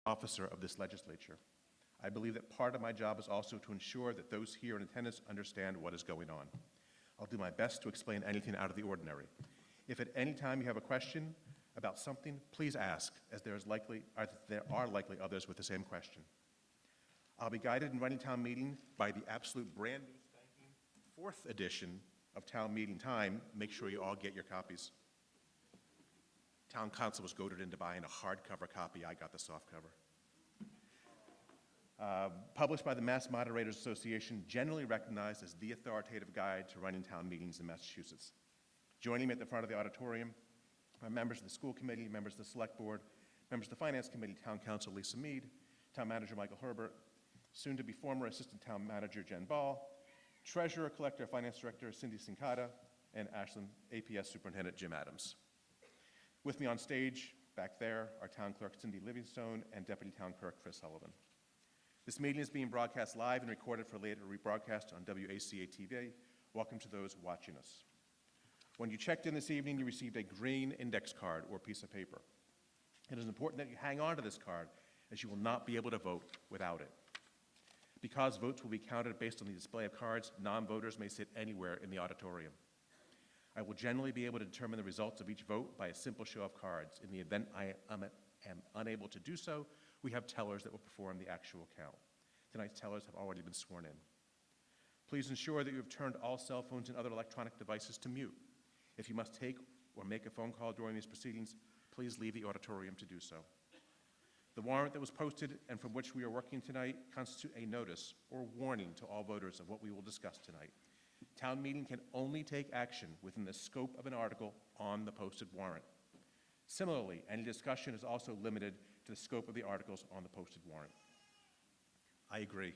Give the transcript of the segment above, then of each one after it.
officer of this legislature. I believe that part of my job is also to ensure that those here in attendance understand what is going on. I'll do my best to explain anything out of the ordinary. If at any time you have a question about something, please ask, as there are likely others with the same question. I'll be guided in running town meeting by the absolute brand new spanking 4th edition of Town Meeting Time. Make sure you all get your copies. Town Council was goaded into buying a hardcover copy. I got the soft cover. Published by the Mass Moderators Association, generally recognized as the authoritative guide to running town meetings in Massachusetts. Joining me at the front of the auditorium are members of the school committee, members of the select board, members of the finance committee, town council Lisa Mead, town manager Michael Herbert, soon to be former assistant town manager Jen Ball, treasurer, collector, finance director Cindy Sincata, and Ashland APS superintendent Jim Adams. With me on stage, back there, are town clerk Cindy Livingstone and deputy town clerk Chris Sullivan. This meeting is being broadcast live and recorded for later rebroadcast on WACA-TV. Welcome to those watching us. When you checked in this evening, you received a green index card or piece of paper. It is important that you hang on to this card, as you will not be able to vote without it. Because votes will be counted based on the display of cards, non-voters may sit anywhere in the auditorium. I will generally be able to determine the results of each vote by a simple show of cards. In the event I am unable to do so, we have tellers that will perform the actual count. Tonight's tellers have already been sworn in. Please ensure that you have turned all cell phones and other electronic devices to mute. If you must take or make a phone call during these proceedings, please leave the auditorium to do so. The warrant that was posted and from which we are working tonight constitute a notice or warning to all voters of what we will discuss tonight. Town meeting can only take action within the scope of an article on the posted warrant. Similarly, any discussion is also limited to the scope of the articles on the posted warrant. I agree.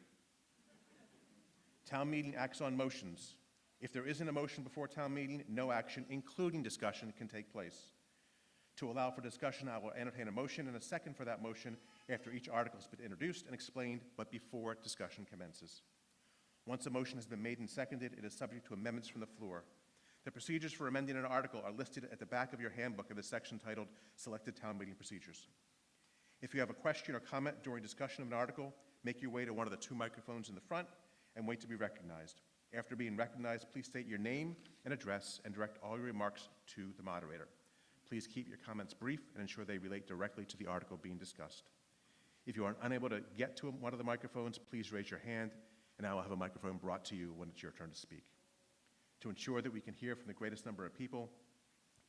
Town meeting acts on motions. If there isn't a motion before town meeting, no action, including discussion, can take place. To allow for discussion, I will entertain a motion and a second for that motion after each article has been introduced and explained, but before discussion commences. Once a motion has been made and seconded, it is subject to amendments from the floor. The procedures for amending an article are listed at the back of your handbook in the section titled Selected Town Meeting Procedures. If you have a question or comment during discussion of an article, make your way to one of the 2 microphones in the front and wait to be recognized. After being recognized, please state your name and address and direct all your remarks to the moderator. Please keep your comments brief and ensure they relate directly to the article being discussed. If you are unable to get to one of the microphones, please raise your hand and I will have a microphone brought to you when it's your turn to speak. To ensure that we can hear from the greatest number of people,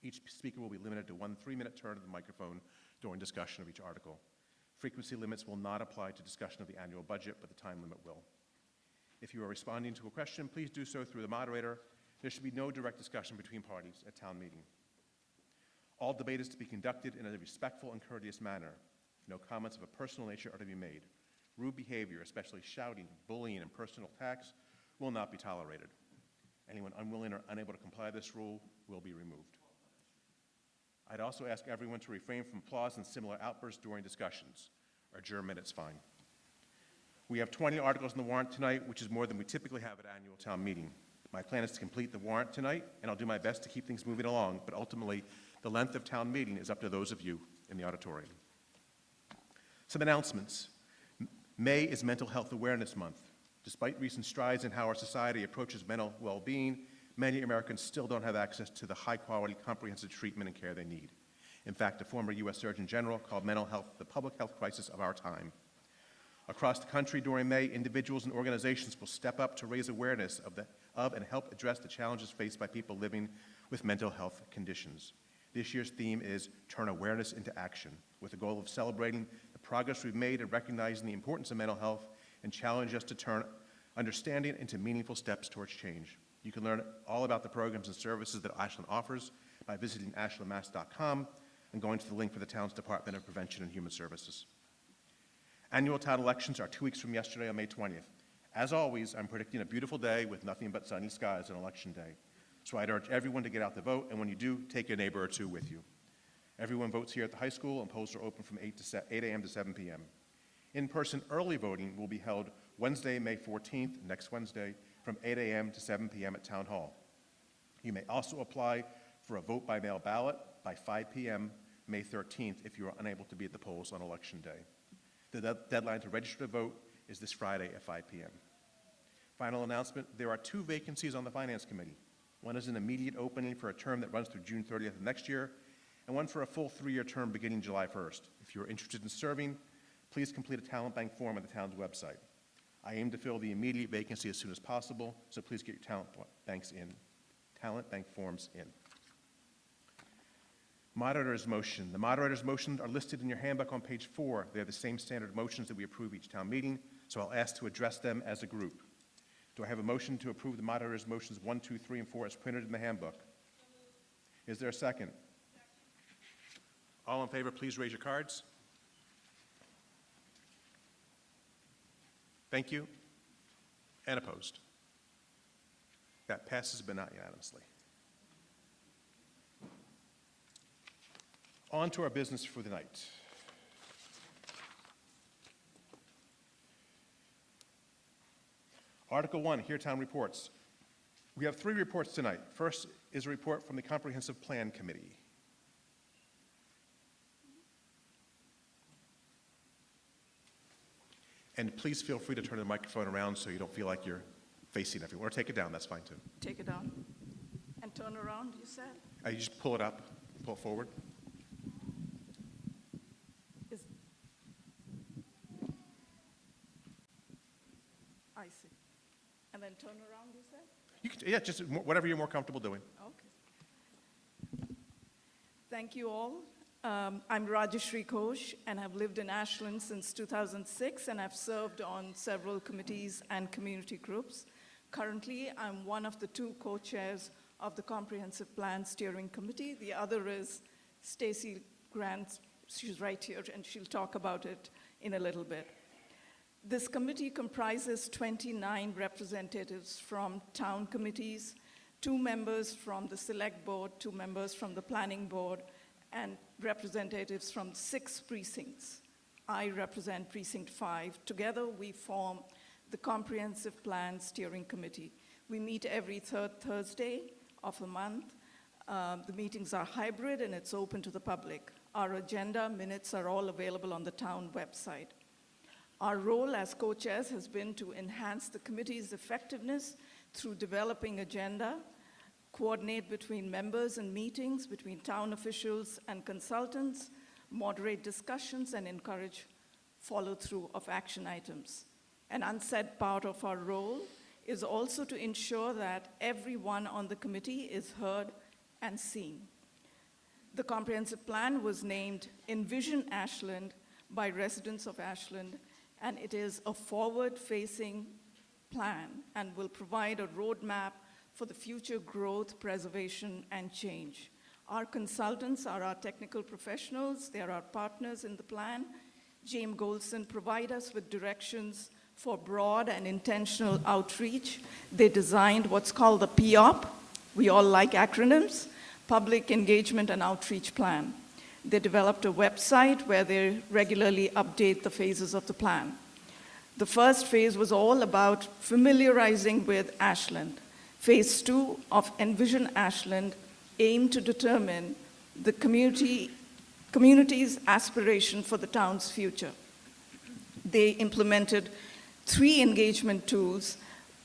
each speaker will be limited to 1 3-minute turn of the microphone during discussion of each article. Frequency limits will not apply to discussion of the annual budget, but the time limit will. If you are responding to a question, please do so through the moderator. There should be no direct discussion between parties at town meeting. All debate is to be conducted in a respectful and courteous manner. No comments of a personal nature are to be made. Rude behavior, especially shouting, bullying, and personal attacks, will not be tolerated. Anyone unwilling or unable to comply with this rule will be removed. I'd also ask everyone to refrain from applause and similar outbursts during discussions. Adjournment is fine. We have 20 articles in the warrant tonight, which is more than we typically have at annual town meeting. My plan is to complete the warrant tonight, and I'll do my best to keep things moving along, but ultimately, the length of town meeting is up to those of you in the auditorium. Some announcements. May is Mental Health Awareness Month. Despite recent strides in how our society approaches mental well-being, many Americans still don't have access to the high-quality, comprehensive treatment and care they need. In fact, a former U.S. Surgeon General called mental health the public health crisis of our time. Across the country during May, individuals and organizations will step up to raise awareness of and help address the challenges faced by people living with mental health conditions. This year's theme is Turn Awareness into Action, with the goal of celebrating the progress we've made and recognizing the importance of mental health and challenge us to turn understanding into meaningful steps towards change. You can learn all about the programs and services that Ashland offers by visiting ashlandmass.com and going to the link for the town's Department of Prevention and Human Services. Annual town elections are 2 weeks from yesterday on May 20th. As always, I'm predicting a beautiful day with nothing but sunny skies on election day. So I'd urge everyone to get out the vote, and when you do, take your neighbor or 2 with you. Everyone votes here at the high school, and polls are open from 8 a.m. to 7 p.m. In-person early voting will be held Wednesday, May 14th, next Wednesday, from 8 a.m. to 7 p.m. at Town Hall. You may also apply for a vote-by-mail ballot by 5 p.m. May 13th if you are unable to be at the polls on Election Day. The deadline to register to vote is this Friday at 5 p.m. Final announcement, there are 2 vacancies on the Finance Committee. One is an immediate opening for a term that runs through June 30th of next year, and one for a full 3-year term beginning July 1st. If you're interested in serving, please complete a talent bank form on the town's website. I aim to fill the immediate vacancy as soon as possible, so please get your talent bank forms in. Moderator's motion. The moderator's motions are listed in your handbook on page 4. They're the same standard motions that we approve each town meeting, so I'll ask to address them as a group. Do I have a motion to approve the moderator's motions 1, 2, 3, and 4 as printed in the handbook? Is there a second? All in favor, please raise your cards. Thank you. And opposed? That passes, but not unanimously. On to our business for the night. Article 1, Hear Town Reports. We have 3 reports tonight. First is a report from the Comprehensive Plan Committee. And please feel free to turn the microphone around so you don't feel like you're facing everyone. Or take it down, that's fine too. Take it down. And turn around, you said? You just pull it up, pull it forward. I see. And then turn around, you said? You can, yeah, just whatever you're more comfortable doing. Okay. Thank you all. I'm Rajeshri Ghosh, and I've lived in Ashland since 2006, and I've served on several committees and community groups. Currently, I'm one of the 2 co-chairs of the Comprehensive Plan Steering Committee. The other is Stacy Grant. She's right here, and she'll talk about it in a little bit. This committee comprises 29 representatives from town committees, 2 members from the Select Board, 2 members from the Planning Board, and representatives from 6 precincts. I represent Precinct 5. Together, we form the Comprehensive Plan Steering Committee. We meet every 3rd Thursday of the month. The meetings are hybrid, and it's open to the public. Our agenda minutes are all available on the town website. Our role as co-chairs has been to enhance the committee's effectiveness through developing agenda, coordinate between members and meetings, between town officials and consultants, moderate discussions, and encourage follow-through of action items. An unsaid part of our role is also to ensure that everyone on the committee is heard and seen. The comprehensive plan was named Envision Ashland by residents of Ashland, and it is a forward-facing plan and will provide a roadmap for the future growth, preservation, and change. Our consultants are our technical professionals. They are our partners in the plan. James Golson provide us with directions for broad and intentional outreach. They designed what's called the POP. We all like acronyms, Public Engagement and Outreach Plan. They developed a website where they regularly update the phases of the plan. The first phase was all about familiarizing with Ashland. Phase 2 of Envision Ashland aimed to determine the community's aspiration for the town's future. They implemented 3 engagement tools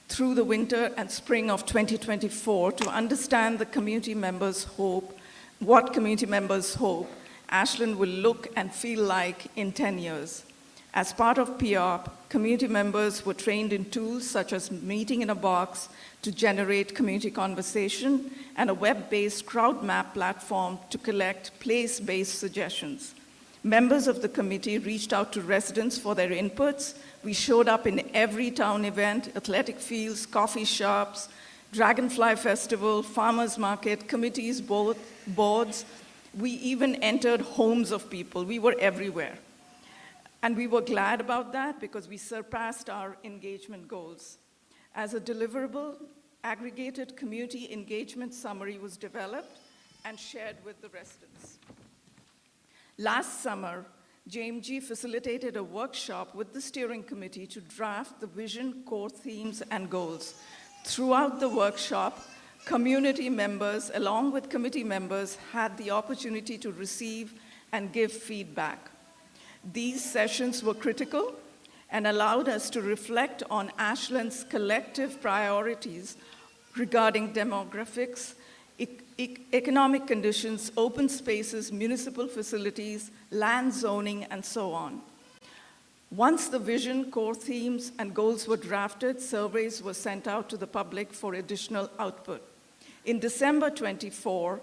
through the winter and spring of 2024 to understand the community members' hope, what community members hope Ashland will look and feel like in 10 years. As part of POP, community members were trained in tools such as Meeting in a Box to generate community conversation and a web-based crowd map platform to collect place-based suggestions. Members of the committee reached out to residents for their inputs. We showed up in every town event, athletic fields, coffee shops, Dragonfly Festival, farmers market, committees, boards. We even entered homes of people. We were everywhere. And we were glad about that because we surpassed our engagement goals. As a deliverable, aggregated community engagement summary was developed and shared with the residents. Last summer, JMG facilitated a workshop with the steering committee to draft the vision, core themes, and goals. Throughout the workshop, community members, along with committee members, had the opportunity to receive and give feedback. These sessions were critical and allowed us to reflect on Ashland's collective priorities regarding demographics, economic conditions, open spaces, municipal facilities, land zoning, and so on. Once the vision, core themes, and goals were drafted, surveys were sent out to the public for additional output. In December 24,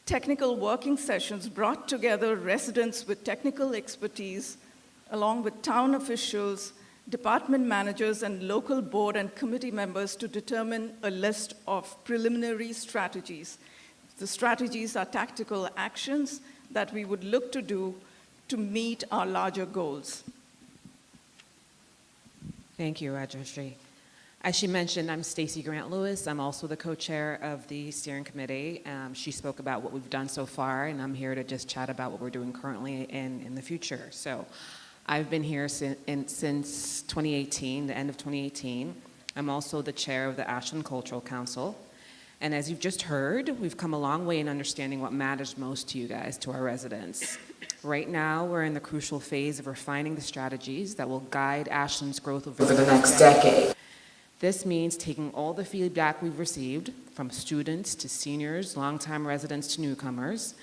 technical working sessions brought together residents with technical expertise, along with town officials, department managers, and local board and committee members to determine a list of preliminary strategies. The strategies are tactical actions that we would look to do to meet our larger goals. Thank you, Rajashri. As she mentioned, I'm Stacy Grant-Lewis. I'm also the co-chair of the steering committee. She spoke about what we've done so far, and I'm here to just chat about what we're doing currently and in the future. So I've been here since 2018, the end of 2018. I'm also the chair of the Ashland Cultural Council. And as you've just heard, we've come a long way in understanding what matters most to you guys, to our residents. Right now, we're in the crucial phase of refining the strategies that will guide Ashland's growth over the next decade. This means taking all the feedback we've received, from students to seniors, longtime residents to newcomers,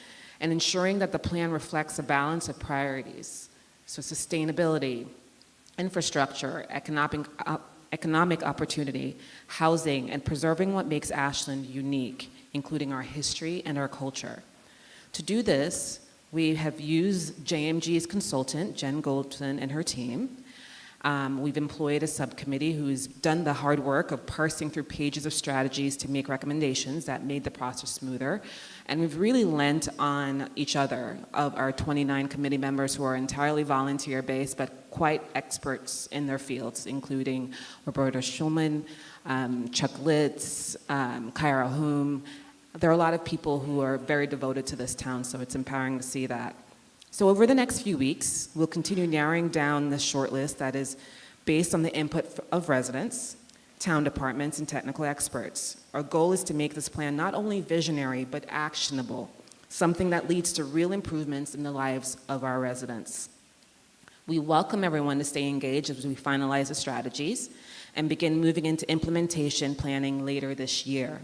and ensuring that the plan reflects a balance of priorities. So sustainability, infrastructure, economic opportunity, housing, and preserving what makes Ashland unique, including our history and our culture. To do this, we have used JMG's consultant, Jen Goldson, and her team. We've employed a subcommittee who's done the hard work of parsing through pages of strategies to make recommendations that made the process smoother. And we've really lent on each other, of our 29 committee members who are entirely volunteer-based, but quite experts in their fields, including Roberta Schulman, Chuck Litz, Kyra Hume. There are a lot of people who are very devoted to this town, so it's empowering to see that. So over the next few weeks, we'll continue narrowing down the shortlist that is based on the input of residents, town departments, and technical experts. Our goal is to make this plan not only visionary, but actionable, something that leads to real improvements in the lives of our residents. We welcome everyone to stay engaged as we finalize the strategies and begin moving into implementation planning later this year.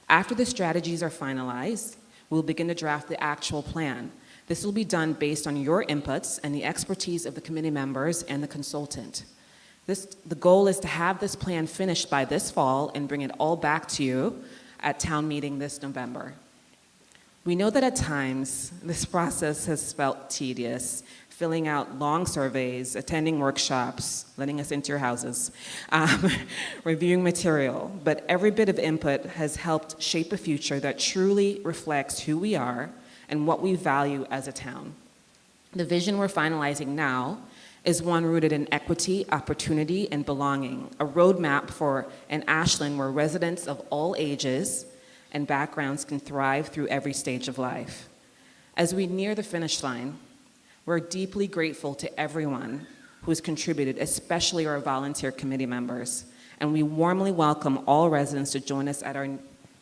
After the strategies are finalized, we'll begin to draft the actual plan. This will be done based on your inputs and the expertise of the committee members and the consultant. The goal is to have this plan finished by this fall and bring it all back to you at town meeting this November. We know that at times this process has felt tedious, filling out long surveys, attending workshops, letting us into your houses, reviewing material, but every bit of input has helped shape a future that truly reflects who we are and what we value as a town. The vision we're finalizing now is one rooted in equity, opportunity, and belonging, a roadmap for an Ashland where residents of all ages and backgrounds can thrive through every stage of life. As we near the finish line, we're deeply grateful to everyone who has contributed, especially our volunteer committee members, and we warmly welcome all residents to join us at our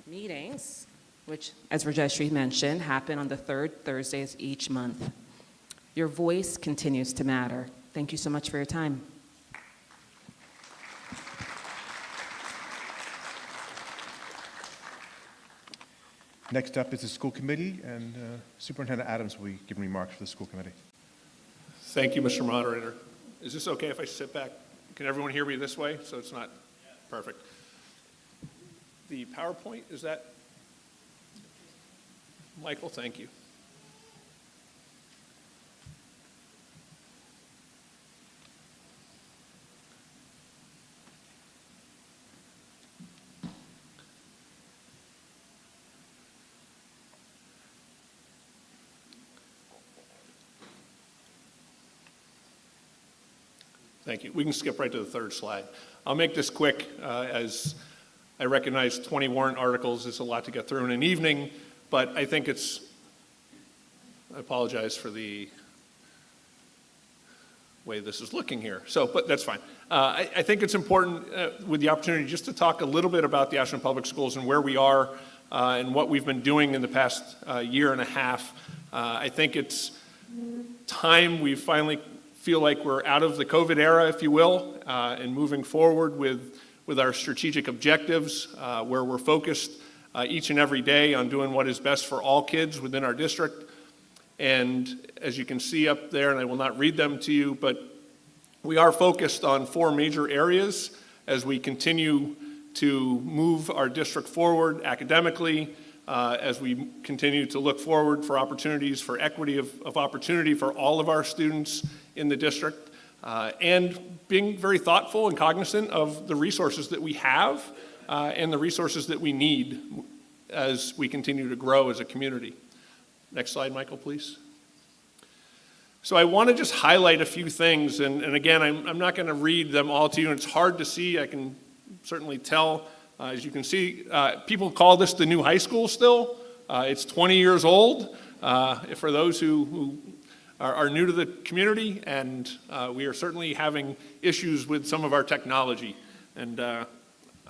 meetings, which, as Rajeshri mentioned, happen on the third Thursdays each month. Your voice continues to matter. Thank you so much for your time. Next up is the school committee, and Superintendent Adams will be giving remarks for the school committee. Thank you, Mr. Moderator. Is this okay if I sit back? Can everyone hear me this way so it's not perfect? The PowerPoint, is that? Michael, thank you. Thank you. We can skip right to the third slide. I'll make this quick as I recognize 20 warrant articles is a lot to get through in an evening, but I think it's, I apologize for the way this is looking here. So, but that's fine. I think it's important with the opportunity just to talk a little bit about the Ashland Public Schools and where we are and what we've been doing in the past year and a half. I think it's time we finally feel like we're out of the COVID era, if you will, and moving forward with our strategic objectives, where we're focused each and every day on doing what is best for all kids within our district. And as you can see up there, and I will not read them to you, but we are focused on 4 major areas as we continue to move our district forward academically, as we continue to look forward for opportunities for equity of opportunity for all of our students in the district, and being very thoughtful and cognizant of the resources that we have and the resources that we need as we continue to grow as a community. Next slide, Michael, please. So I want to just highlight a few things, and again, I'm not going to read them all to you, and it's hard to see. I can certainly tell. As you can see, people call this the new high school still. It's 20 years old for those who are new to the community, and we are certainly having issues with some of our technology, and I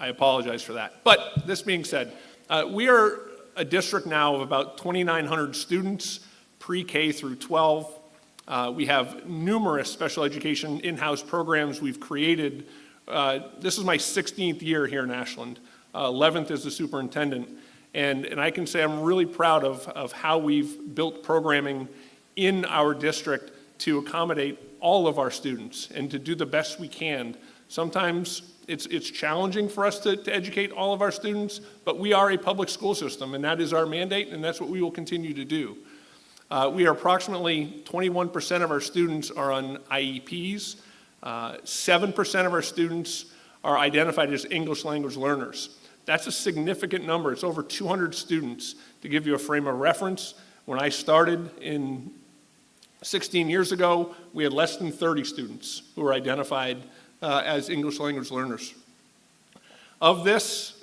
apologize for that. But this being said, we are a district now of about 2,900 students, pre-K through 12. We have numerous special education in-house programs we've created. This is my 16th year here in Ashland, 11th as the superintendent, and I can say I'm really proud of how we've built programming in our district to accommodate all of our students and to do the best we can. Sometimes it's challenging for us to educate all of our students, but we are a public school system, and that is our mandate, and that's what we will continue to do. We are approximately 21% of our students are on IEPs. 7% of our students are identified as English language learners. That's a significant number. It's over 200 students. To give you a frame of reference, when I started 16 years ago, we had less than 30 students who were identified as English language learners. Of this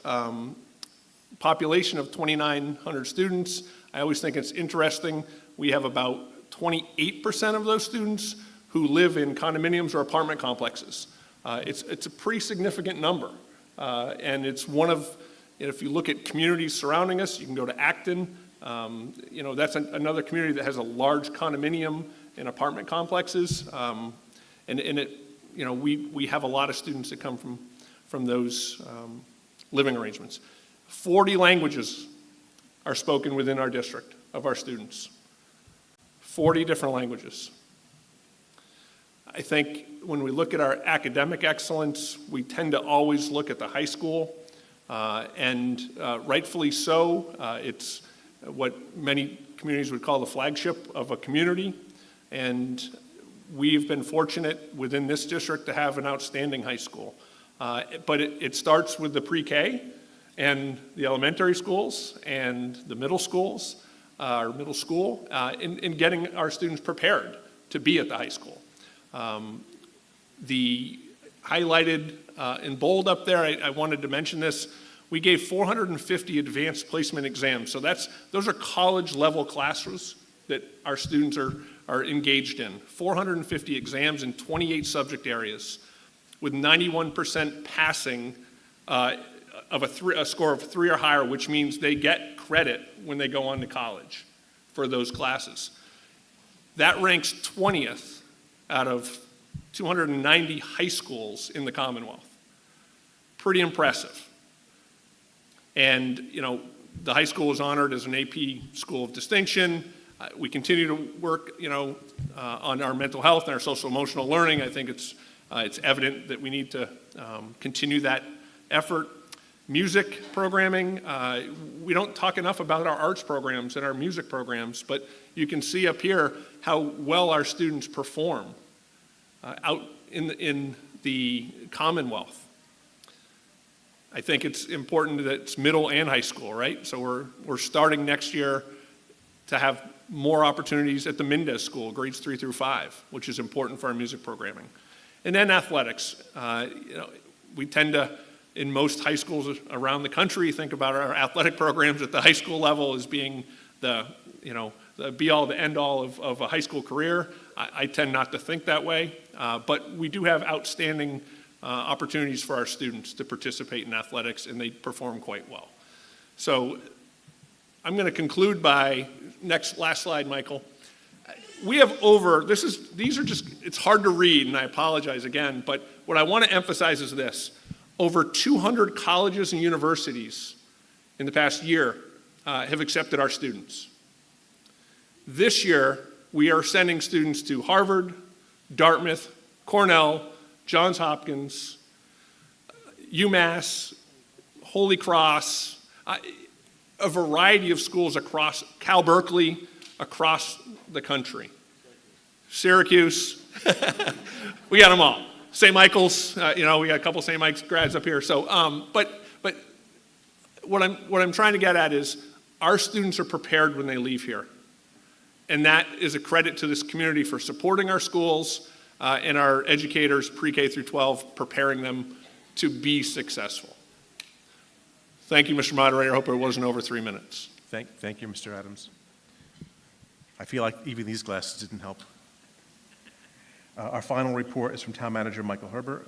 population of 2,900 students, I always think it's interesting, we have about 28% of those students who live in condominiums or apartment complexes. It's a pretty significant number. And it's one of, if you look at communities surrounding us, you can go to Acton, that's another community that has a large condominium and apartment complexes. We have a lot of students that come from those living arrangements. 40 languages are spoken within our district of our students. 40 different languages. I think when we look at our academic excellence, we tend to always look at the high school, and rightfully so. It's what many communities would call the flagship of a community, and we've been fortunate within this district to have an outstanding high school. But it starts with the pre-K and the elementary schools and the middle schools, or middle school, in getting our students prepared to be at the high school. The highlighted in bold up there, I wanted to mention this. We gave 450 advanced placement exams. So those are college level classes that our students are engaged in. 450 exams in 28 subject areas with 91% passing of a score of 3 or higher, which means they get credit when they go on to college for those classes. That ranks 20th out of 290 high schools in the Commonwealth. Pretty impressive. And, the high school was honored as an AP School of Distinction. We continue to work, on our mental health and our social emotional learning. I think it's evident that we need to continue that effort. Music programming, we don't talk enough about our arts programs and our music programs, but you can see up here how well our students perform out in the Commonwealth. I think it's important that it's middle and high school, right? So we're starting next year to have more opportunities at the Mendez School, grades 3 through 5, which is important for our music programming. And then athletics. We tend to, in most high schools around the country, think about our athletic programs at the high school level as being the be-all, the end-all of a high school career. I tend not to think that way, but we do have outstanding opportunities for our students to participate in athletics, and they perform quite well. So I'm going to conclude by, last slide, Michael. we have these are just, it's hard to read, and I apologize again, but what I want to emphasize is this. Over 200 colleges and universities in the past year have accepted our students. This year, we are sending students to Harvard, Dartmouth, Cornell, Johns Hopkins, UMass, Holy Cross, a variety of schools across Cal Berkeley, across the country. Syracuse, we got them all. St. Michael's, we got a couple St. Mike's grads up here. So, but what I'm trying to get at is our students are prepared when they leave here. And that is a credit to this community for supporting our schools and our educators, pre-K through 12, preparing them to be successful. Thank you, Mr. Moderator. I hope it wasn't over 3 minutes. Thank you, Mr. Adams. I feel like even these glasses didn't help. Our final report is from Town Manager Michael Herbert.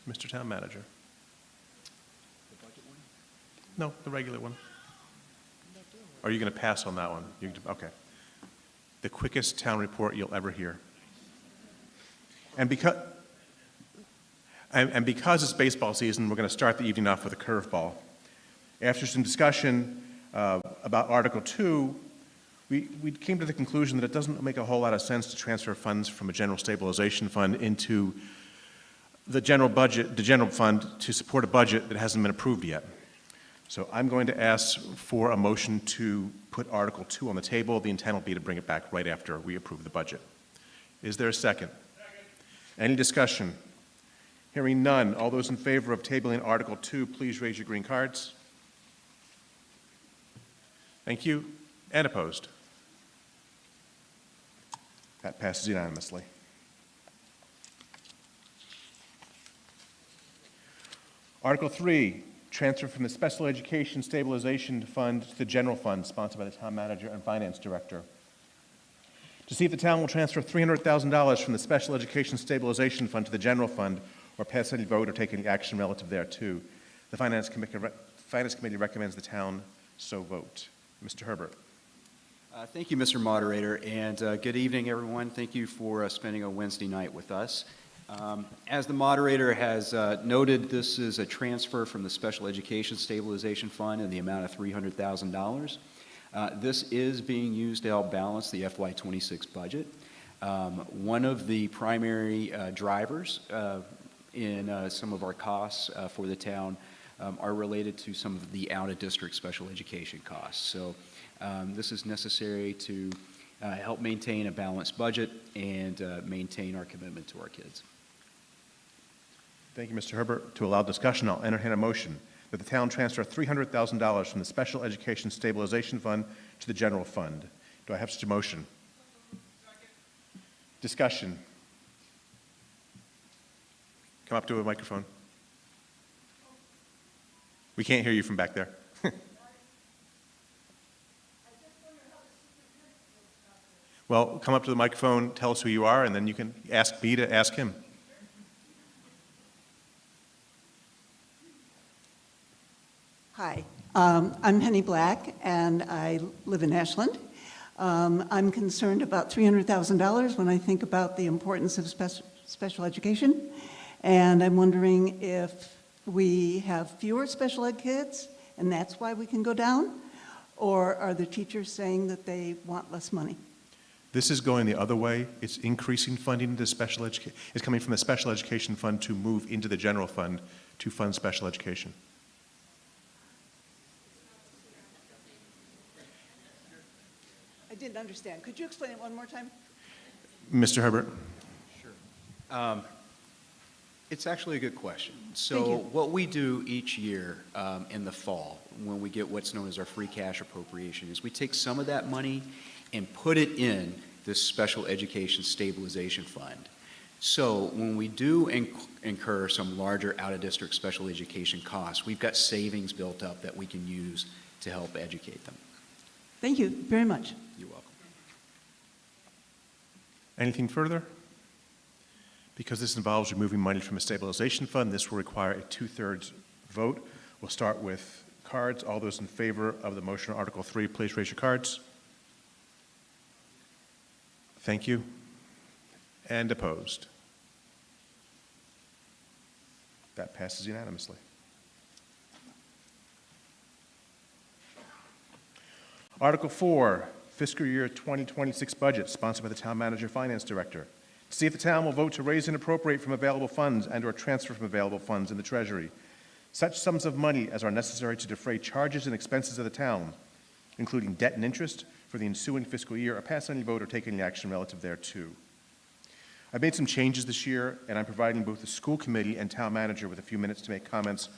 Mr. Town Manager. The budget one? No, the regular one. Are you going to pass on that one? Okay. The quickest town report you'll ever hear. And because it's baseball season, we're going to start the evening off with a curveball. After some discussion about Article 2, we came to the conclusion that it doesn't make a whole lot of sense to transfer funds from a general stabilization fund into the general budget, the general fund, to support a budget that hasn't been approved yet. So I'm going to ask for a motion to put Article 2 on the table. The intent will be to bring it back right after we approve the budget. Is there a second? Any discussion? Hearing none. All those in favor of tabling Article 2, please raise your green cards. Thank you. And opposed? That passes unanimously. Article 3, transfer from the Special Education Stabilization Fund to the General Fund, sponsored by the Town Manager and Finance Director. To see if the town will transfer $300,000 from the Special Education Stabilization Fund to the General Fund, or pass any vote or take any action relative thereto. The Finance Committee recommends the town so vote. Mr. Herbert. Thank you, Mr. Moderator, and good evening, everyone. Thank you for spending a Wednesday night with us. As the moderator has noted, this is a transfer from the Special Education Stabilization Fund in the amount of $300,000. This is being used to help balance the FY26 budget. One of the primary drivers in some of our costs for the town are related to some of the out-of-district special education costs. So this is necessary to help maintain a balanced budget and maintain our commitment to our kids. Thank you, Mr. Herbert. To allow discussion, I'll entertain a motion that the town transfer $300,000 from the Special Education Stabilization Fund to the General Fund. Do I have such a motion? Discussion. Come up to a microphone. We can't hear you from back there. Well, come up to the microphone, tell us who you are, and then you can ask me to ask him. Hi, I'm Penny Black, and I live in Ashland. I'm concerned about $300,000 when I think about the importance of special education, and I'm wondering if we have fewer special ed kids, and that's why we can go down, or are the teachers saying that they want less money? This is going the other way. It's increasing funding to special education. It's coming from the Special Education Fund to move into the General Fund to fund special education. I didn't understand. Could you explain it one more time? Mr. Herbert? Sure. It's actually a good question. Thank So you. what we do each year in the fall, when we get what's known as our free cash appropriation, is we take some of that money and put it in this Special Education Stabilization Fund. So when we do incur some larger out-of-district special education costs, we've got savings built up that we can use to help educate them. Thank you very much. You're welcome. Anything further? Because this involves removing money from a stabilization fund, this will require a 2/3 vote. We'll start with cards. All those in favor of the motion on Article 3, please raise your cards. Thank you. And opposed? That passes unanimously. Article 4, fiscal year 2026 budget, sponsored by the Town Manager, Finance Director. To see if the town will vote to raise and appropriate from available funds and/or transfer from available funds in the Treasury such sums of money as are necessary to defray charges and expenses of the town, including debt and interest, for the ensuing fiscal year, or pass any vote or take any action relative thereto. I've made some changes this year, and I'm providing both the school committee and town manager with a few minutes to make comments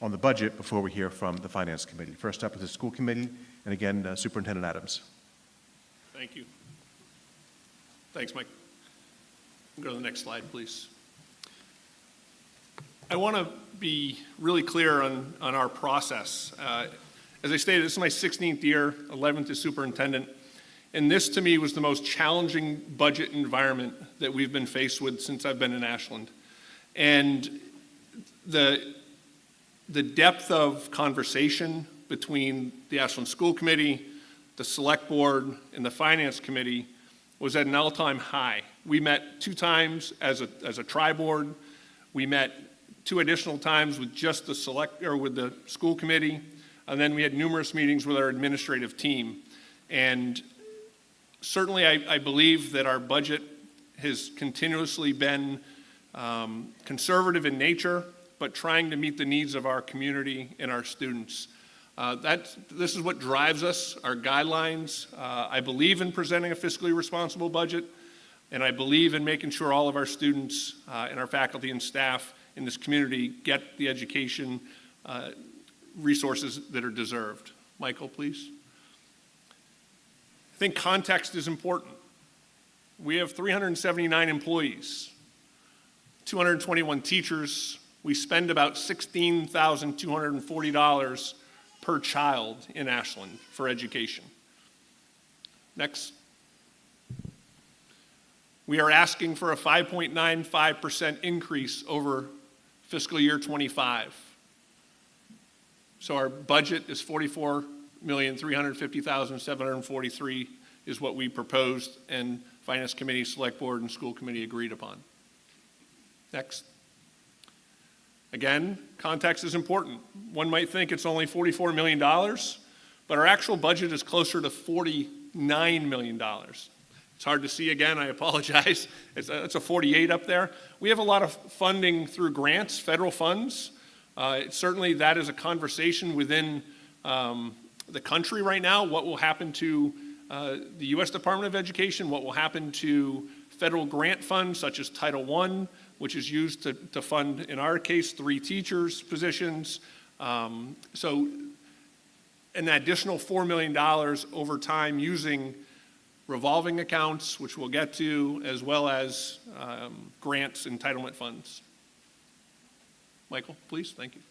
on the budget before we hear from the finance committee. First up is the school committee, and again, Superintendent Adams. Thank you. Thanks, Mike. Go to the next slide, please. I want to be really clear on our process. As I stated, this is my 16th year, 11th as superintendent, and this to me was the most challenging budget environment that we've been faced with since I've been in Ashland. And the depth of conversation between the Ashland School Committee, the Select Board, and the Finance Committee was at an all-time high. We met 2 times as a tri-board. We met 2 additional times with just with the school committee, and then we had numerous meetings with our administrative team. And certainly I believe that our budget has continuously been conservative in nature, but trying to meet the needs of our community and our students. This is what drives us, our guidelines. I believe in presenting a fiscally responsible budget, and I believe in making sure all of our students and our faculty and staff in this community get the education resources that are deserved. Michael, please. I think context is important. We have 379 employees, 221 teachers. We spend about $16,240 per child in Ashland for education. Next. We are asking for a 5.95% increase over fiscal year 25. So our budget is $44,350,743 is what we proposed, and Finance Committee, Select Board, and School Committee agreed upon. Next. Again, context is important. One might think it's only $44 million, but our actual budget is closer to $49 million. It's hard to see again, I apologize. It's a 48 up there. We have a lot of funding through grants, federal funds. Certainly that is a conversation within the country right now. What will happen to the U.S. Department of Education? What will happen to federal grant funds such as Title I, which is used to fund, in our case, 3 teachers' positions. So an additional $4 million over time using revolving accounts, which we'll get to, as well as grants, entitlement funds. Michael, please, thank you.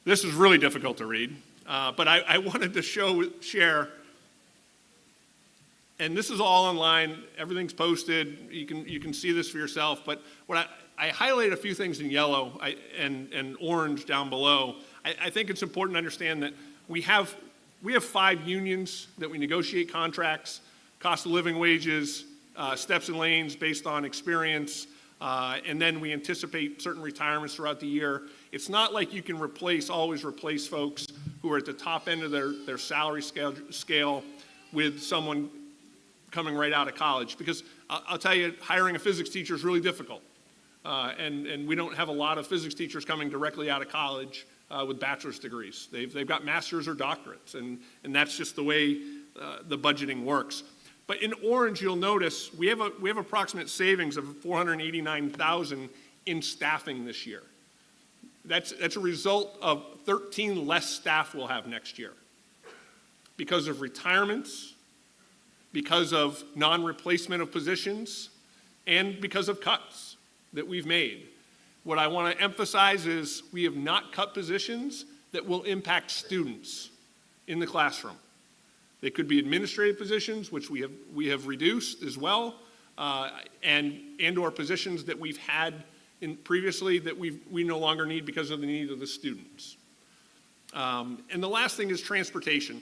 This is really difficult to read, but I wanted to share, and this is all online, everything's posted, you can see this for yourself, but what I highlighted a few things in yellow and orange down below. I think it's important to understand that we have 5 unions that we negotiate contracts, cost of living wages, steps and lanes based on experience, and then we anticipate certain retirements throughout the year. It's not like you can always replace folks who are at the top end of their salary scale with someone coming right out of college, because I'll tell you, hiring a physics teacher is really difficult. And we don't have a lot of physics teachers coming directly out of college with bachelor's degrees. They've got master's or doctorates, and that's just the way the budgeting works. But in orange, you'll notice we have approximate savings of $489,000 in staffing this year. That's a result of 13 less staff we'll have next year because of retirements, because of non-replacement of positions, and because of cuts that we've made. What I want to emphasize is we have not cut positions that will impact students in the classroom. They could be administrative positions, which we have reduced as well, and/or positions that we've had previously that we no longer need because of the need of the students. And the last thing is transportation.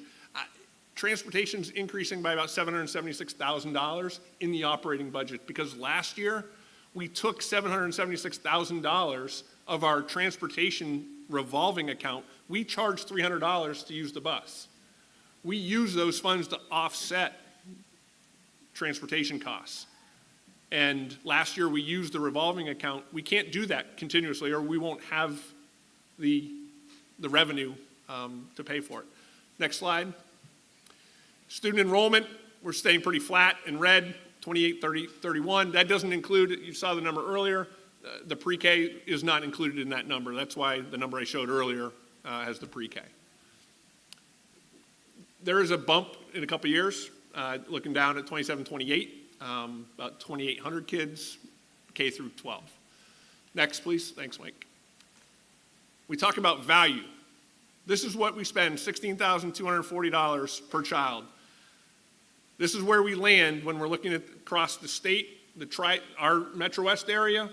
transportation's increasing by about $776,000 in the operating budget, because last year, we took $776,000 of our transportation revolving account. We charged $300 to use the bus. We use those funds to offset transportation costs. And last year, we used the revolving account. We can't do that continuously, or we won't have the revenue to pay for it. Next slide. Student enrollment, we're staying pretty flat in red, 28, 30, 31. That doesn't include, you saw the number earlier, the pre-K is not included in that number. That's why the number I showed earlier has the pre-K. There is a bump in a couple years, looking down at 27, 28, about 2,800 kids, K through 12. Next, please. Thanks, Mike. We talk about value. This is what we spend, $16,240 per child. This is where we land when we're looking at across the state, our Metro West area,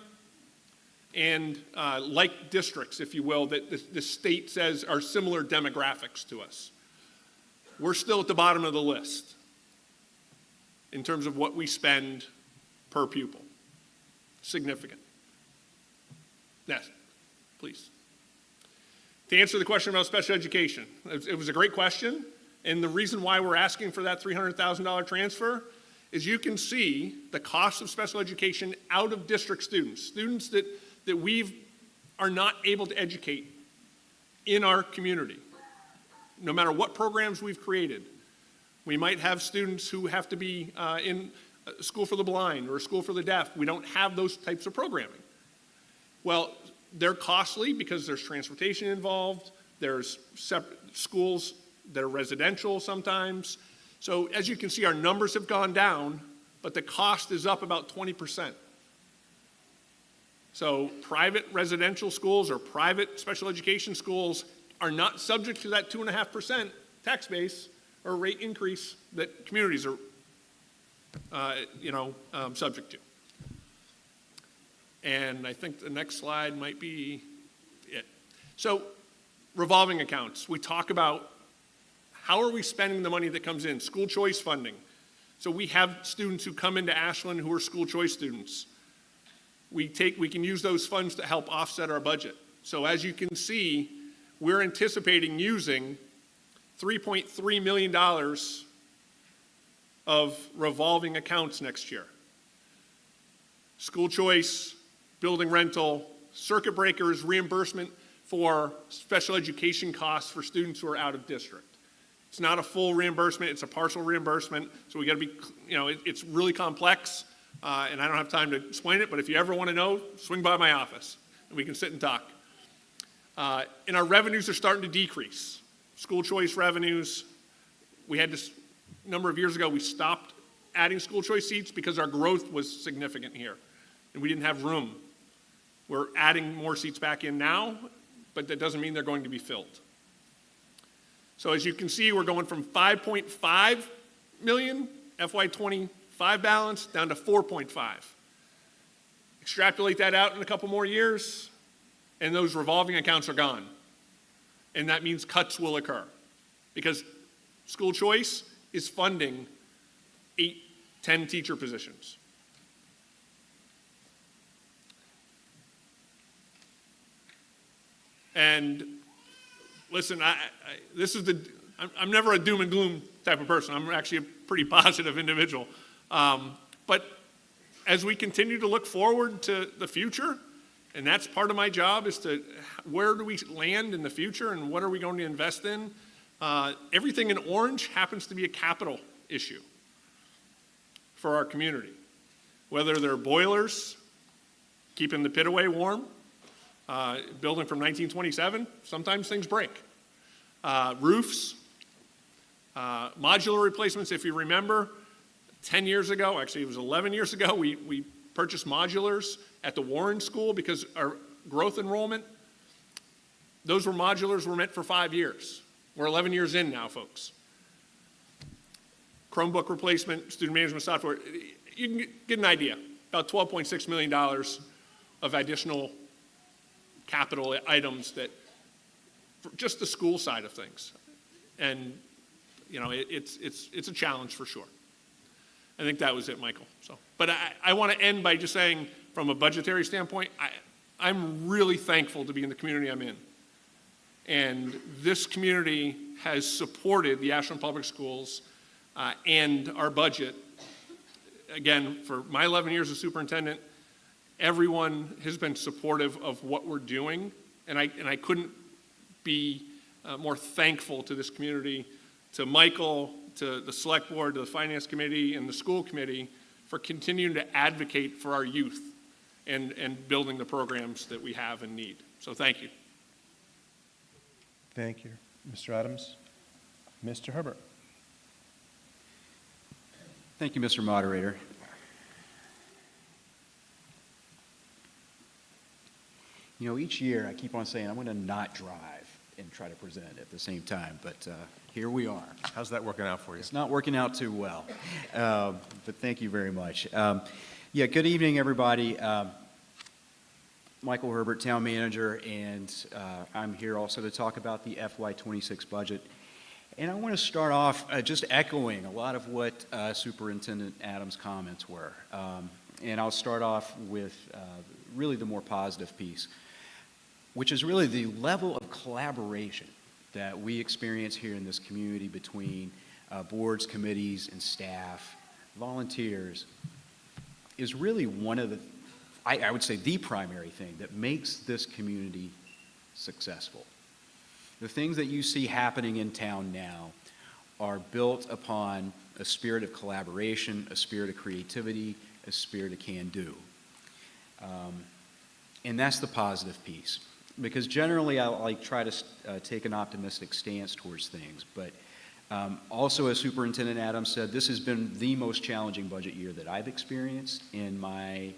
and like districts, if you will, that the state says are similar demographics to us. We're still at the bottom of the list in terms of what we spend per pupil. Significant. Yes, please. To answer the question about special education, it was a great question, and the reason why we're asking for that $300,000 transfer is you can see the cost of special education out of district students that we are not able to educate in our community. No matter what programs we've created, we might have students who have to be in a school for the blind or a school for the deaf. We don't have those types of programming. Well, they're costly because there's transportation involved, there's separate schools that are residential sometimes. So as you can see, our numbers have gone down, but the cost is up about 20%. So private residential schools or private special education schools are not subject to that 2.5% tax base or rate increase that communities are, subject to. And I think the next slide might be it. So revolving accounts, we talk about how are we spending the money that comes in, school choice funding. So we have students who come into Ashland who are school choice students. We can use those funds to help offset our budget. So as you can see, we're anticipating using $3.3 million of revolving accounts next year. School choice, building rental, circuit breakers, reimbursement for special education costs for students who are out of district. It's not a full reimbursement, it's a partial reimbursement, so we gotta be, it's really complex, and I don't have time to explain it, but if you ever wanna know, swing by my office, and we can sit and talk. And our revenues are starting to decrease. School choice revenues, we had this, a number of years ago, we stopped adding school choice seats because our growth was significant here, and we didn't have room. We're adding more seats back in now, but that doesn't mean they're going to be filled. So as you can see, we're going from 5.5 million FY25 balance down to 4.5. Extrapolate that out in a couple more years, and those revolving accounts are gone. And that means cuts will occur because school choice is funding 8, 10 teacher positions. And listen, I'm never a doom and gloom type of person. I'm actually a pretty positive individual. But as we continue to look forward to the future, and that's part of my job, is to where do we land in the future and what are we going to invest in? Everything in orange happens to be a capital issue for our community. Whether they're boilers, keeping the Pitaway warm, building from 1927, sometimes things break. Roofs, modular replacements, if you remember, 10 years ago, actually it was 11 years ago, we purchased modulars at the Warren School because our growth enrollment, those modulars were meant for 5 years. We're 11 years in now, folks. Chromebook replacement, student management software, you can get an idea, about $12.6 million of additional capital items that, for just the school side of things. And you know, it's a challenge for sure. I think that was it, Michael. So, but I want to end by just saying, from a budgetary standpoint, I'm really thankful to be in the community I'm in. And this community has supported the Ashland Public Schools and our budget. Again, for my 11 years as superintendent, everyone has been supportive of what we're doing, and I couldn't be more thankful to this community, to Michael, to the select board, to the finance committee, and the school committee for continuing to advocate for our youth and building the programs that we have and need. So thank you. Thank you, Mr. Adams. Mr. Herbert. Thank you, Mr. Moderator. You know, each year I keep on saying I'm going to not drive and try to present at the same time, but here we are. How's that working out for you? It's not working out too well, but thank you very much. Yeah, good evening, everybody. Michael Herbert, Town Manager, and I'm here also to talk about the FY26 budget. And I want to start off just echoing a lot of what Superintendent Adams' comments were. And I'll start off with really the more positive piece, which is really the level of collaboration that we experience here in this community between boards, committees, and staff, volunteers, is really one of the, I would say, the primary thing that makes this community successful. The things that you see happening in town now are built upon a spirit of collaboration, a spirit of creativity, a spirit of can-do. And that's the positive piece. Because generally I try to take an optimistic stance towards things, but also, as Superintendent Adams said, this has been the most challenging budget year that I've experienced in my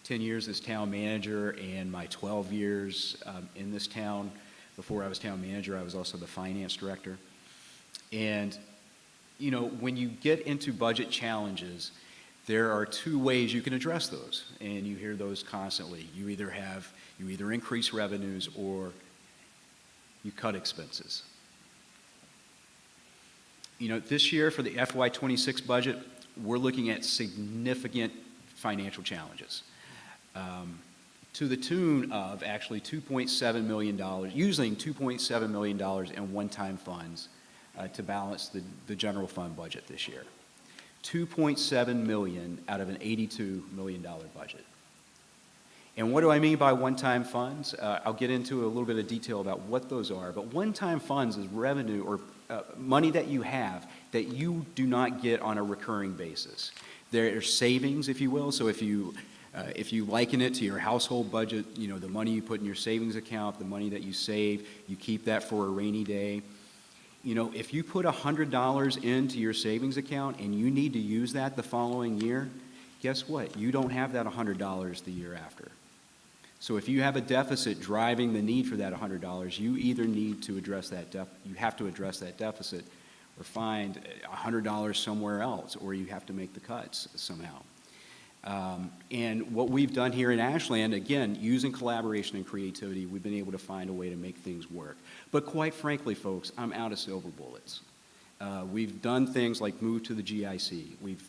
10 years as town manager and my 12 years in this town. Before I was town manager, I was also the finance director. And, you know, when you get into budget challenges, there are two ways you can address those, and you hear those constantly. You either increase revenues or you cut expenses. You know, this year for the FY26 budget, we're looking at significant financial challenges. To the tune of actually $2.7 million, using $2.7 million in one-time funds to balance the general fund budget this year. $2.7 million out of an $82 million budget. And what do I mean by one-time funds? I'll get into a little bit of detail about what those are, but one-time funds is revenue or money that you have that you do not get on a recurring basis. There are savings, if you will, so if you liken it to your household budget, you know, the money you put in your savings account, the money that you save, you keep that for a rainy day. You know, if you put $100 into your savings account and you need to use that the following year, guess what? You don't have that $100 the year after. So if you have a deficit driving the need for that $100, you either need to address that you have to address that deficit or find $100 somewhere else, or you have to make the cuts somehow. And what we've done here in Ashland, again, using collaboration and creativity, we've been able to find a way to make things work. But quite frankly, folks, I'm out of silver bullets. We've done things like move to the GIC, which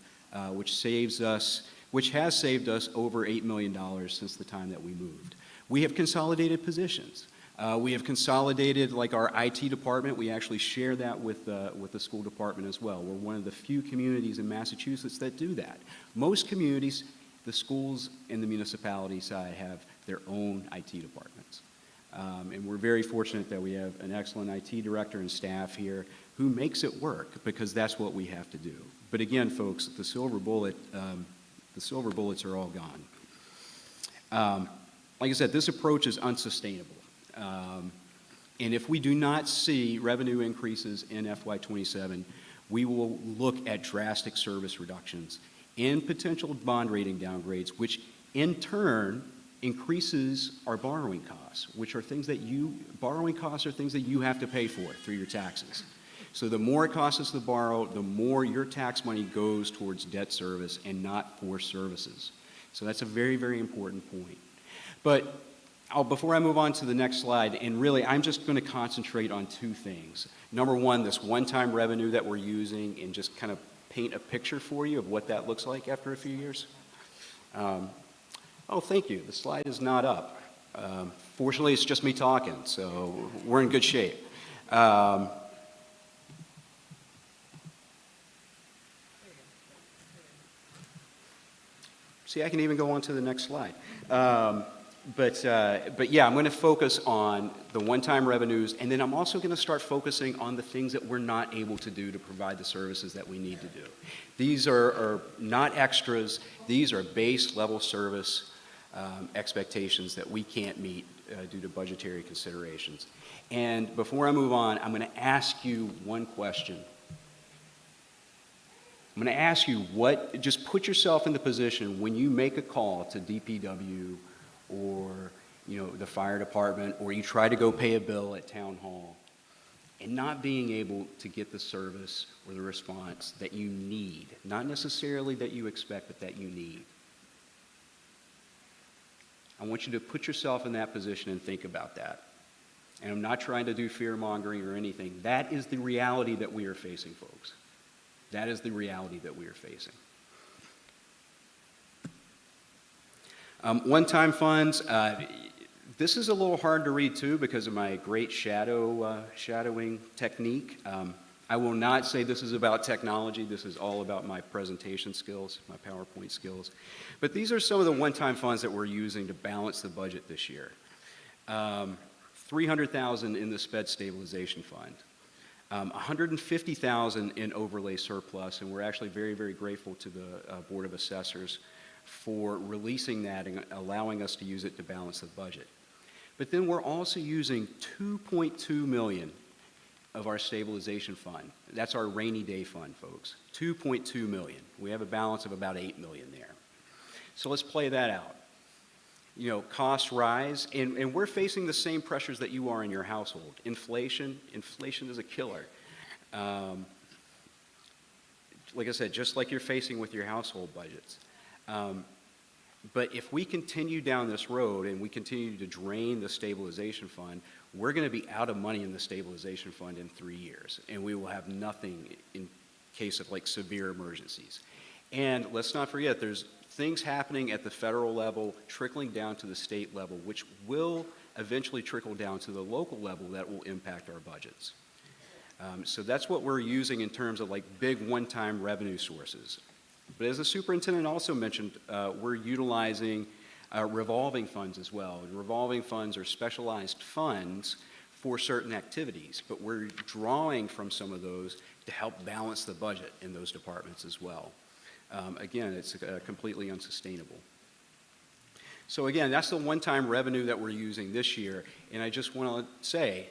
has saved us over $8 million since the time that we moved. We have consolidated positions. We have consolidated, like our IT department, we actually share that with the school department as well. We're one of the few communities in Massachusetts that do that. Most communities, the schools and the municipality side have their own IT departments. And we're very fortunate that we have an excellent IT director and staff here who makes it work, because that's what we have to do. But again, folks, the silver bullets are all gone. Like I said, this approach is unsustainable. And if we do not see revenue increases in FY27, we will look at drastic service reductions and potential bond rating downgrades, which in turn increases our borrowing costs, which are things that borrowing costs are things that you have to pay for through your taxes. So the more it costs us to borrow, the more your tax money goes towards debt service and not for services. So that's a very, very important point. But Before I move on to the next slide, and really, I'm just going to concentrate on two things. Number one, this one-time revenue that we're using, and just kind of paint a picture for you of what that looks like after a few years. Oh, thank you. The slide is not up. Fortunately, it's just me talking, so we're in good shape. See, I can even go on to the next slide. But yeah, I'm going to focus on the one-time revenues, and then I'm also going to start focusing on the things that we're not able to do to provide the services that we need to do. These are not extras. These are base level service expectations that we can't meet due to budgetary considerations. And before I move on, I'm going to ask you one question. I'm going to ask you just put yourself in the position when you make a call to DPW or, the fire department, or you try to go pay a bill at town hall and not being able to get the service or the response that you need, not necessarily that you expect, but that you need. I want you to put yourself in that position and think about that. And I'm not trying to do fear-mongering or anything. That is the reality that we are facing, folks. That is the reality that we are facing. One-time funds, this is a little hard to read too because of my great shadowing technique. I will not say this is about technology. This is all about my presentation skills, my PowerPoint skills. But these are some of the one-time funds that we're using to balance the budget this year. $300,000 in the SpEd Stabilization Fund. $150,000 in overlay surplus, and we're actually very, very grateful to the Board of Assessors for releasing that and allowing us to use it to balance the budget. But then we're also using $2.2 million of our stabilization fund. That's our rainy day fund, folks. $2.2 million. We have a balance of about $8 million there. So let's play that out. Costs rise, and we're facing the same pressures that you are in your household. Inflation is a killer. Like I said, just like you're facing with your household budgets. But if we continue down this road and we continue to drain the stabilization fund, we're going to be out of money in the stabilization fund in 3 years, and we will have nothing in case of severe emergencies. And let's not forget, there's things happening at the federal level, trickling down to the state level, which will eventually trickle down to the local level that will impact our budgets. So that's what we're using in terms of big one-time revenue sources. But as the superintendent also mentioned, we're utilizing revolving funds as well. And revolving funds are specialized funds for certain activities, but we're drawing from some of those to help balance the budget in those departments as well. Again, it's completely unsustainable. So again, that's the one-time revenue that we're using this year, and I just want to say,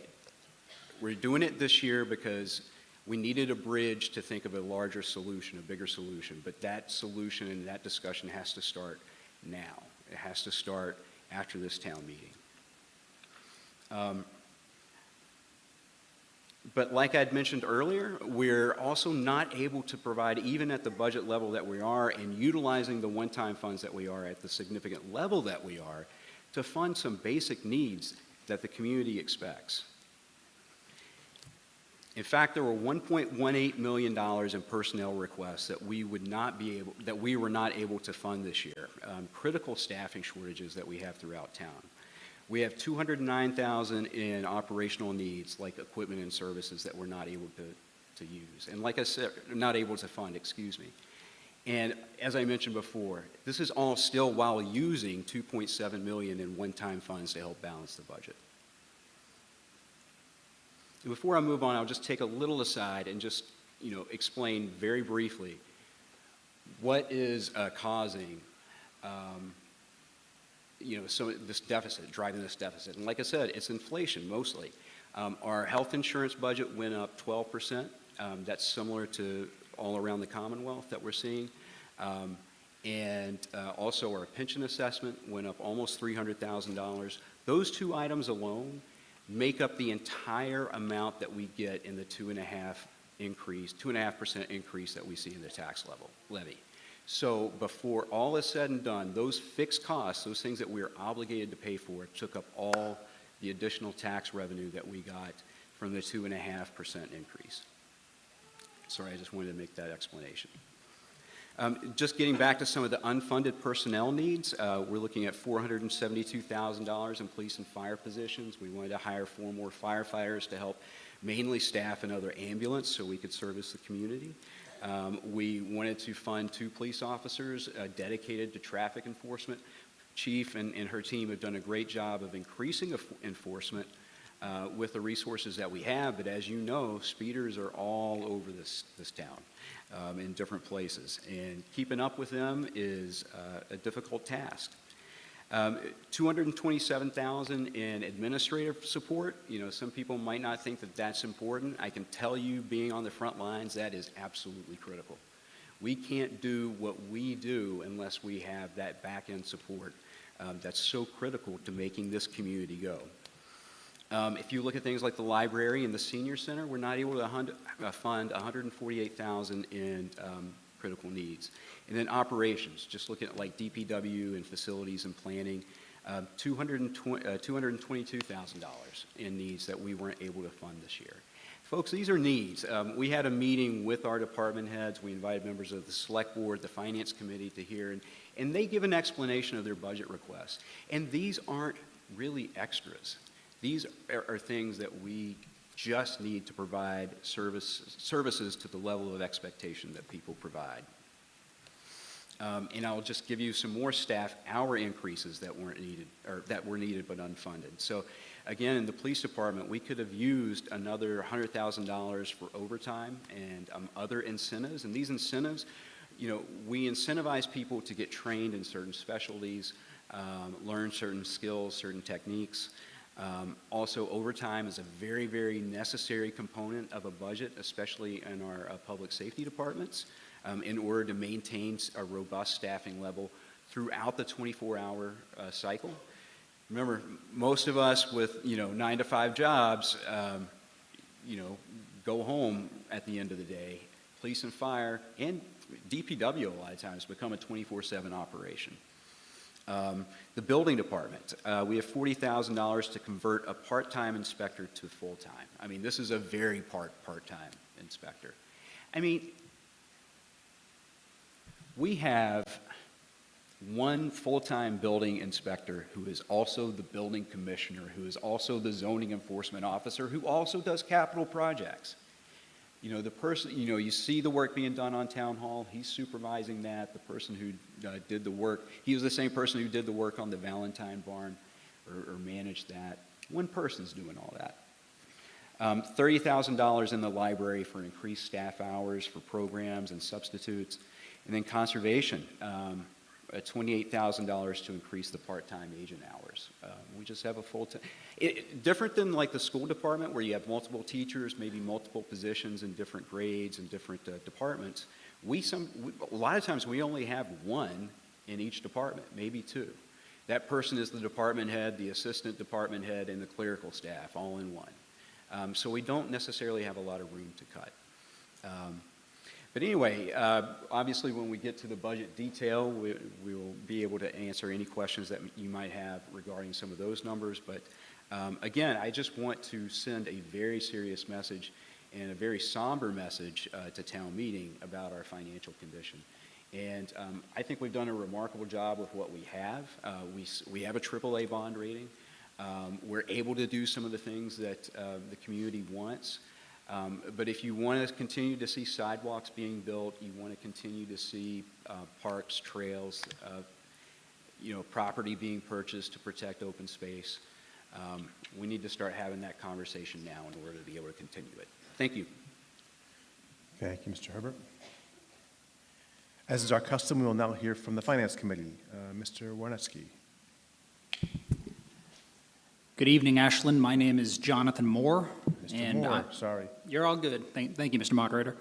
we're doing it this year because we needed a bridge to think of a larger solution, a bigger solution, but that solution and that discussion has to start now. It has to start after this town meeting. But like I'd mentioned earlier, we're also not able to provide, even at the budget level that we are and utilizing the one-time funds that we are at the significant level that we are, to fund some basic needs that the community expects. In fact, there were $1.18 million in personnel requests that we were not able to fund this year. Critical staffing shortages that we have throughout town. We have $209,000 in operational needs, like equipment and services that we're not able to use. And like I said, not able to fund, excuse me. And as I mentioned before, this is all still while using $2.7 million in one-time funds to help balance the budget. And before I move on, I'll just take a little aside and just, explain very briefly what is causing this deficit, driving this deficit. And like I said, it's inflation mostly. Our health insurance budget went up 12%. That's similar to all around the Commonwealth that we're seeing. And also our pension assessment went up almost $300,000. Those two items alone make up the entire amount that we get in the 2.5% increase that we see in the tax levy. So before all is said and done, those fixed costs, those things that we are obligated to pay for, took up all the additional tax revenue that we got from the 2.5% increase. Sorry, I just wanted to make that explanation. Just getting back to some of the unfunded personnel needs, we're looking at $472,000 in police and fire positions. We wanted to hire 4 more firefighters to help mainly staff another ambulance so we could service the community. We wanted to fund 2 police officers dedicated to traffic enforcement. Chief and her team have done a great job of increasing enforcement with the resources that we have, but as you know, speeders are all over this town in different places, and keeping up with them is a difficult task. $227,000 in administrative support. You know, some people might not think that that's important. I can tell you, being on the front lines, that is absolutely critical. We can't do what we do unless we have that back-end support that's so critical to making this community go. If you look at things like the library and the senior center, we're not able to fund $148,000 in critical needs. And then operations, just looking at like DPW and facilities and planning, $222,000 in needs that we weren't able to fund this year. Folks, these are needs. We had a meeting with our department heads. We invited members of the select board, the finance committee to hear, and they give an explanation of their budget requests. And these aren't really extras. These are things that we just need to provide services to the level of expectation that people provide. And I'll just give you some more staff hour increases that weren't needed, or that were needed but unfunded. So again, in the police department, we could have used another $100,000 for overtime and other incentives. And these incentives, you know, we incentivize people to get trained in certain specialties, learn certain skills, certain techniques. Also, overtime is a very, very necessary component of a budget, especially in our public safety departments, in order to maintain a robust staffing level throughout the 24-hour cycle. Remember, most of us with, 9 to 5 jobs, go home at the end of the day. Police and fire and DPW a lot of times become a 24/7 operation. The building department, we have $40,000 to convert a part-time inspector to full-time. I mean, this is a very part-time inspector. I mean, we have one full-time building inspector who is also the building commissioner, who is also the zoning enforcement officer, who also does capital projects. You know, the person, you see the work being done on Town Hall, he's supervising that. The person who did the work, he was the same person who did the work on the Valentine barn or managed that. One person's doing all that. $30,000 in the library for increased staff hours for programs and substitutes. And then conservation, $28,000 to increase the part-time agent hours. We just have a full-time. Different than like the school department where you have multiple teachers, maybe multiple positions in different grades and different departments. A lot of times we only have one in each department, maybe 2. That person is the department head, the assistant department head, and the clerical staff all in one. So we don't necessarily have a lot of room to cut. But anyway, obviously when we get to the budget detail, we will be able to answer any questions that you might have regarding some of those numbers. But again, I just want to send a very serious message and a very somber message to town meeting about our financial condition. And I think we've done a remarkable job with what we have. We have a AAA bond rating. We're able to do some of the things that the community wants. But if you want to continue to see sidewalks being built, you want to continue to see parks, trails, property being purchased to protect open space, we need to start having that conversation now in order to be able to continue it. Thank you. Thank you, Mr. Herbert. As is our custom, we will now hear from the Finance Committee. Mr. Warnetsky. Good evening, Ashland. My name is Jonathan Moore. Mr. Moore, sorry. You're all good. Thank you, Mr. Moderator.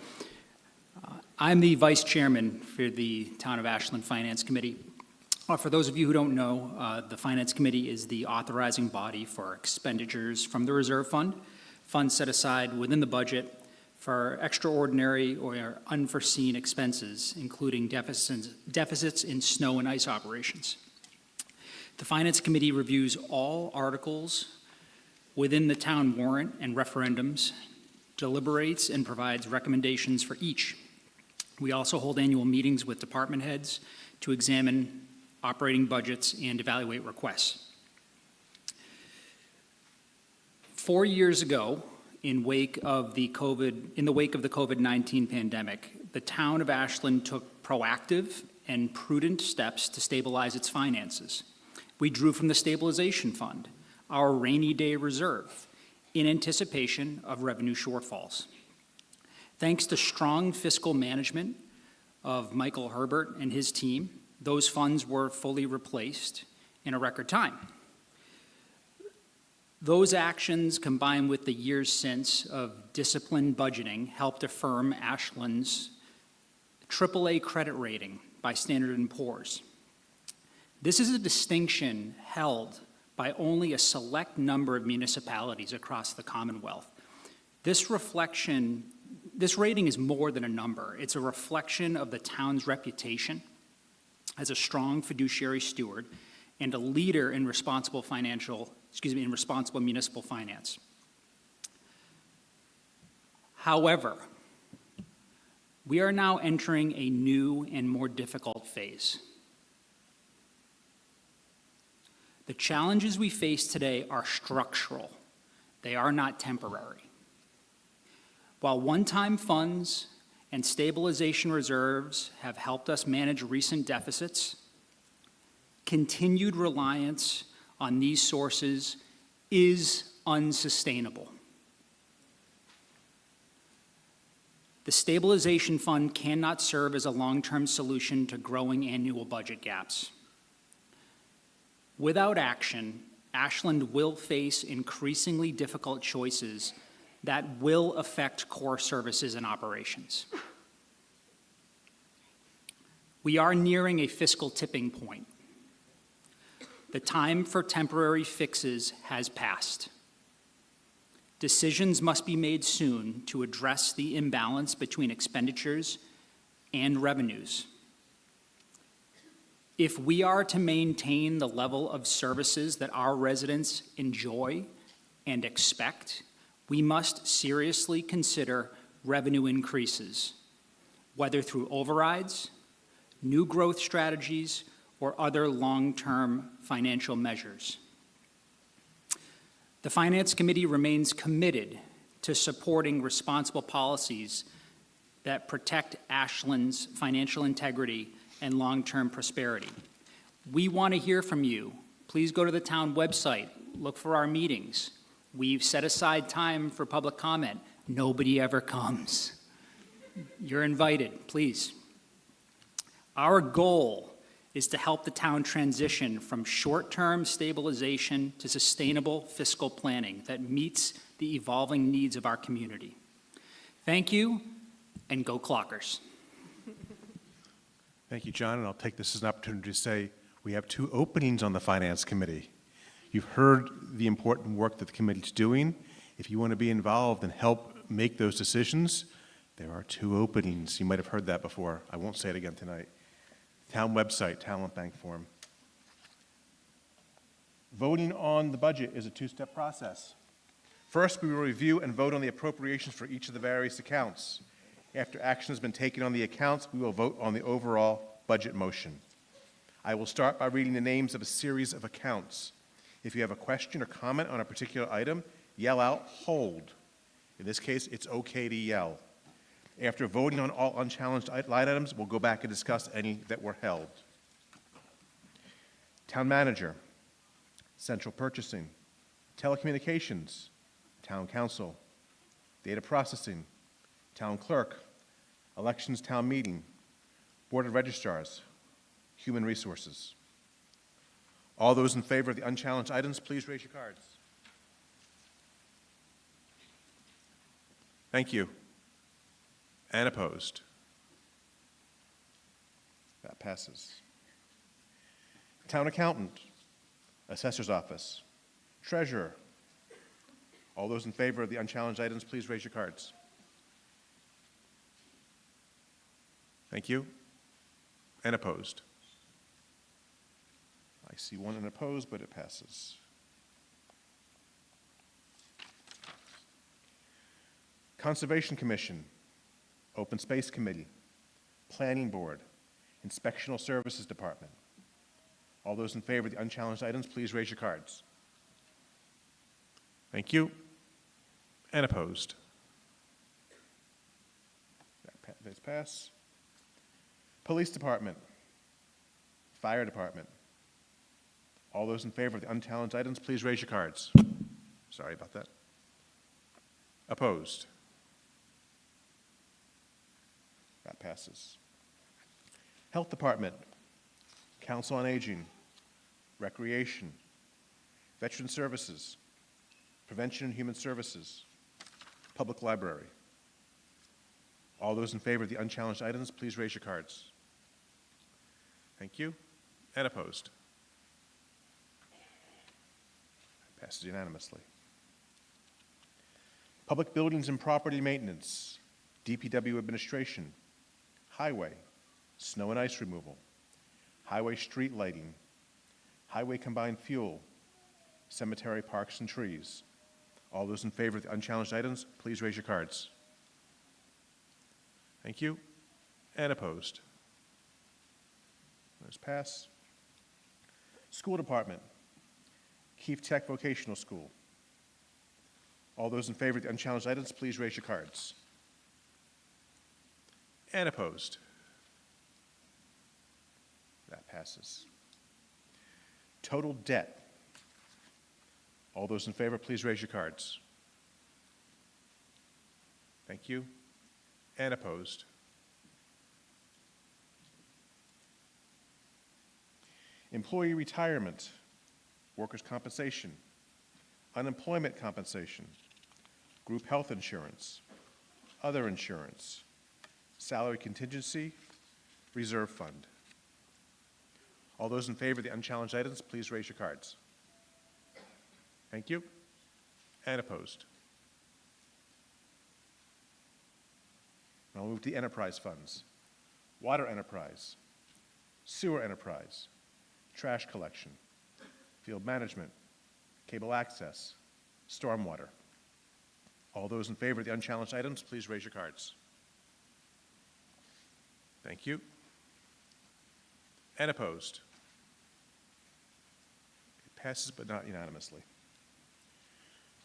I'm the Vice Chairman for the Town of Ashland Finance Committee. For those of you who don't know, the Finance Committee is the authorizing body for expenditures from the Reserve Fund, funds set aside within the budget for extraordinary or unforeseen expenses, including deficits in snow and ice operations. The Finance Committee reviews all articles within the town warrant and referendums, deliberates and provides recommendations for each. We also hold annual meetings with department heads to examine operating budgets and evaluate requests. 4 years ago, in the wake of the COVID-19 pandemic, the town of Ashland took proactive and prudent steps to stabilize its finances. We drew from the Stabilization Fund, our rainy day reserve, in anticipation of revenue shortfalls. Thanks to strong fiscal management of Michael Herbert and his team, those funds were fully replaced in a record time. Those actions, combined with the years since of disciplined budgeting, helped affirm Ashland's AAA credit rating by Standard & Poor's. This is a distinction held by only a select number of municipalities across the Commonwealth. This rating is more than a number. It's a reflection of the town's reputation as a strong fiduciary steward and a leader in responsible municipal finance. However, we are now entering a new and more difficult phase. The challenges we face today are structural. They are not temporary. While one-time funds and stabilization reserves have helped us manage recent deficits, continued reliance on these sources is unsustainable. The Stabilization Fund cannot serve as a long-term solution to growing annual budget gaps. Without action, Ashland will face increasingly difficult choices that will affect core services and operations. We are nearing a fiscal tipping point. The time for temporary fixes has passed. Decisions must be made soon to address the imbalance between expenditures and revenues. If we are to maintain the level of services that our residents enjoy and expect, we must seriously consider revenue increases, whether through overrides, new growth strategies, or other long-term financial measures. The Finance Committee remains committed to supporting responsible policies that protect Ashland's financial integrity and long-term prosperity. We want to hear from you. Please go to the town website, look for our meetings. We've set aside time for public comment. Nobody ever comes. You're invited, please. Our goal is to help the town transition from short-term stabilization to sustainable fiscal planning that meets the evolving needs of our community. Thank you, and go Clockers. Thank you, John, and I'll take this as an opportunity to say we have 2 openings on the Finance Committee. You've heard the important work that the committee's doing. If you want to be involved and help make those decisions, there are 2 openings. You might have heard that before. I won't say it again tonight. Town website, talent bank form. Voting on the budget is a 2-step process. First, we will review and vote on the appropriations for each of the various accounts. After action has been taken on the accounts, we will vote on the overall budget motion. I will start by reading the names of a series of accounts. If you have a question or comment on a particular item, yell out, "Hold." In this case, it's okay to yell. After voting on all unchallenged line items, we'll go back and discuss any that were held. Town manager, central purchasing, telecommunications, town council, data processing, town clerk, elections town meeting, board of registrars, human resources. All those in favor of the unchallenged items, please raise your cards. Thank you. And opposed? That passes. Town accountant, assessor's office, treasurer. All those in favor of the unchallenged items, please raise your cards. Thank you. And opposed? I see one unopposed, but it passes. Conservation Commission, Open Space Committee, Planning Board, Inspectional Services Department. All those in favor of the unchallenged items, please raise your cards. Thank you. And opposed? That's pass. Police Department, Fire Department. All those in favor of the unchallenged items, please raise your cards. Sorry about that. Opposed? That passes. Health Department, Council on Aging, Recreation, Veteran Services, Prevention and Human Services, Public Library. All those in favor of the unchallenged items, please raise your cards. Thank you. And opposed? Passes unanimously. Public Buildings and Property Maintenance, DPW Administration, Highway, Snow and Ice Removal, Highway Street Lighting, Highway Combined Fuel, Cemetery, Parks, and Trees. All those in favor of the unchallenged items, please raise your cards. Thank you. And opposed? Those pass. School Department, Keefe Tech Vocational School. All those in favor of the unchallenged items, please raise your cards. And opposed? That passes. Total debt. All those in favor, please raise your cards. Thank you. And opposed? Employee retirement, workers' compensation, unemployment compensation, group health insurance, other insurance, salary contingency, reserve fund. All those in favor of the unchallenged items, please raise your cards. Thank you. And opposed? Now we'll move to the enterprise funds. Water enterprise, sewer enterprise, trash collection, field management, cable access, stormwater. All those in favor of the unchallenged items, please raise your cards. Thank you. And opposed? It passes, but not unanimously.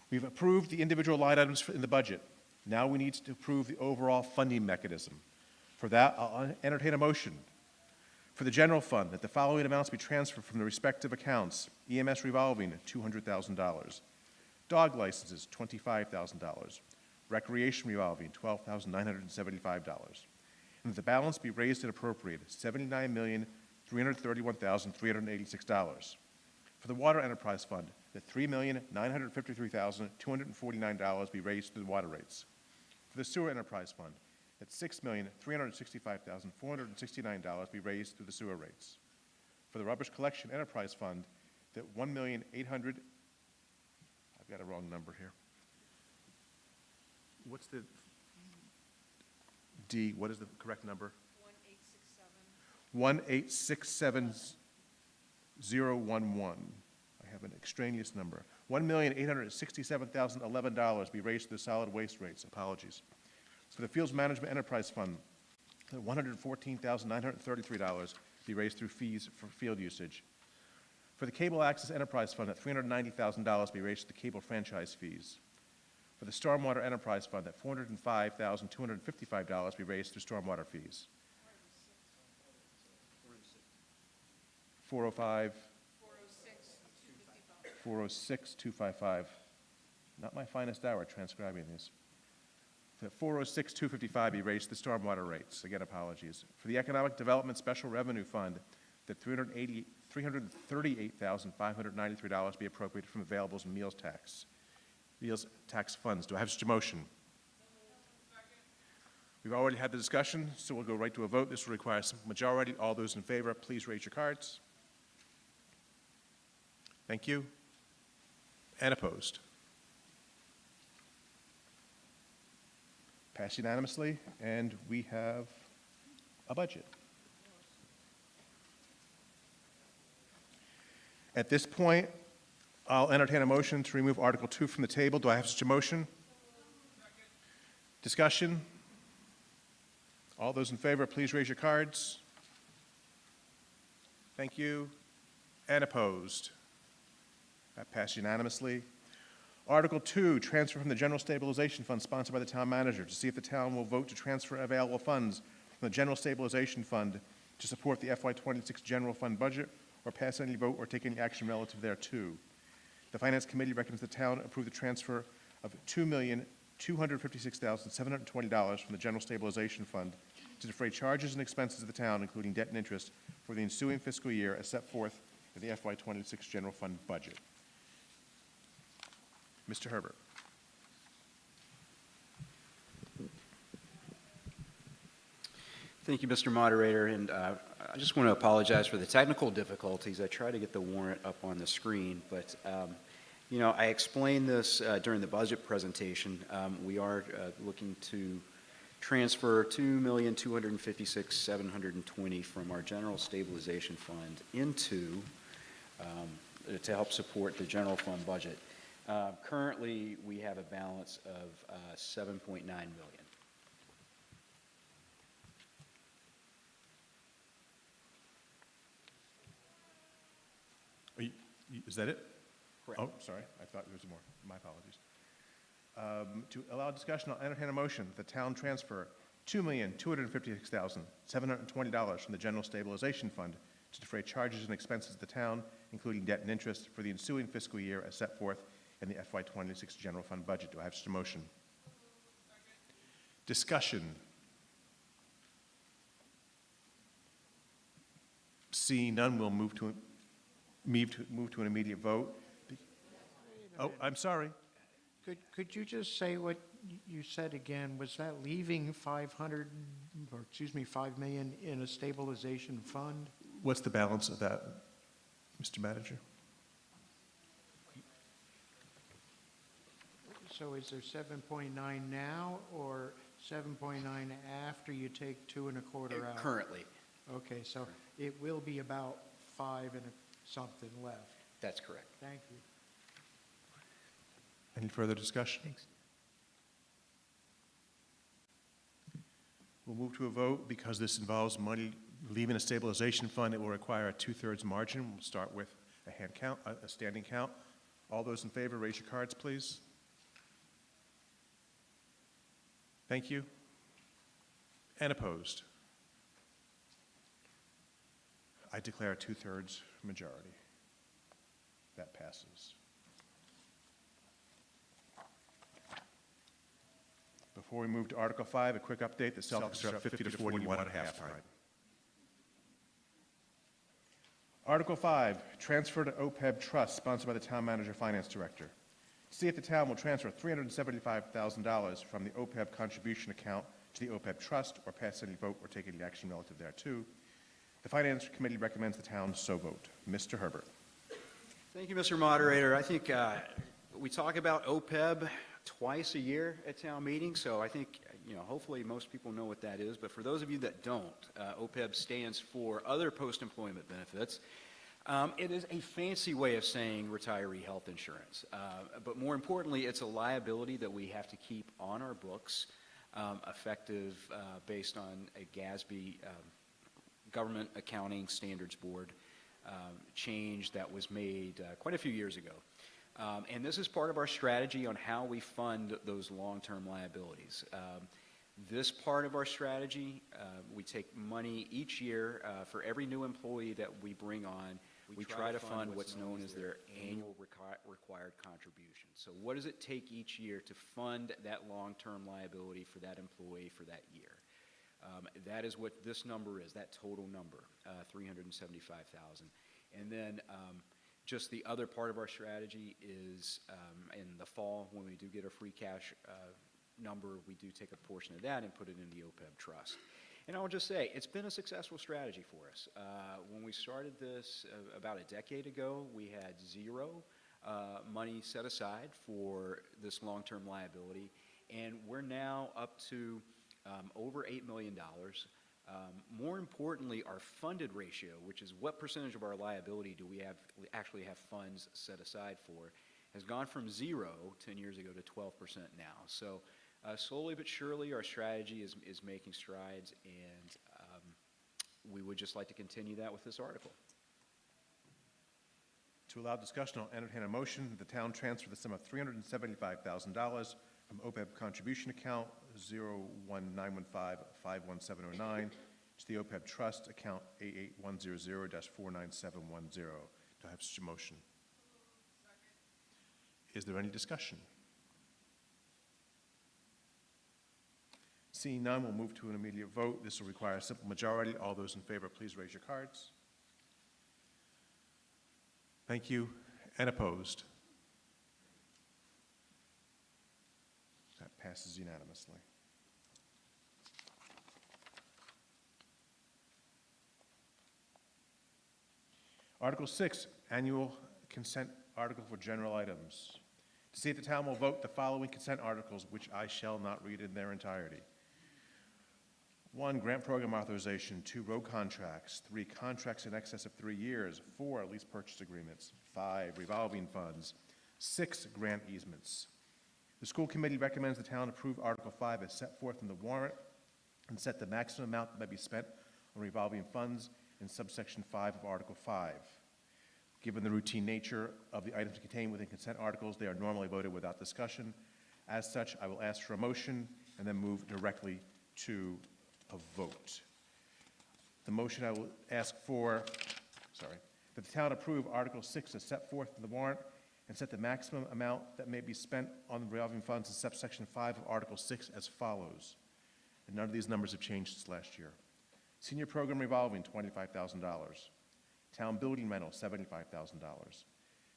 We've approved the individual line items in the budget. Now we need to approve the overall funding mechanism. For that, I'll entertain a motion for the general fund that the following amounts be transferred from the respective accounts: EMS revolving, $200,000. Dog licenses, $25,000. Recreation revolving, $12,975. And that the balance be raised and appropriated, $79,331,386. For the water enterprise fund, that $3,953,249 be raised through the water rates. For the sewer enterprise fund, that $6,365,469 be raised through the sewer rates. For the rubbish collection enterprise fund, that $1,800,000, I've got a wrong number here. What's the D, what is the correct number? 1867011. I have an extraneous number. $1,867,011 be raised to the solid waste rates. Apologies. For the Fields Management Enterprise Fund, $114,933 be raised through fees for field usage. For the Cable Access Enterprise Fund, at $390,000 be raised to the cable franchise fees. For the Stormwater Enterprise Fund, at $405,255 be raised through stormwater fees. 405. 406,255. Not my finest hour transcribing these. The 406,255 be raised to the stormwater rates. Again, apologies. For the Economic Development Special Revenue Fund, that $338,593 be appropriated from availables and meals tax funds. Do I have such a motion? We've already had the discussion, so we'll go right to a vote. This will require a simple majority. All those in favor, please raise your cards. Thank you. And opposed? Passed unanimously, and we have a budget. At this point, I'll entertain a motion to remove Article 2 from the table. Do I have such a motion? Discussion? All those in favor, please raise your cards. Thank you. And opposed? That passed unanimously. Article 2, transfer from the General Stabilization Fund sponsored by the town manager to see if the town will vote to transfer available funds from the General Stabilization Fund to support the FY26 general fund budget or pass any vote or take any action relative thereto. The Finance Committee recommends the town approve the transfer of $2,256,720 from the General Stabilization Fund to defray charges and expenses of the town, including debt and interest, for the ensuing fiscal year as set forth in the FY26 general fund budget. Mr. Herbert. Thank you, Mr. Moderator, and I just want to apologize for the technical difficulties. I tried to get the warrant up on the screen, but you know, I explained this during the budget presentation. We are looking to transfer $2,256,720 from our General Stabilization Fund into to help support the general fund budget. Currently, we have a balance of $7.9 million. Is that it? Correct. Oh, sorry, I thought there was more. My apologies. To allow discussion, I'll entertain a motion that the town transfer $2,256,720 from the General Stabilization Fund to defray charges and expenses of the town, including debt and interest, for the ensuing fiscal year as set forth in the FY26 general fund budget. Do I have such a motion? Discussion. Seeing none, we'll move to an immediate vote. Oh, I'm sorry. Could you just say what you said again? Was that leaving 500, or excuse me, 5 million in a stabilization fund? What's the balance of that, Mr. Manager? So is there 7.9 now, or 7.9 after you take 2.25 out? Currently, Okay, so it will be about 5 and something left. that's correct. Thank you. Any further discussion? We'll move to a vote. Because this involves money leaving a stabilization fund, it will require a 2/3 margin. We'll start with a hand count, a standing count. All those in favor, raise your cards, please. Thank you. And opposed? I declare a 2/3 majority. That passes. Before we move to Article 5, a quick update. The Celtics are up 50 to 41 at halftime. Article 5, transfer to OPEB trust sponsored by the town manager finance director. See if the town will transfer $375,000 from the OPEB contribution account to the OPEB trust or pass any vote or take any action relative thereto. The Finance Committee recommends the town so vote. Mr. Herbert. Thank you, Mr. Moderator. I think we talk about OPEB twice a year at town meetings, so I think, you know, hopefully most people know what that is. But for those of you that don't, OPEB stands for Other Post-Employment Benefits. It is a fancy way of saying retiree health insurance. But more importantly, it's a liability that we have to keep on our books, effective based on a GASB, Government Accounting Standards Board, change that was made quite a few years ago. And this is part of our strategy on how we fund those long-term liabilities. This part of our strategy, we take money each year for every new employee that we bring on. We try to fund what's known as their annual required contribution. So what does it take each year to fund that long-term liability for that employee for that year? That is what this number is, that total number, $375,000. And then just the other part of our strategy is in the fall, when we do get a free cash number, we do take a portion of that and put it in the OPEB trust. And I'll just say, it's been a successful strategy for us. When we started this about a decade ago, we had zero money set aside for this long-term liability, and we're now up to over $8 million. More importantly, our funded ratio, which is what percentage of our liability do we actually have funds set aside for, has gone from 0 10 years ago to 12% now. So slowly but surely, our strategy is making strides, and we would just like to continue that with this article. To allow discussion, I'll entertain a motion that the town transfer the sum of $375,000 from OPEB contribution account 01915511709 to the OPEB trust account 88100-49710. Do I have such a motion? Is there any discussion? Seeing none, we'll move to an immediate vote. This will require a simple majority. All those in favor, please raise your cards. Thank you. And opposed? That passes unanimously. Article 6, annual consent article for general items. To see if the town will vote the following consent articles, which I shall not read in their entirety. 1, grant program authorization. 2, road contracts. 3, contracts in excess of 3 years. 4, lease purchase agreements. 5, revolving funds. 6, grant easements. The school committee recommends the town approve Article 5 as set forth in the warrant and set the maximum amount that may be spent on revolving funds in subsection 5 of Article 5. Given the routine nature of the items contained within consent articles, they are normally voted without discussion. As such, I will ask for a motion and then move directly to a vote. The motion I will ask for, that the town approve Article 6 as set forth in the warrant and set the maximum amount that may be spent on revolving funds in subsection 5 of Article 6 as follows. And none of these numbers have changed since last year. Senior program revolving, $25,000. Town building rental, $75,000.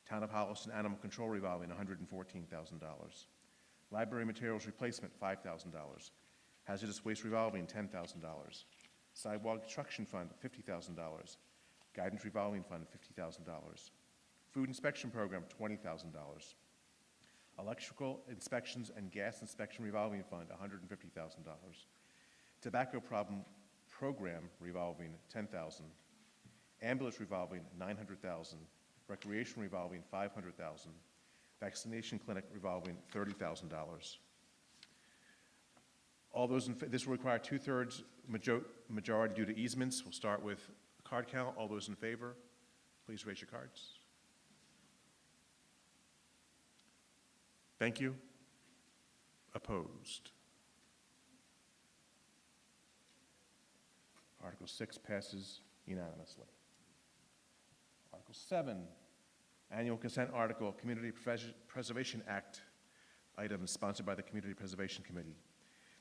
Town of Holliston animal control revolving, $114,000. Library materials replacement, $5,000. Hazardous waste revolving, $10,000. Sidewalk construction fund, $50,000. Guidance revolving fund, $50,000. Food inspection program, $20,000. Electrical inspections and gas inspection revolving fund, $150,000. Tobacco program revolving, $10,000. Ambulance revolving, $900,000. Recreation revolving, $500,000. Vaccination clinic revolving, $30,000. All those this will require 2/3 majority due to easements. We'll start with card count. All those in favor, please raise your cards. Thank you. Opposed? Article 6 passes unanimously. Article 7, annual consent article, Community Preservation Act items sponsored by the Community Preservation Committee.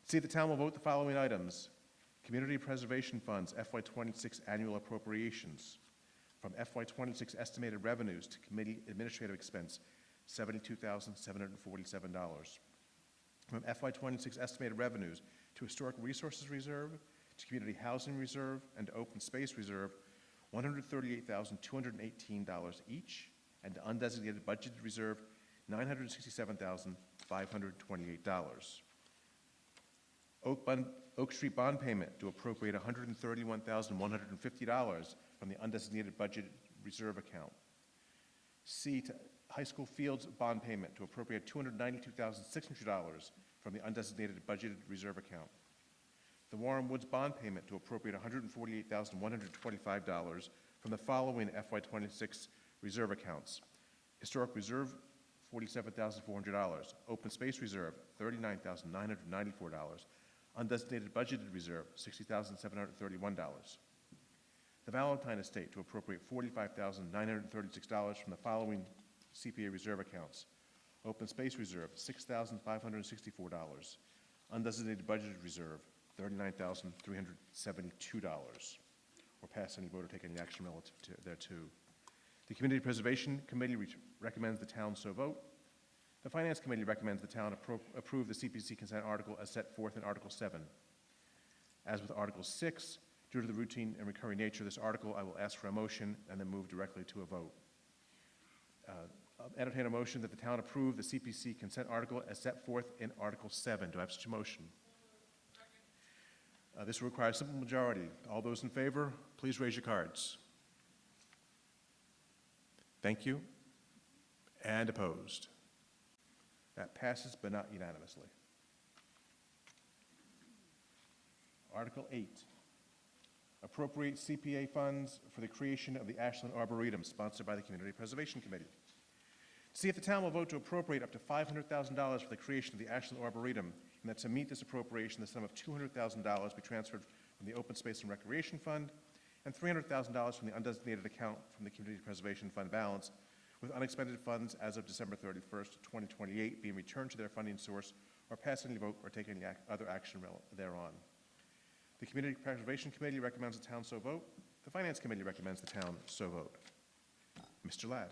See, the town will vote the following items. Community Preservation Funds, FY26 annual appropriations. From FY26 estimated revenues to committee administrative expense, $72,747. From FY26 estimated revenues to Historic Resources Reserve, to Community Housing Reserve, and to Open Space Reserve, $138,218 each, and to Undesignated Budgeted Reserve, $967,528. Oak Street bond payment to appropriate $131,150 from the Undesignated Budget Reserve account. C, to High School Fields bond payment to appropriate $292,600 from the Undesignated Budgeted Reserve account. The Warren Woods bond payment to appropriate $148,125 from the following FY26 reserve accounts. Historic Reserve, $47,400. Open Space Reserve, $39,994. Undesignated Budgeted Reserve, $60,731. The Valentine Estate to appropriate $45,936 from the following CPA reserve accounts. Open Space Reserve, $6,564. Undesignated Budgeted Reserve, $39,372. Or pass any vote or take any action relative to thereto. The Community Preservation Committee recommends the town so vote. The Finance Committee recommends the town approve the CPC consent article as set forth in Article 7. As with Article 6, due to the routine and recurring nature of this article, I will ask for a motion and then move directly to a vote. I'll entertain a motion that the town approve the CPC consent article as set forth in Article 7. Do I have such a motion? This will require a simple majority. All those in favor, please raise your cards. Thank you. And opposed? That passes, but not unanimously. Article 8, appropriate CPA funds for the creation of the Ashland Arboretum, sponsored by the Community Preservation Committee. See if the town will vote to appropriate up to $500,000 for the creation of the Ashland Arboretum, and that to meet this appropriation, the sum of $200,000 be transferred from the Open Space and Recreation Fund, and $300,000 from the undesignated account from the Community Preservation Fund balance, with unexpended funds as of December 31st, 2028, being returned to their funding source, or pass any vote or take any other action thereon. The Community Preservation Committee recommends the town so vote. The Finance Committee recommends the town so vote. Mr. Ladd.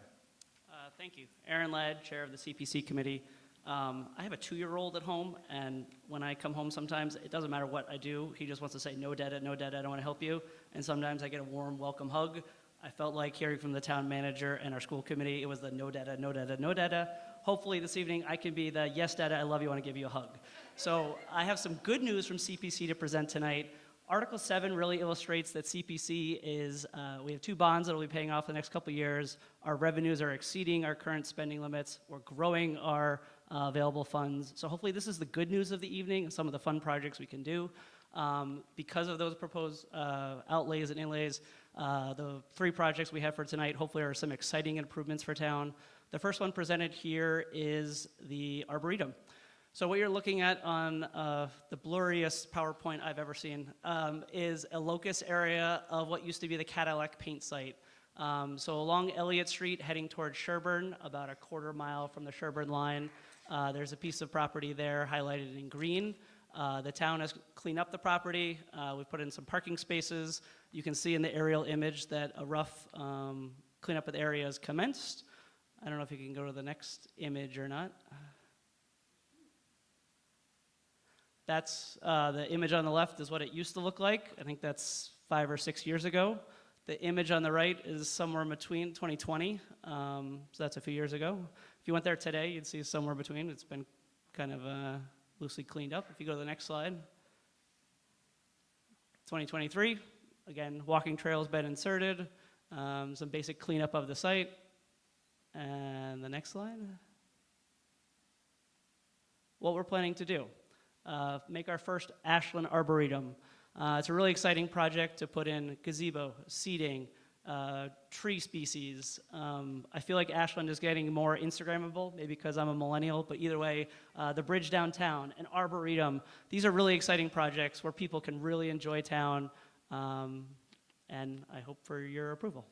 Thank you. Aaron Ladd, Chair of the CPC Committee. I have a 2-year-old at home, and when I come home sometimes, it doesn't matter what I do. He just wants to say, no, Dada, I don't want to help you. And sometimes I get a warm welcome hug. I felt like hearing from the town manager and our school committee, it was the no, Dada, no, Dada, no, Dada. Hopefully this evening I can be the yes, Dada, I love you, I want to give you a hug. So I have some good news from CPC to present tonight. Article 7 really illustrates that CPC is, we have 2 bonds that will be paying off the next couple of years. Our revenues are exceeding our current spending limits. We're growing our available funds. So hopefully this is the good news of the evening and some of the fun projects we can do. Because of those proposed outlays and inlays, the 3 projects we have for tonight hopefully are some exciting improvements for town. The first one presented here is the Arboretum. So what you're looking at on the blurriest PowerPoint I've ever seen is a locus area of what used to be the Cadillac paint site. So along Elliott Street, heading towards Sherburne, about a quarter mile from the Sherburne line, there's a piece of property there highlighted in green. The town has cleaned up the property. We've put in some parking spaces. You can see in the aerial image that a rough cleanup of the area is commenced. I don't know if you can go to the next image or not. That's the image on the left is what it used to look like. I think that's 5 or 6 years ago. The image on the right is somewhere between 2020, so that's a few years ago. If you went there today, you'd see somewhere between. It's been kind of loosely cleaned up. If you go to the next slide. 2023, again, walking trails been inserted, some basic cleanup of the site. And the next slide. What we're planning to do. Make our first Ashland Arboretum. It's a really exciting project to put in gazebo, seating, tree species. I feel like Ashland is getting more Instagrammable, maybe because I'm a millennial, but either way, the bridge downtown, an arboretum. These are really exciting projects where people can really enjoy town, and I hope for your approval.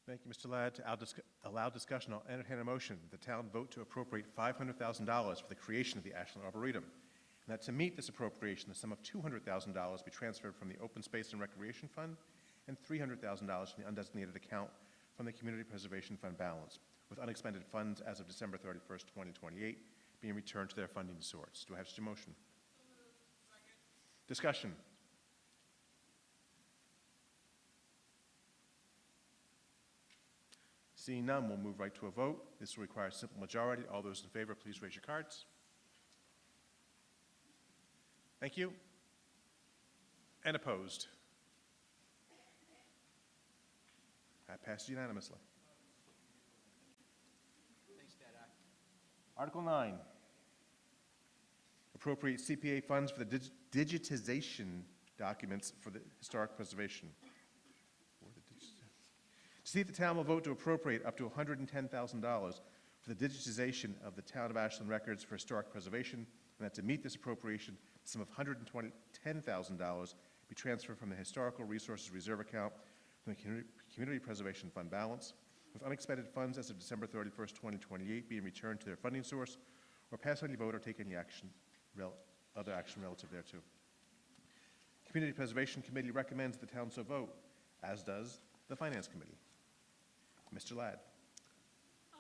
Thank you, Mr. Ladd. To allow discussion, I'll entertain a motion that the town vote to appropriate $500,000 for the creation of the Ashland Arboretum, and that to meet this appropriation, the sum of $200,000 be transferred from the Open Space and Recreation Fund and $300,000 from the undesignated account from the Community Preservation Fund balance, with unexpended funds as of December 31st, 2028, being returned to their funding source. Do I have such a motion? Discussion. Seeing none, we'll move right to a vote. This will require a simple majority. All those in favor, please raise your cards. Thank you. And opposed? That passes unanimously. Article 9, appropriate CPA funds for the digitization documents for the historic preservation. To see if the town will vote to appropriate up to $110,000 for the digitization of the Town of Ashland records for historic preservation, and that to meet this appropriation, the sum of $110,000 be transferred from the Historical Resources Reserve account from the Community Preservation Fund balance, with unexpended funds as of December 31st, 2028 being returned to their funding source, or pass any vote or take any action, other action relative thereto. The Community Preservation Committee recommends the town so vote, as does the Finance Committee. Mr. Ladd.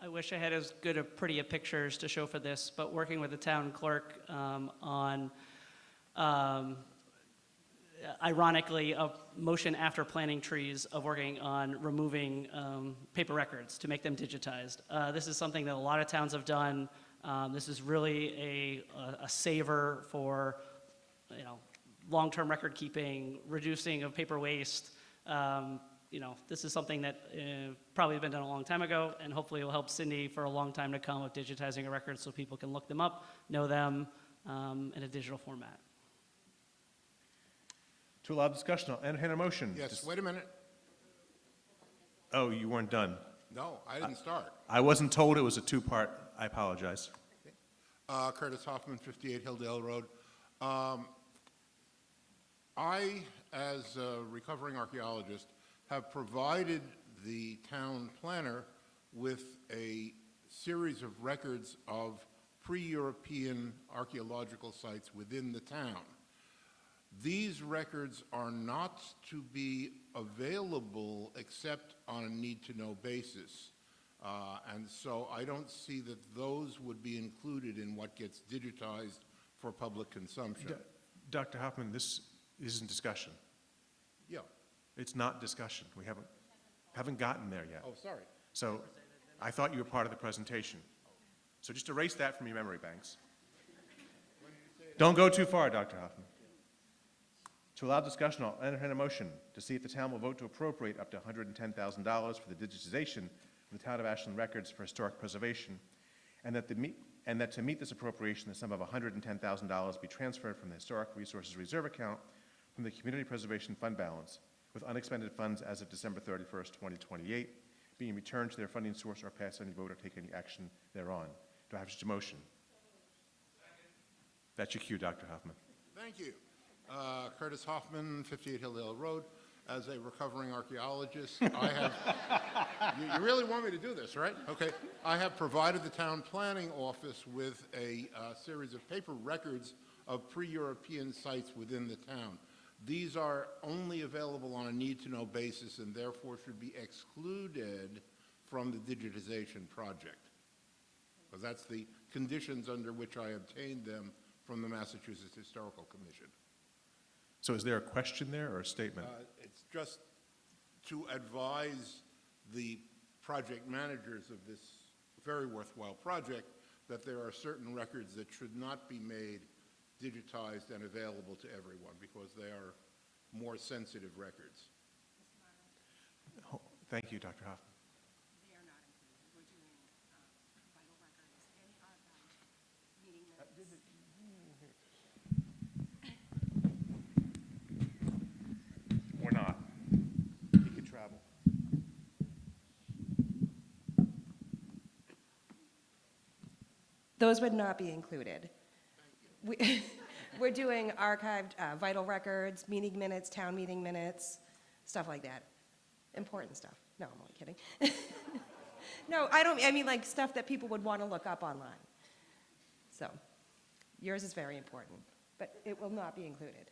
I wish I had as good of pretty pictures to show for this, but working with the town clerk on, ironically, a motion after planting trees of working on removing paper records to make them digitized. This is something that a lot of towns have done. This is really a saver for, long-term record keeping, reducing of paper waste. This is something that probably been done a long time ago, and hopefully will help Cindy for a long time to come with digitizing a record so people can look them up, know them in a digital format. To allow discussion, I'll entertain a motion. Yes, wait a minute. Oh, you weren't done. No, I didn't start. I wasn't told it was a two-part. I apologize. Curtis Hoffman, 58 Hilldale Road. I, as a recovering archaeologist, have provided the town planner with a series of records of pre-European archaeological sites within the town. These records are not to be available except on a need-to-know basis. And so I don't see that those would be included in what gets digitized for public consumption. Dr. Hoffman, this isn't discussion. Yeah. It's not discussion. We haven't gotten there yet. Oh, sorry. So I thought you were part of the presentation. So just erase that from your memory banks. Don't go too far, Dr. Hoffman. To allow discussion, I'll entertain a motion to see if the town will vote to appropriate up to $110,000 for the digitization of the town of Ashland records for historic preservation, and that to meet this appropriation, the sum of $110,000 be transferred from the Historic Resources Reserve account from the Community Preservation Fund balance, with unexpended funds as of December 31st, 2028, being returned to their funding source or pass any vote or take any action thereon. Do I have such a motion? That's your cue, Dr. Hoffman. Thank you. Curtis Hoffman, 58 Hilldale Road. As a recovering archaeologist, I have, you really want me to do this, right? Okay. I have provided the town planning office with a series of paper records of pre-European sites within the town. These are only available on a need-to-know basis and therefore should be excluded from the digitization project, because that's the conditions under which I obtained them from the Massachusetts Historical Commission. So is there a question there or a statement? It's just to advise the project managers of this very worthwhile project that there are certain records that should not be made digitized and available to everyone because they are more sensitive records. Oh, thank you, Dr. Hoffman. They are not included. We're doing vital records and archive meeting minutes. Or not. You can travel. Those would not be included. We're doing archived vital records, meeting minutes, town meeting minutes, stuff like that. Important stuff. No, I'm only kidding. No, I mean like stuff that people would want to look up online. So, yours is very important, but it will not be included.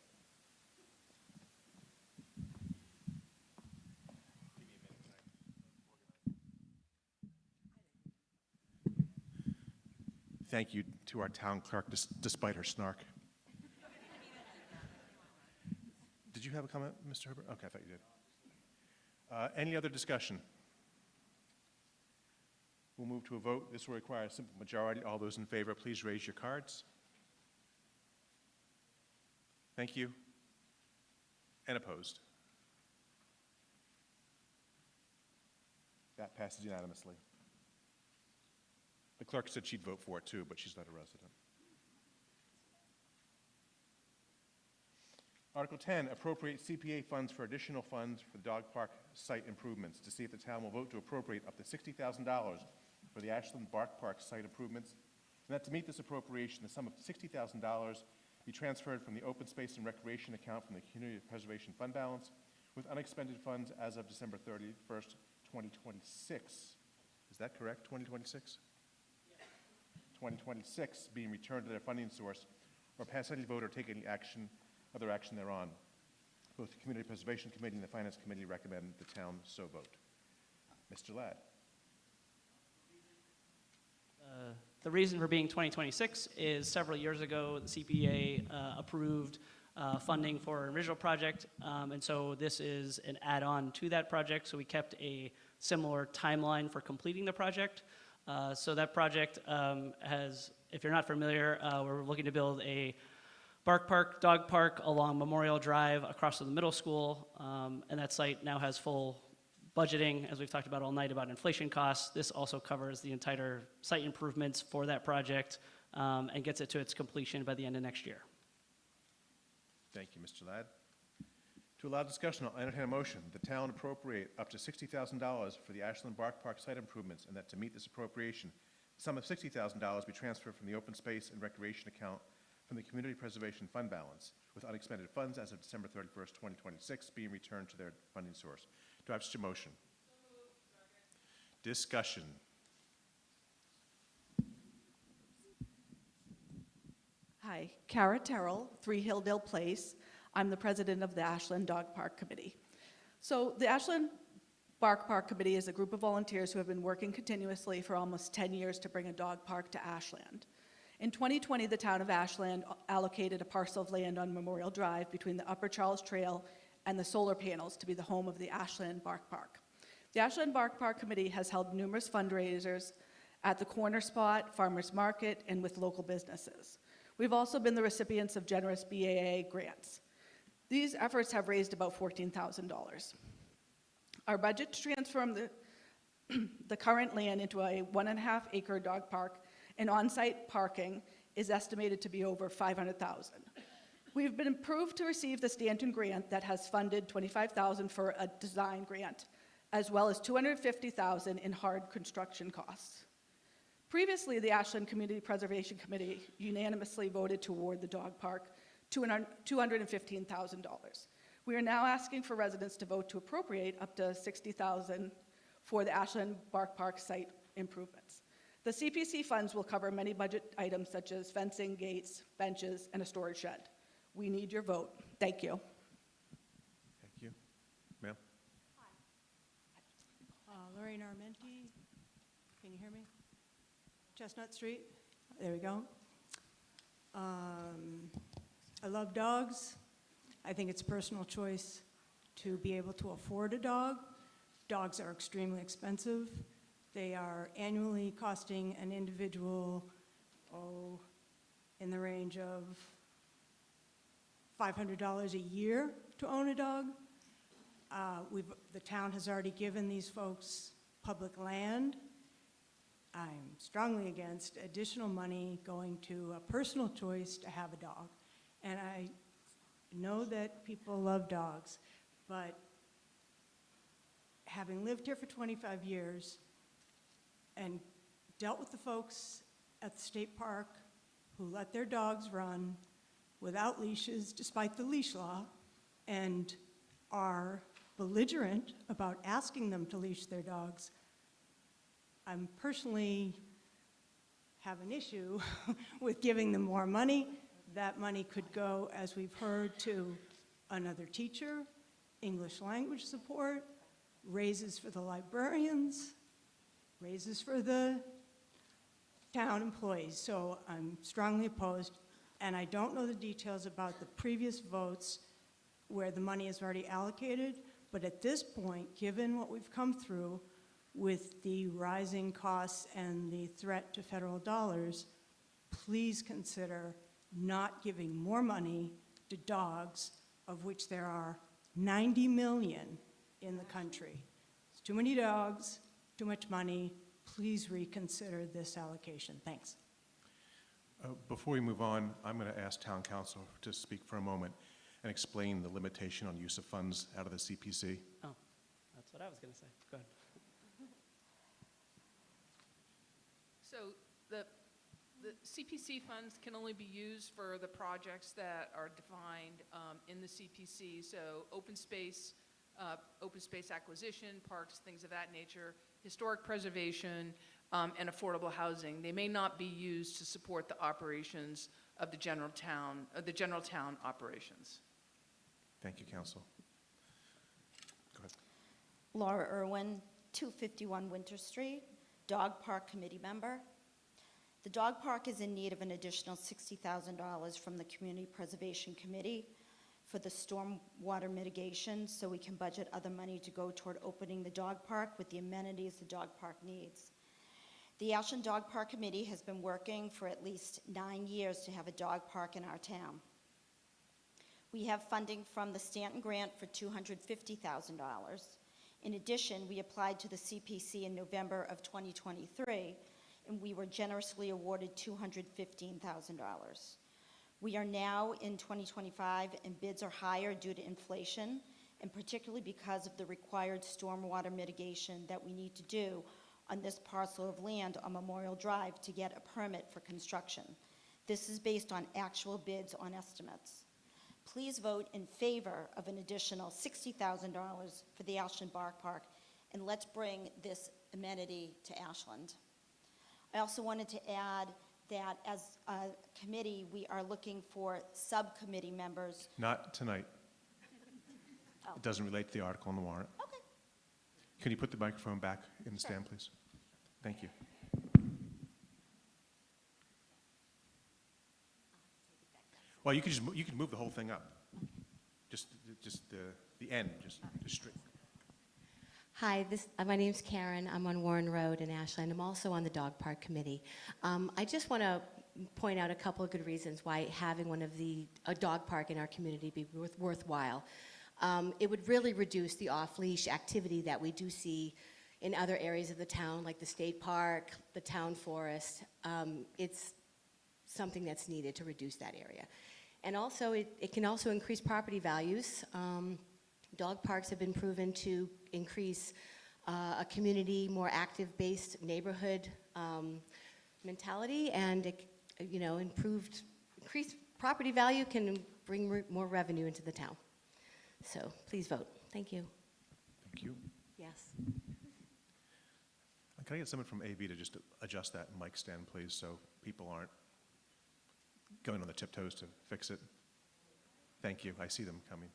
Thank you to our town clerk, despite her snark. Did you have a comment, Mr. Herbert? Okay, I thought you did. Any other discussion? We'll move to a vote. This will require a simple majority. All those in favor, please raise your cards. Thank you. And opposed? That passes unanimously. The clerk said she'd vote for it too, but she's not a resident. Article 10, appropriate CPA funds for additional funds for the dog park site improvements. To see if the town will vote to appropriate up to $60,000 for the Ashland Bark Park site improvements. And that to meet this appropriation, the sum of $60,000 be transferred from the Open Space and Recreation account from the Community Preservation Fund balance with unexpended funds as of December 31st, 2026. Is that correct, 2026? 2026 being returned to their funding source or pass any vote or take any other action thereon. Both the Community Preservation Committee and the Finance Committee recommend the town so vote. Mr. Ladd. The reason for being 2026 is several years ago, the CPA approved funding for an original project, and so this is an add-on to that project, so we kept a similar timeline for completing the project. So that project has, if you're not familiar, we're looking to build a bark park, dog park along Memorial Drive across from the middle school, and that site now has full budgeting, as we've talked about all night about inflation costs. This also covers the entire site improvements for that project and gets it to its completion by the end of next year. Thank you, Mr. Ladd. To allow discussion, I'll entertain a motion. The town appropriate up to $60,000 for the Ashland Bark Park site improvements, and that to meet this appropriation, the sum of $60,000 be transferred from the open space and recreation account from the Community Preservation Fund balance, with unexpended funds as of December 31st, 2026, being returned to their funding source. Do I have such a motion? Discussion. Hi, Kara Terrell, 3 Hilldale Place. I'm the president of the Ashland Dog Park Committee. So the Ashland Bark Park Committee is a group of volunteers who have been working continuously for almost 10 years to bring a dog park to Ashland. In 2020, the town of Ashland allocated a parcel of land on Memorial Drive between the Upper Charles Trail and the solar panels to be the home of the Ashland Bark Park. The Ashland Bark Park Committee has held numerous fundraisers at the Corner Spot, Farmers Market, and with local businesses. We've also been the recipients of generous BAA grants. These efforts have raised about $14,000. Our budget to transform the current land into a 1.5-acre dog park and on-site parking is estimated to be over $500,000. We've been approved to receive the Stanton grant that has funded $25,000 for a design grant, as well as $250,000 in hard construction costs. Previously, the Ashland Community Preservation Committee unanimously voted to award the dog park $215,000. We are now asking for residents to vote to appropriate up to $60,000 for the Ashland Bark Park site improvements. The CPC funds will cover many budget items such as fencing, gates, benches, and a storage shed. We need your vote. Thank you. Thank you. Ma'am? Lorraine Armenti, can you hear me? Chestnut Street, there we go. I love dogs. I think it's a personal choice to be able to afford a dog. Dogs are extremely expensive. They are annually costing an individual, in the range of $500 a year to own a dog. The town has already given these folks public land. I'm strongly against additional money going to a personal choice to have a dog. And I know that people love dogs, but having lived here for 25 years and dealt with the folks at the state park who let their dogs run without leashes despite the leash law and are belligerent about asking them to leash their dogs, I'm personally have an issue with giving them more money. That money could go, as we've heard, to another teacher, English language support, raises for the librarians, raises for the town employees. So I'm strongly opposed, and I don't know the details about the previous votes where the money is already allocated, but at this point, given what we've come through with the rising costs and the threat to federal dollars, please consider not giving more money to dogs, of which there are 90 million in the country. It's too many dogs, too much money. Please reconsider this allocation. Thanks. Before we move on, I'm going to ask Town Council to speak for a moment and explain the limitation on use of funds out of the CPC. Oh, that's what I was going to say. Go ahead. So the CPC funds can only be used for the projects that are defined in the CPC. So open space acquisition, parks, things of that nature, historic preservation, and affordable housing. They may not be used to support the operations of the general town operations. Thank you, Council. Go ahead. Laura Irwin, 251 Winter Street, Dog Park Committee member. The dog park is in need of an additional $60,000 from the Community Preservation Committee for the storm water mitigation, so we can budget other money to go toward opening the dog park with the amenities the dog park needs. The Ashland Dog Park Committee has been working for at least 9 years to have a dog park in our town. We have funding from the Stanton Grant for $250,000. In addition, we applied to the CPC in November of 2023, and we were generously awarded $215,000. We are now in 2025, and bids are higher due to inflation, and particularly because of the required stormwater mitigation that we need to do on this parcel of land on Memorial Drive to get a permit for construction. This is based on actual bids on estimates. Please vote in favor of an additional $60,000 for the Ashland Bark Park, and let's bring this amenity to Ashland. I also wanted to add that as a committee, we are looking for subcommittee members. Not tonight. Oh. It doesn't relate to the article on the warrant. Okay. Can you put the microphone back in the stand, please? Thank you. Well, you could move the whole thing up. Just the end, just straight. Hi, my name's Karen. I'm on Warren Road in Ashland. I'm also on the Dog Park Committee. I just want to point out a couple of good reasons why having a dog park in our community be worthwhile. It would really reduce the off-leash activity that we do see in other areas of the town, like the state park, the town forest. It's something that's needed to reduce that area. And also, it can also increase property values. Dog parks have been proven to increase a community, more active-based neighborhood mentality, and increased property value can bring more revenue into the town. So please vote. Thank you. Thank you. Yes. Can I get someone from AV to just adjust that mic stand, please, so people aren't going on the tiptoes to fix it? Thank you. I see them coming.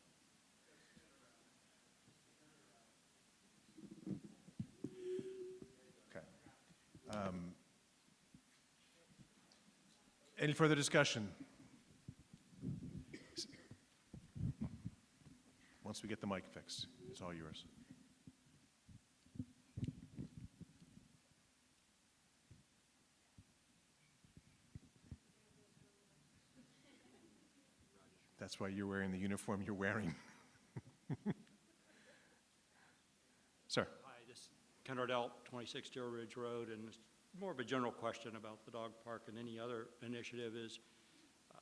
Okay. Any further discussion? Once we get the mic fixed, it's all yours. That's why you're wearing the uniform you're wearing. Sir. Hi, this is Ken Ardell, 26 Joe Ridge Road, and it's more of a general question about the dog park and any other initiative is,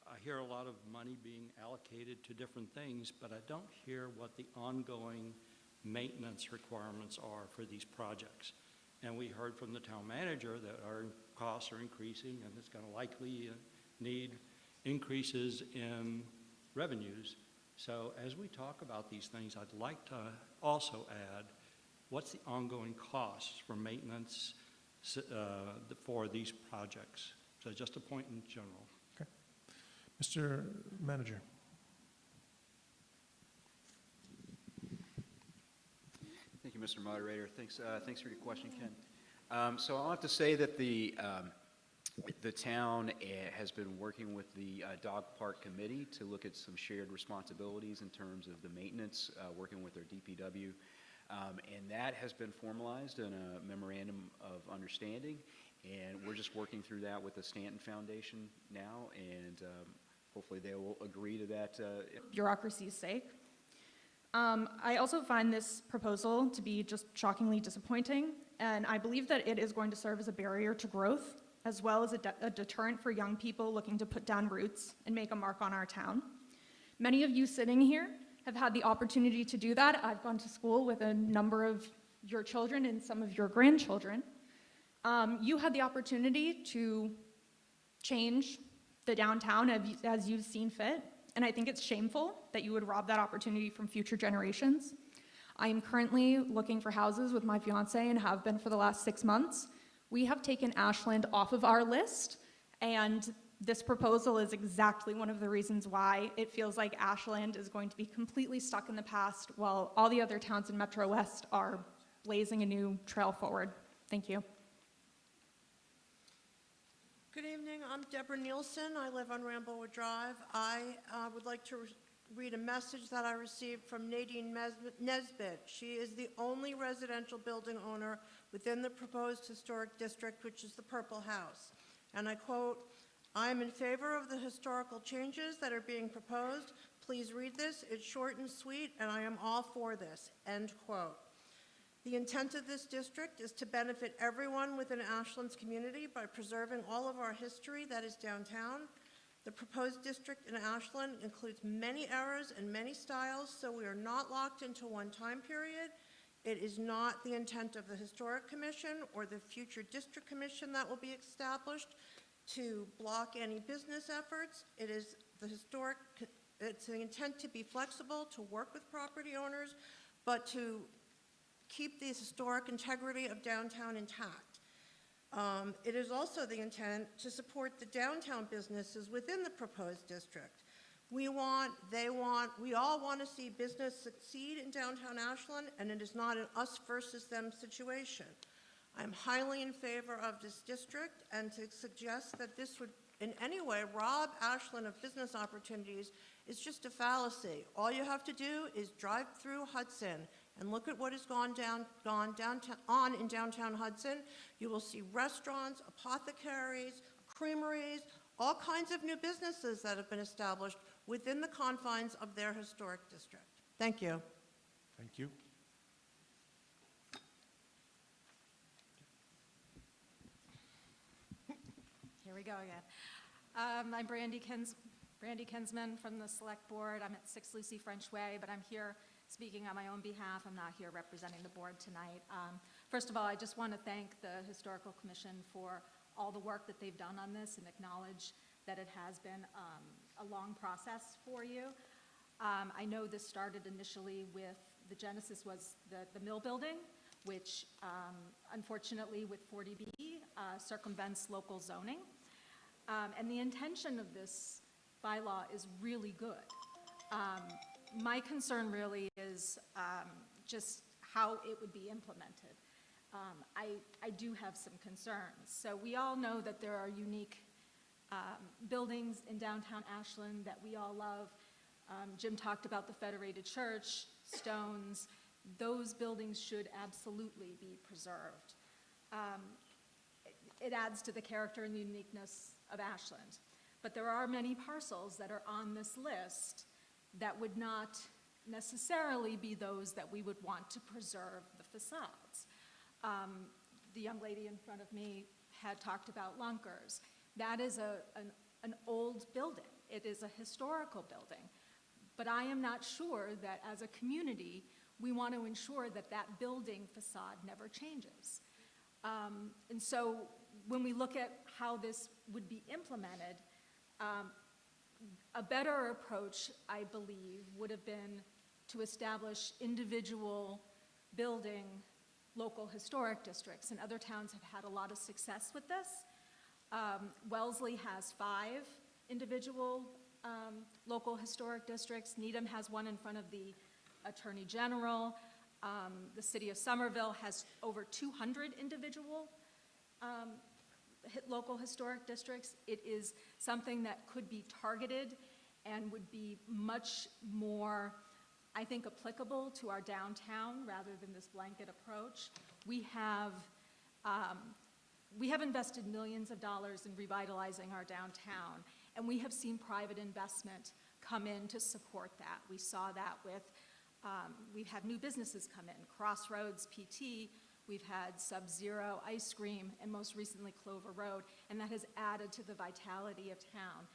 I hear a lot of money being allocated to different things, but I don't hear what the ongoing maintenance requirements are for these projects. And we heard from the town manager that our costs are increasing, and it's going to likely need increases in revenues. So as we talk about these things, I'd like to also add, what's the ongoing costs for maintenance for these projects? So just a point in general. Okay. Mr. Manager. Thank you, Mr. Moderator. Thanks for your question, Ken. So I'll have to say that the town has been working with the Dog Park Committee to look at some shared responsibilities in terms of the maintenance, working with their DPW. And that has been formalized in a memorandum of understanding, and we're just working through that with the Stanton Foundation now, and hopefully they will agree to that. Bureaucracy's sake. I also find this proposal to be just shockingly disappointing, and I believe that it is going to serve as a barrier to growth, as well as a deterrent for young people looking to put down roots and make a mark on our town. Many of you sitting here have had the opportunity to do that. I've gone to school with a number of your children and some of your grandchildren. You had the opportunity to change the downtown as you've seen fit, and I think it's shameful that you would rob that opportunity from future generations. I am currently looking for houses with my fiance and have been for the last 6 months. We have taken Ashland off of our list, and this proposal is exactly one of the reasons why it feels like Ashland is going to be completely stuck in the past while all the other towns in Metro West are blazing a new trail forward. Thank you. Good evening. I'm Deborah Nielsen. I live on Ramblewood Drive. I would like to read a message that I received from Nadine Nesbitt. She is the only residential building owner within the proposed historic district, which is the Purple House. And I quote, "I am in favor of the historical changes that are being proposed. Please read this. It's short and sweet, and I am all for this." End quote. The intent of this district is to benefit everyone within Ashland's community by preserving all of our history that is downtown. The proposed district in Ashland includes many eras and many styles, so we are not locked into one time period. It is not the intent of the Historic Commission or the future District Commission that will be established to block any business efforts. It is it's the intent to be flexible, to work with property owners, but to keep the historic integrity of downtown intact. It is also the intent to support the downtown businesses within the proposed district. We all want to see business succeed in downtown Ashland, and it is not an us versus them situation. I'm highly in favor of this district, and to suggest that this would in any way rob Ashland of business opportunities is just a fallacy. All you have to do is drive through Hudson and look at what has gone on in downtown Hudson. You will see restaurants, apothecaries, creameries, all kinds of new businesses that have been established within the confines of their historic district. Thank you. Thank you. Here we go again. I'm Brandy Kinsman from the Select Board. I'm at 6 Lucy French Way, but I'm here speaking on my own behalf. I'm not here representing the board tonight. First of all, I just want to thank the Historical Commission for all the work that they've done on this and acknowledge that it has been a long process for you. I know this started initially with, the genesis was the mill building, which unfortunately with 40B circumvents local zoning. And the intention of this bylaw is really good. My concern really is just how it would be implemented. I do have some concerns. So we all know that there are unique buildings in downtown Ashland that we all love. Jim talked about the Federated Church, Stones. Those buildings should absolutely be preserved. It adds to the character and the uniqueness of Ashland. But there are many parcels that are on this list that would not necessarily be those that we would want to preserve the facades. The young lady in front of me had talked about Lunkers. That is an old building. It is a historical building. But I am not sure that as a community, we want to ensure that that building facade never changes. And so when we look at how this would be implemented, a better approach, I believe, would have been to establish individual building local historic districts, and other towns have had a lot of success with this. Wellesley has 5 individual local historic districts. Needham has one in front of the Attorney General. The city of Somerville has over 200 individual local historic districts. It is something that could be targeted and would be much more, I think, applicable to our downtown rather than this blanket approach. We have invested millions of dollars in revitalizing our downtown, and we have seen private investment come in to support that. We saw that with, we've had new businesses come in, Crossroads PT, we've had Sub-Zero Ice Cream, and most recently Clover Road, and that has added to the vitality of town.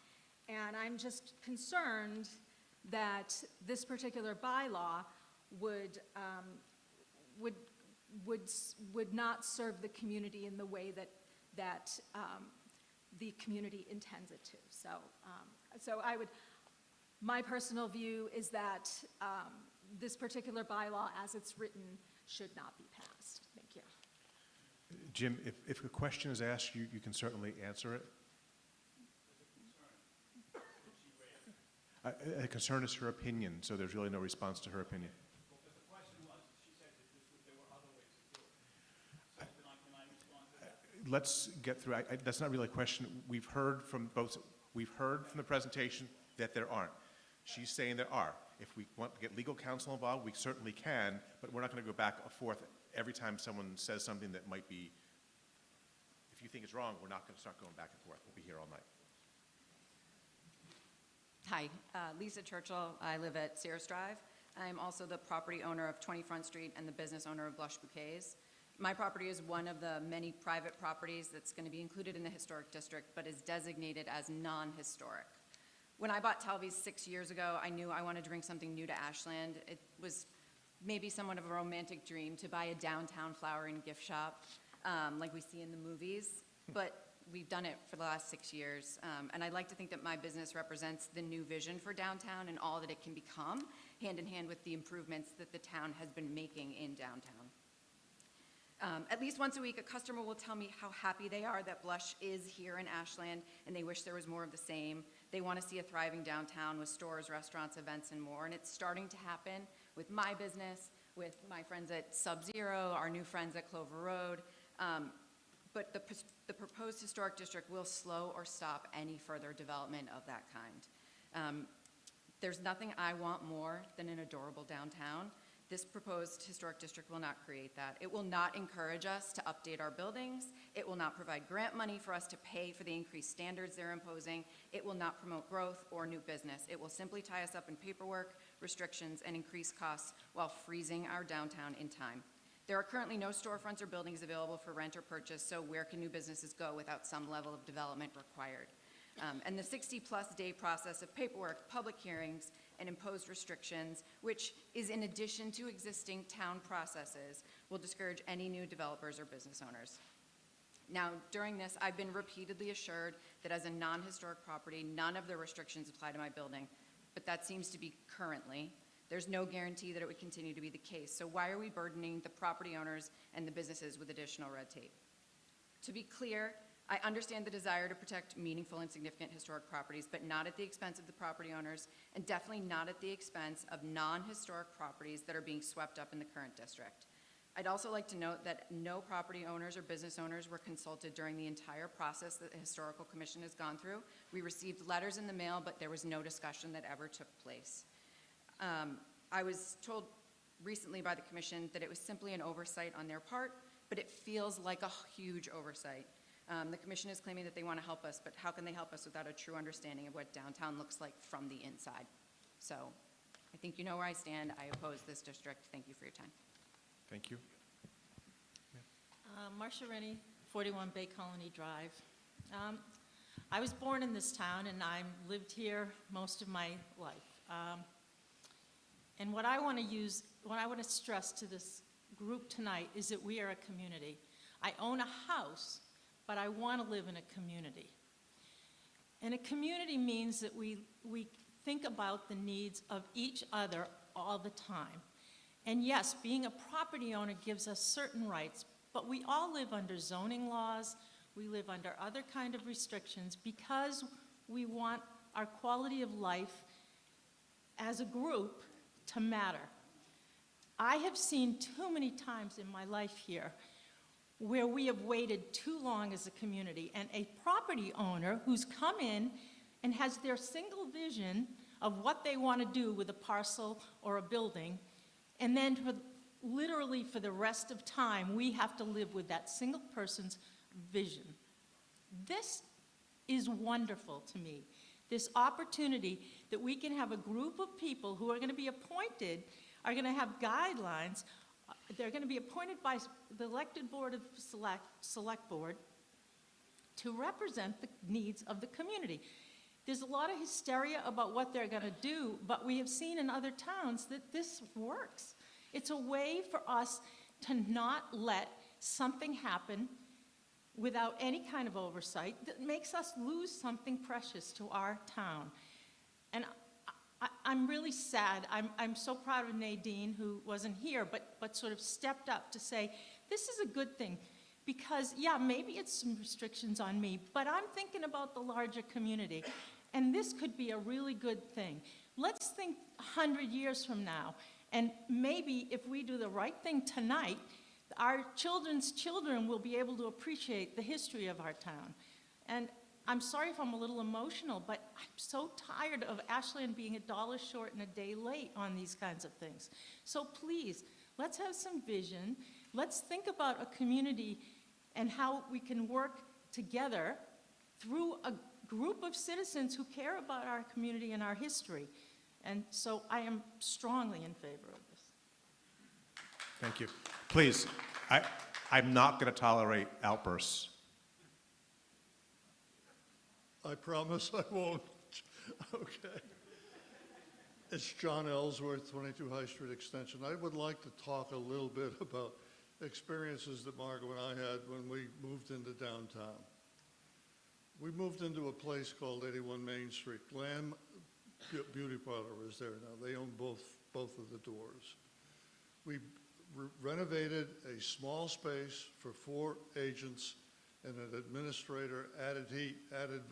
And I'm just concerned that this particular bylaw would not serve the community in the way that the community intends it to. So my personal view is that this particular bylaw, as it's written, should not be passed. Thank you. Jim, if a question is asked, you can certainly answer it. A concern is her opinion, so there's really no response to her opinion. Let's get through. That's not really a question. We've heard from the presentation that there aren't. She's saying there are. If we want to get legal counsel involved, we certainly can, but we're not going to go back and forth every time someone says something that might be, if you think it's wrong, we're not going to start going back and forth. We'll be here all night. Hi, Lisa Churchill. I live at Sears Drive. I'm also the property owner of 20 Front Street and the business owner of Blush Bouquets. My property is one of the many private properties that's going to be included in the historic district, but is designated as non-historic. When I bought Talby's 6 years ago, I knew I wanted to bring something new to Ashland. It was maybe somewhat of a romantic dream to buy a downtown flower and gift shop like we see in the movies, but we've done it for the last 6 years. And I'd like to think that my business represents the new vision for downtown and all that it can become, hand in hand with the improvements that the town has been making in downtown. At least once a week, a customer will tell me how happy they are that Blush is here in Ashland, and they wish there was more of the same. They want to see a thriving downtown with stores, restaurants, events, and more, and it's starting to happen with my business, with my friends at Sub-Zero, our new friends at Clover Road. But the proposed historic district will slow or stop any further development of that kind. There's nothing I want more than an adorable downtown. This proposed historic district will not create that. It will not encourage us to update our buildings. It will not provide grant money for us to pay for the increased standards they're imposing. It will not promote growth or new business. It will simply tie us up in paperwork, restrictions, and increased costs while freezing our downtown in time. There are currently no storefronts or buildings available for rent or purchase, so where can new businesses go without some level of development required? And the 60-plus day process of paperwork, public hearings, and imposed restrictions, which is in addition to existing town processes, will discourage any new developers or business owners. Now, during this, I've been repeatedly assured that as a non-historic property, none of the restrictions apply to my building, but that seems to be currently. There's no guarantee that it would continue to be the case, so why are we burdening the property owners and the businesses with additional red tape? To be clear, I understand the desire to protect meaningful and significant historic properties, but not at the expense of the property owners, and definitely not at the expense of non-historic properties that are being swept up in the current district. I'd also like to note that no property owners or business owners were consulted during the entire process that the Historical Commission has gone through. We received letters in the mail, but there was no discussion that ever took place. I was told recently by the Commission that it was simply an oversight on their part, but it feels like a huge oversight. The Commission is claiming that they want to help us, but how can they help us without a true understanding of what downtown looks like from the inside? So I think you know where I stand. I oppose this district. Thank you for your time. Thank you. Marcia Rennie, 41 Bay Colony Drive. I was born in this town, and I've lived here most of my life. And what I want to stress to this group tonight is that we are a community. I own a house, but I want to live in a community. And a community means that we think about the needs of each other all the time. And yes, being a property owner gives us certain rights, but we all live under zoning laws, we live under other kind of restrictions because we want our quality of life as a group to matter. I have seen too many times in my life here where we have waited too long as a community, and a property owner who's come in and has their single vision of what they want to do with a parcel or a building, and then literally for the rest of time, we have to live with that single person's vision. This is wonderful to me. This opportunity that we can have a group of people who are going to be appointed, are going to have guidelines. They're going to be appointed by the elected board of select board to represent the needs of the community. There's a lot of hysteria about what they're going to do, but we have seen in other towns that this works. It's a way for us to not let something happen without any kind of oversight that makes us lose something precious to our town. And I'm really sad. I'm so proud of Nadine, who wasn't here, but sort of stepped up to say, this is a good thing. Because, yeah, maybe it's some restrictions on me, but I'm thinking about the larger community. And this could be a really good thing. Let's think 100 years from now. And maybe if we do the right thing tonight, our children's children will be able to appreciate the history of our town. And I'm sorry if I'm a little emotional, but I'm so tired of Ashland being $1 short and a day late on these kinds of things. So please, let's have some vision. Let's think about a community and how we can work together through a group of citizens who care about our community and our history. And so I am strongly in favor of this. Thank you. Please, I'm not going to tolerate outbursts. I promise I won't. Okay. It's John Ellsworth, 22 High Street Extension. I would like to talk a little bit about experiences that Margot and I had when we moved into downtown. We moved into a place called 81 Main Street. Glam Beauty Parlor is there now. They own both of the doors. We renovated a small space for 4 agents and an administrator, added heat, added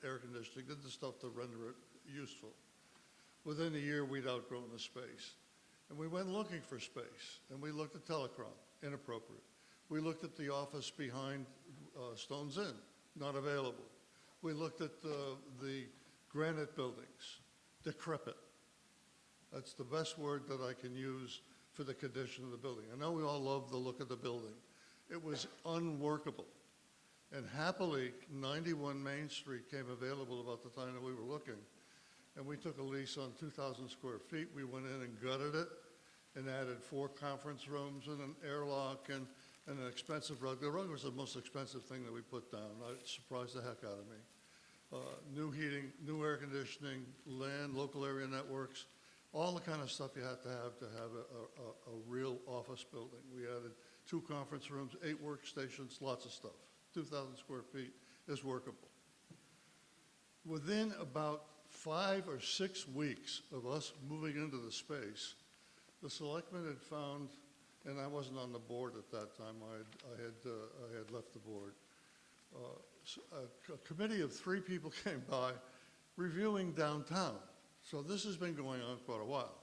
air conditioning, did the stuff to render it useful. Within a year, we'd outgrown the space. And we went looking for space, and we looked at Telecom, inappropriate. We looked at the office behind Stone's Inn, not available. We looked at the granite buildings, decrepit. That's the best word that I can use for the condition of the building. I know we all love the look of the building. It was unworkable. And happily, 91 Main Street came available about the time that we were looking. And we took a lease on 2,000 square feet. We went in and gutted it and added 4 conference rooms and an airlock and an expensive rug. The rug was the most expensive thing that we put down. It surprised the heck out of me. New heating, new air conditioning, land, local area networks, all the kind of stuff you have to have a real office building. We added 2 conference rooms, 8 workstations, lots of stuff. 2,000 square feet is workable. Within about 5 or 6 weeks of us moving into the space, the selectmen had found, and I wasn't on the board at that time, I had left the board. A committee of 3 people came by reviewing downtown. So this has been going on quite a while.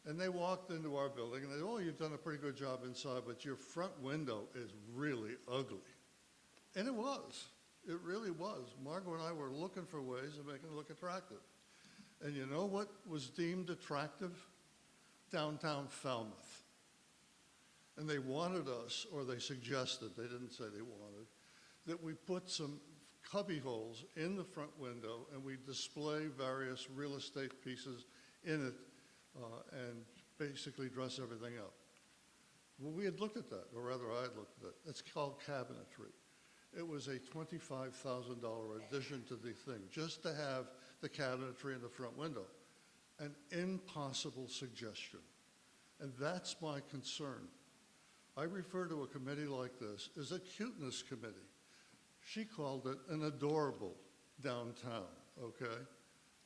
And they walked into our building and they said, oh, you've done a pretty good job inside, but your front window is really ugly. And it was. It really was. Margot and I were looking for ways of making it look attractive. And you know what was deemed attractive? Downtown Falmouth. And they wanted us, or they suggested, they didn't say they wanted, that we put some cubby holes in the front window and we display various real estate pieces in it and basically dress everything up. Well, we had looked at that, or rather I had looked at it. It's called cabinetry. It was a $25,000 addition to the thing, just to have the cabinetry in the front window. An impossible suggestion. And that's my concern. I refer to a committee like this as a cuteness committee. She called it an adorable downtown, okay?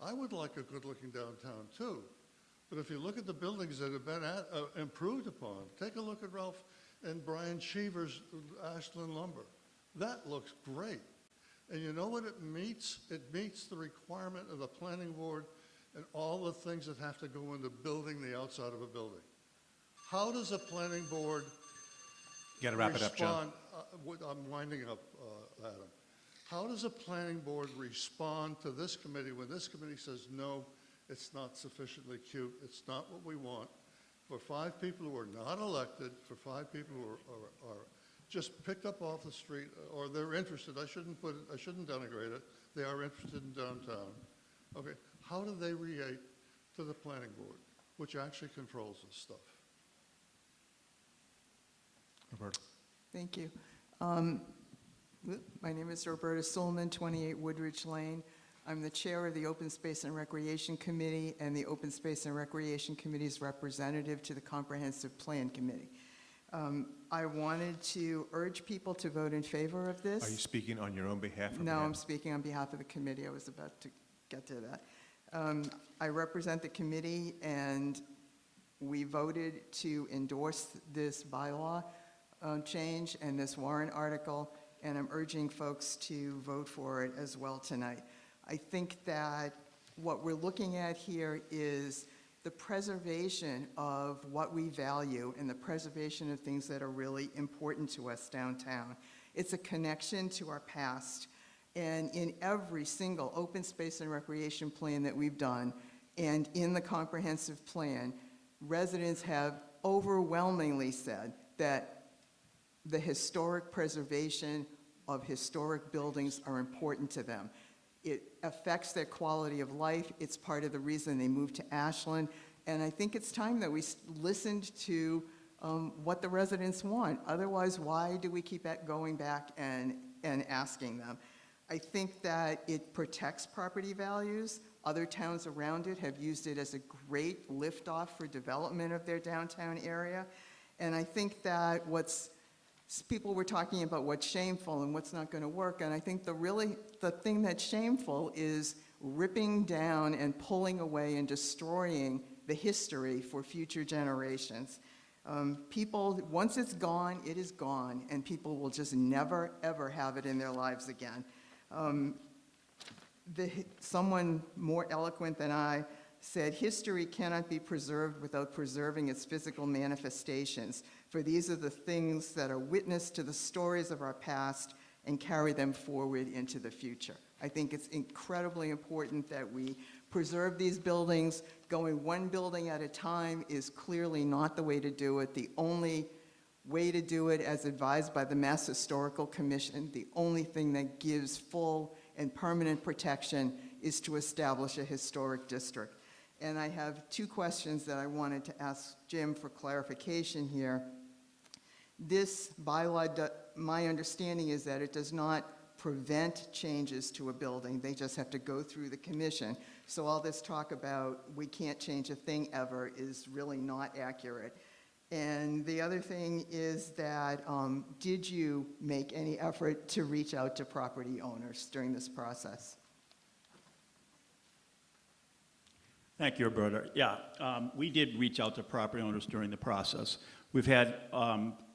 I would like a good-looking downtown too. But if you look at the buildings that have been improved upon, take a look at Ralph and Brian Cheever's Ashland Lumber. That looks great. And you know what it meets? It meets the requirement of the planning board and all the things that have to go into building the outside of a building. How does a planning board You got to wrap it up, John. I'm winding up, Adam. How does a planning board respond to this committee when this committee says, no, it's not sufficiently cute, it's not what we want, for 5 people who are not elected, for 5 people who are just picked up off the street, or they're interested, I shouldn't denigrate it, they are interested in downtown. Okay, how do they react to the planning board, which actually controls this stuff? Roberta. Thank you. My name is Roberta Suleiman, 28 Woodridge Lane. I'm the chair of the Open Space and Recreation Committee and the Open Space and Recreation Committee's representative to the Comprehensive Plan Committee. I wanted to urge people to vote in favor of this. Are you speaking on your own behalf? No, I'm speaking on behalf of the committee. I was about to get to that. I represent the committee, and we voted to endorse this bylaw change and this warrant article, and I'm urging folks to vote for it as well tonight. I think that what we're looking at here is the preservation of what we value and the preservation of things that are really important to us downtown. It's a connection to our past. And in every single open space and recreation plan that we've done, and in the comprehensive plan, residents have overwhelmingly said that the historic preservation of historic buildings are important to them. It affects their quality of life. It's part of the reason they moved to Ashland. And I think it's time that we listened to what the residents want. Otherwise, why do we keep going back and asking them? I think that it protects property values. Other towns around it have used it as a great liftoff for development of their downtown area. And I think that people were talking about what's shameful and what's not going to work, and I think the thing that's shameful is ripping down and pulling away and destroying the history for future generations. Once it's gone, it is gone, and people will just never, ever have it in their lives again. Someone more eloquent than I said, history cannot be preserved without preserving its physical manifestations, for these are the things that are witness to the stories of our past and carry them forward into the future. I think it's incredibly important that we preserve these buildings. Going one building at a time is clearly not the way to do it. The only way to do it, as advised by the Mass Historical Commission, the only thing that gives full and permanent protection is to establish a historic district. And I have two questions that I wanted to ask Jim for clarification here. This bylaw, my understanding is that it does not prevent changes to a building. They just have to go through the commission. So all this talk about we can't change a thing ever is really not accurate. And the other thing is that, did you make any effort to reach out to property owners during this process? Thank you, Roberta. Yeah, we did reach out to property owners during the process. We've had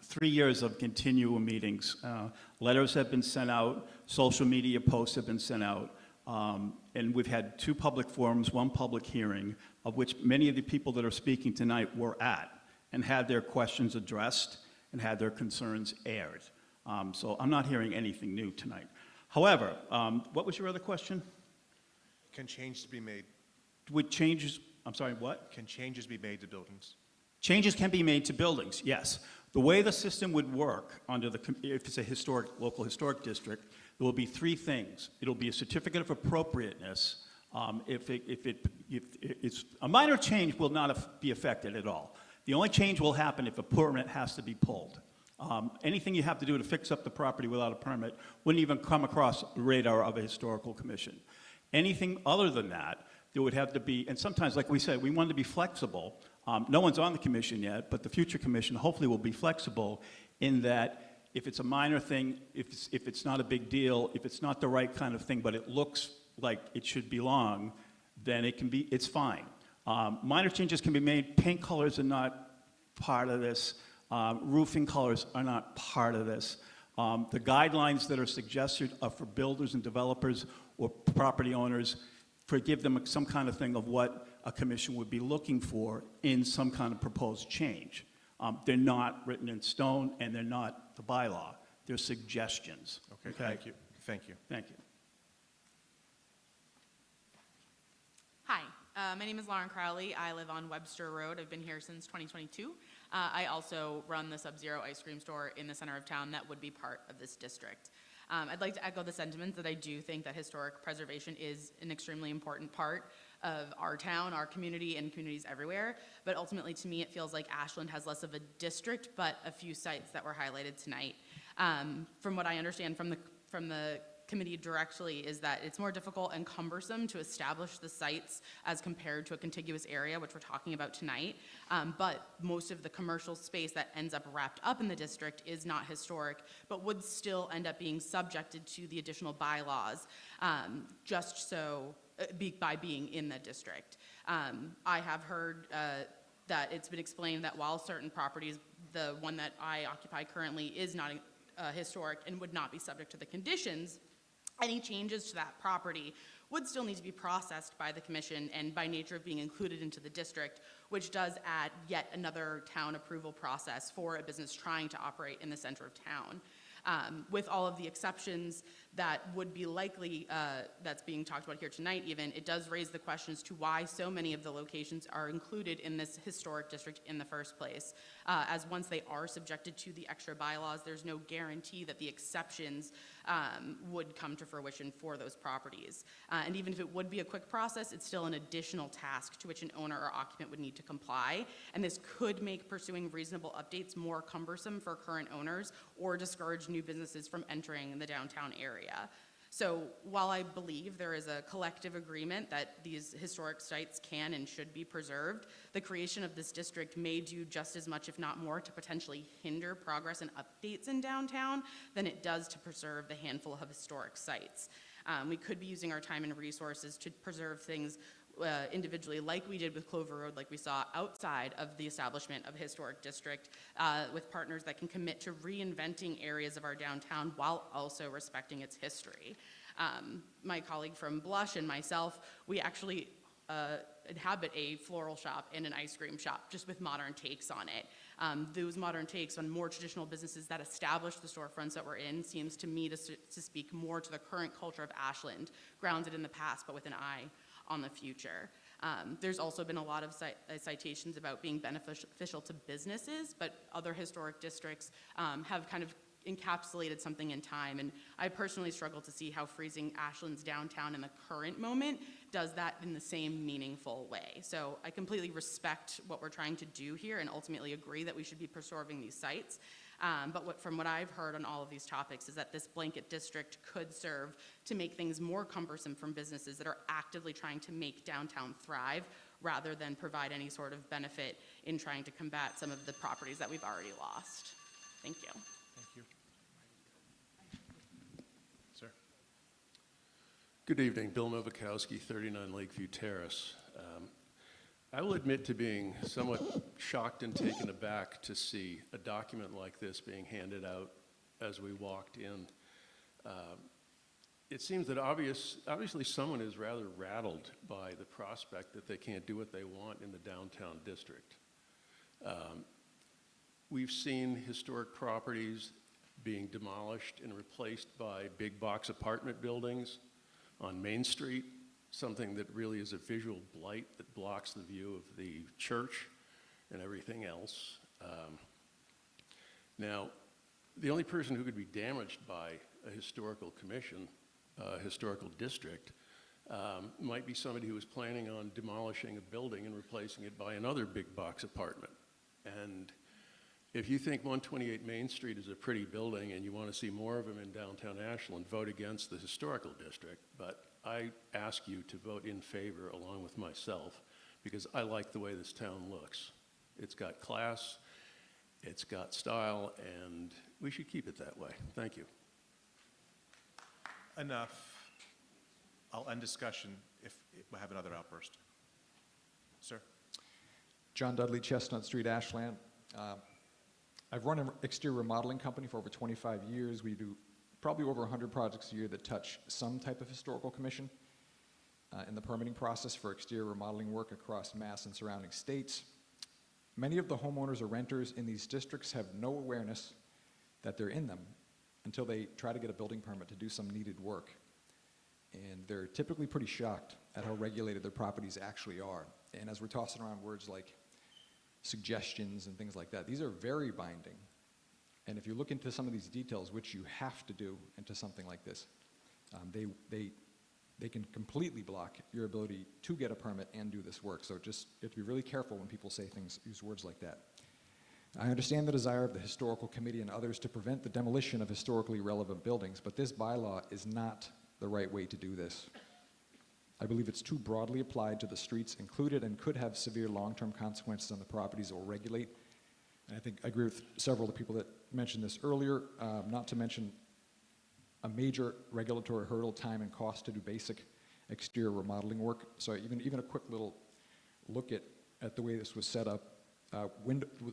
3 years of continual meetings. Letters have been sent out, social media posts have been sent out, and we've had 2 public forums, 1 public hearing, of which many of the people that are speaking tonight were at and had their questions addressed and had their concerns aired. So I'm not hearing anything new tonight. However, what was your other question? Can changes be made? Would changes, I'm sorry, what? Can changes be made to buildings? Changes can be made to buildings, yes. The way the system would work if it's a local historic district, there will be 3 things. It'll be a certificate of appropriateness. If it's a minor change will not be affected at all. The only change will happen if a permit has to be pulled. Anything you have to do to fix up the property without a permit wouldn't even come across the radar of a historical commission. Anything other than that, there would have to be, and sometimes, like we said, we wanted to be flexible. No one's on the commission yet, but the future commission hopefully will be flexible in that if it's a minor thing, if it's not a big deal, if it's not the right kind of thing, but it looks like it should belong, then it's fine. Minor changes can be made. Paint colors are not part of this. Roofing colors are not part of this. The guidelines that are suggested are for builders and developers or property owners, give them some kind of thing of what a commission would be looking for in some kind of proposed change. They're not written in stone, and they're not the bylaw. They're suggestions. Okay, thank you. Thank you. Thank you. Hi, my name is Lauren Crowley. I live on Webster Road. I've been here since 2022. I also run the Sub-Zero ice cream store in the center of town that would be part of this district. I'd like to echo the sentiments that I do think that historic preservation is an extremely important part of our town, our community, and communities everywhere. But ultimately, to me, it feels like Ashland has less of a district, but a few sites that were highlighted tonight. From what I understand from the committee directly is that it's more difficult and cumbersome to establish the sites as compared to a contiguous area, which we're talking about tonight. But most of the commercial space that ends up wrapped up in the district is not historic, but would still end up being subjected to the additional bylaws, by being in the district. I have heard that it's been explained that while certain properties, the one that I occupy currently is not historic and would not be subject to the conditions, any changes to that property would still need to be processed by the commission and by nature of being included into the district, which does add yet another town approval process for a business trying to operate in the center of town. With all of the exceptions that would be likely, that's being talked about here tonight even, it does raise the questions to why so many of the locations are included in this historic district in the first place. As once they are subjected to the extra bylaws, there's no guarantee that the exceptions would come to fruition for those properties. And even if it would be a quick process, it's still an additional task to which an owner or occupant would need to comply. And this could make pursuing reasonable updates more cumbersome for current owners or discourage new businesses from entering the downtown area. So while I believe there is a collective agreement that these historic sites can and should be preserved, the creation of this district may do just as much, if not more, to potentially hinder progress and updates in downtown than it does to preserve the handful of historic sites. We could be using our time and resources to preserve things individually, like we did with Clover Road, like we saw outside of the establishment of a historic district, with partners that can commit to reinventing areas of our downtown while also respecting its history. My colleague from Blush and myself, we actually inhabit a floral shop and an ice cream shop, just with modern takes on it. Those modern takes on more traditional businesses that establish the storefronts that we're in seems to me to speak more to the current culture of Ashland, grounded in the past, but with an eye on the future. There's also been a lot of citations about being beneficial to businesses, but other historic districts have kind of encapsulated something in time, and I personally struggle to see how freezing Ashland's downtown in the current moment does that in the same meaningful way. So I completely respect what we're trying to do here and ultimately agree that we should be preserving these sites. But from what I've heard on all of these topics is that this blanket district could serve to make things more cumbersome from businesses that are actively trying to make downtown thrive rather than provide any sort of benefit in trying to combat some of the properties that we've already lost. Thank you. Thank you. Sir. Good evening, Bill Novakowski, 39 Lakeview Terrace. I will admit to being somewhat shocked and taken aback to see a document like this being handed out as we walked in. It seems that obviously someone is rather rattled by the prospect that they can't do what they want in the downtown district. We've seen historic properties being demolished and replaced by big box apartment buildings on Main Street, something that really is a visual blight that blocks the view of the church and everything else. Now, the only person who could be damaged by a historical commission, a historical district, might be somebody who was planning on demolishing a building and replacing it by another big box apartment. And if you think 128 Main Street is a pretty building and you want to see more of them in downtown Ashland, vote against the historical district. But I ask you to vote in favor along with myself because I like the way this town looks. It's got class, it's got style, and we should keep it that way. Thank you. Enough. I'll end discussion if we have another outburst. Sir. John Dudley, Chestnut Street, Ashland. I've run an exterior remodeling company for over 25 years. We do probably over 100 projects a year that touch some type of historical commission in the permitting process for exterior remodeling work across Mass and surrounding states. Many of the homeowners or renters in these districts have no awareness that they're in them until they try to get a building permit to do some needed work. And they're typically pretty shocked at how regulated their properties actually are. And as we're tossing around words like suggestions and things like that, these are very binding. And if you look into some of these details, which you have to do into something like this, they can completely block your ability to get a permit and do this work. So just you have to be really careful when people say things, use words like that. I understand the desire of the Historical Committee and others to prevent the demolition of historically relevant buildings, but this bylaw is not the right way to do this. I believe it's too broadly applied to the streets included and could have severe long-term consequences on the properties it will regulate. And I think I agree with several of the people that mentioned this earlier, not to mention a major regulatory hurdle, time and cost to do basic exterior remodeling work. So even a quick little look at the way this was set up. The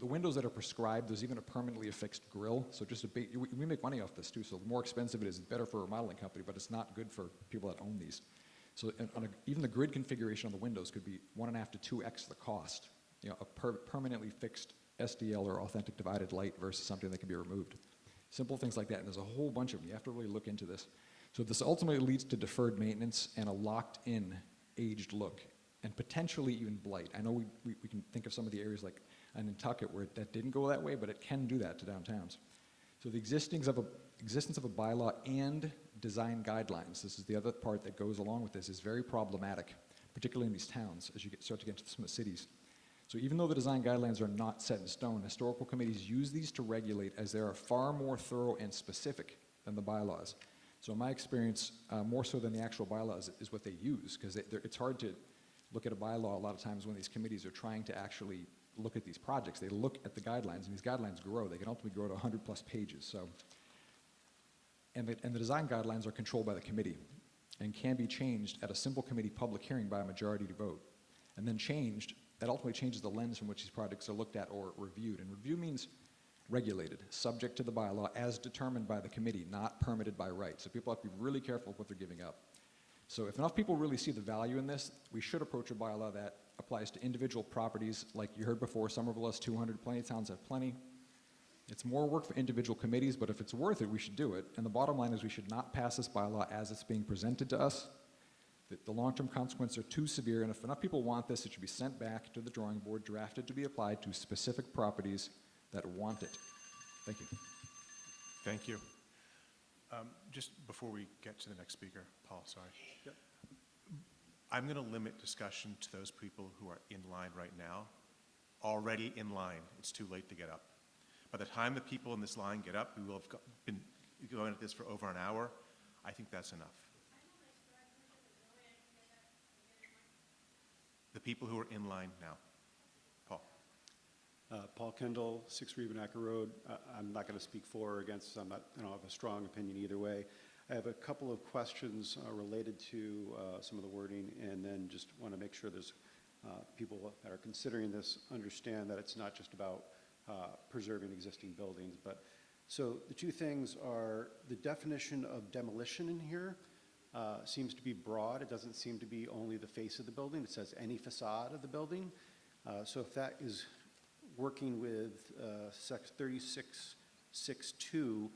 windows that are prescribed, there's even a permanently affixed grill. So just we make money off this too. So the more expensive it is, it's better for a remodeling company, but it's not good for people that own these. So even the grid configuration on the windows could be 1.5 to 2x the cost. You know, a permanently fixed SDL or authentic divided light versus something that can be removed. Simple things like that, and there's a whole bunch of them. You have to really look into this. So this ultimately leads to deferred maintenance and a locked-in, aged look, and potentially even blight. I know we can think of some of the areas like Nantucket where that didn't go that way, but it can do that to downtowns. So the existence of a bylaw and design guidelines, this is the other part that goes along with this, is very problematic, particularly in these towns as you start to get into some of the cities. So even though the design guidelines are not set in stone, historical committees use these to regulate as they are far more thorough and specific than the bylaws. So in my experience, more so than the actual bylaws is what they use, because it's hard to look at a bylaw a lot of times when these committees are trying to actually look at these projects. They look at the guidelines, and these guidelines grow. They can ultimately grow to 100+ pages. So, and the design guidelines are controlled by the committee and can be changed at a simple committee public hearing by a majority vote. And then changed, that ultimately changes the lens from which these projects are looked at or reviewed. And review means regulated, subject to the bylaw as determined by the committee, not permitted by right. So people have to be really careful with what they're giving up. So if enough people really see the value in this, we should approach a bylaw that applies to individual properties. Like you heard before, Somerville has 200, plenty of towns have plenty. It's more work for individual committees, but if it's worth it, we should do it. And the bottom line is we should not pass this bylaw as it's being presented to us. The long-term consequences are too severe, and if enough people want this, it should be sent back to the drawing board, drafted to be applied to specific properties that want it. Thank you. Thank you. Just before we get to the next speaker, Paul, sorry. Yep. I'm going to limit discussion to those people who are in line right now, already in line. It's too late to get up. By the time the people in this line get up, we will have been going at this for over an hour. I think that's enough. The people who are in line now. Paul. Paul Kendall, 6 Rebennacker Road. I'm not going to speak for or against. I don't have a strong opinion either way. I have a couple of questions related to some of the wording, and then just want to make sure there's people that are considering this understand that it's not just about preserving existing buildings. But so the two things are the definition of demolition in here seems to be broad. It doesn't seem to be only the face of the building. It says any facade of the building. So if that is working with Section 3662,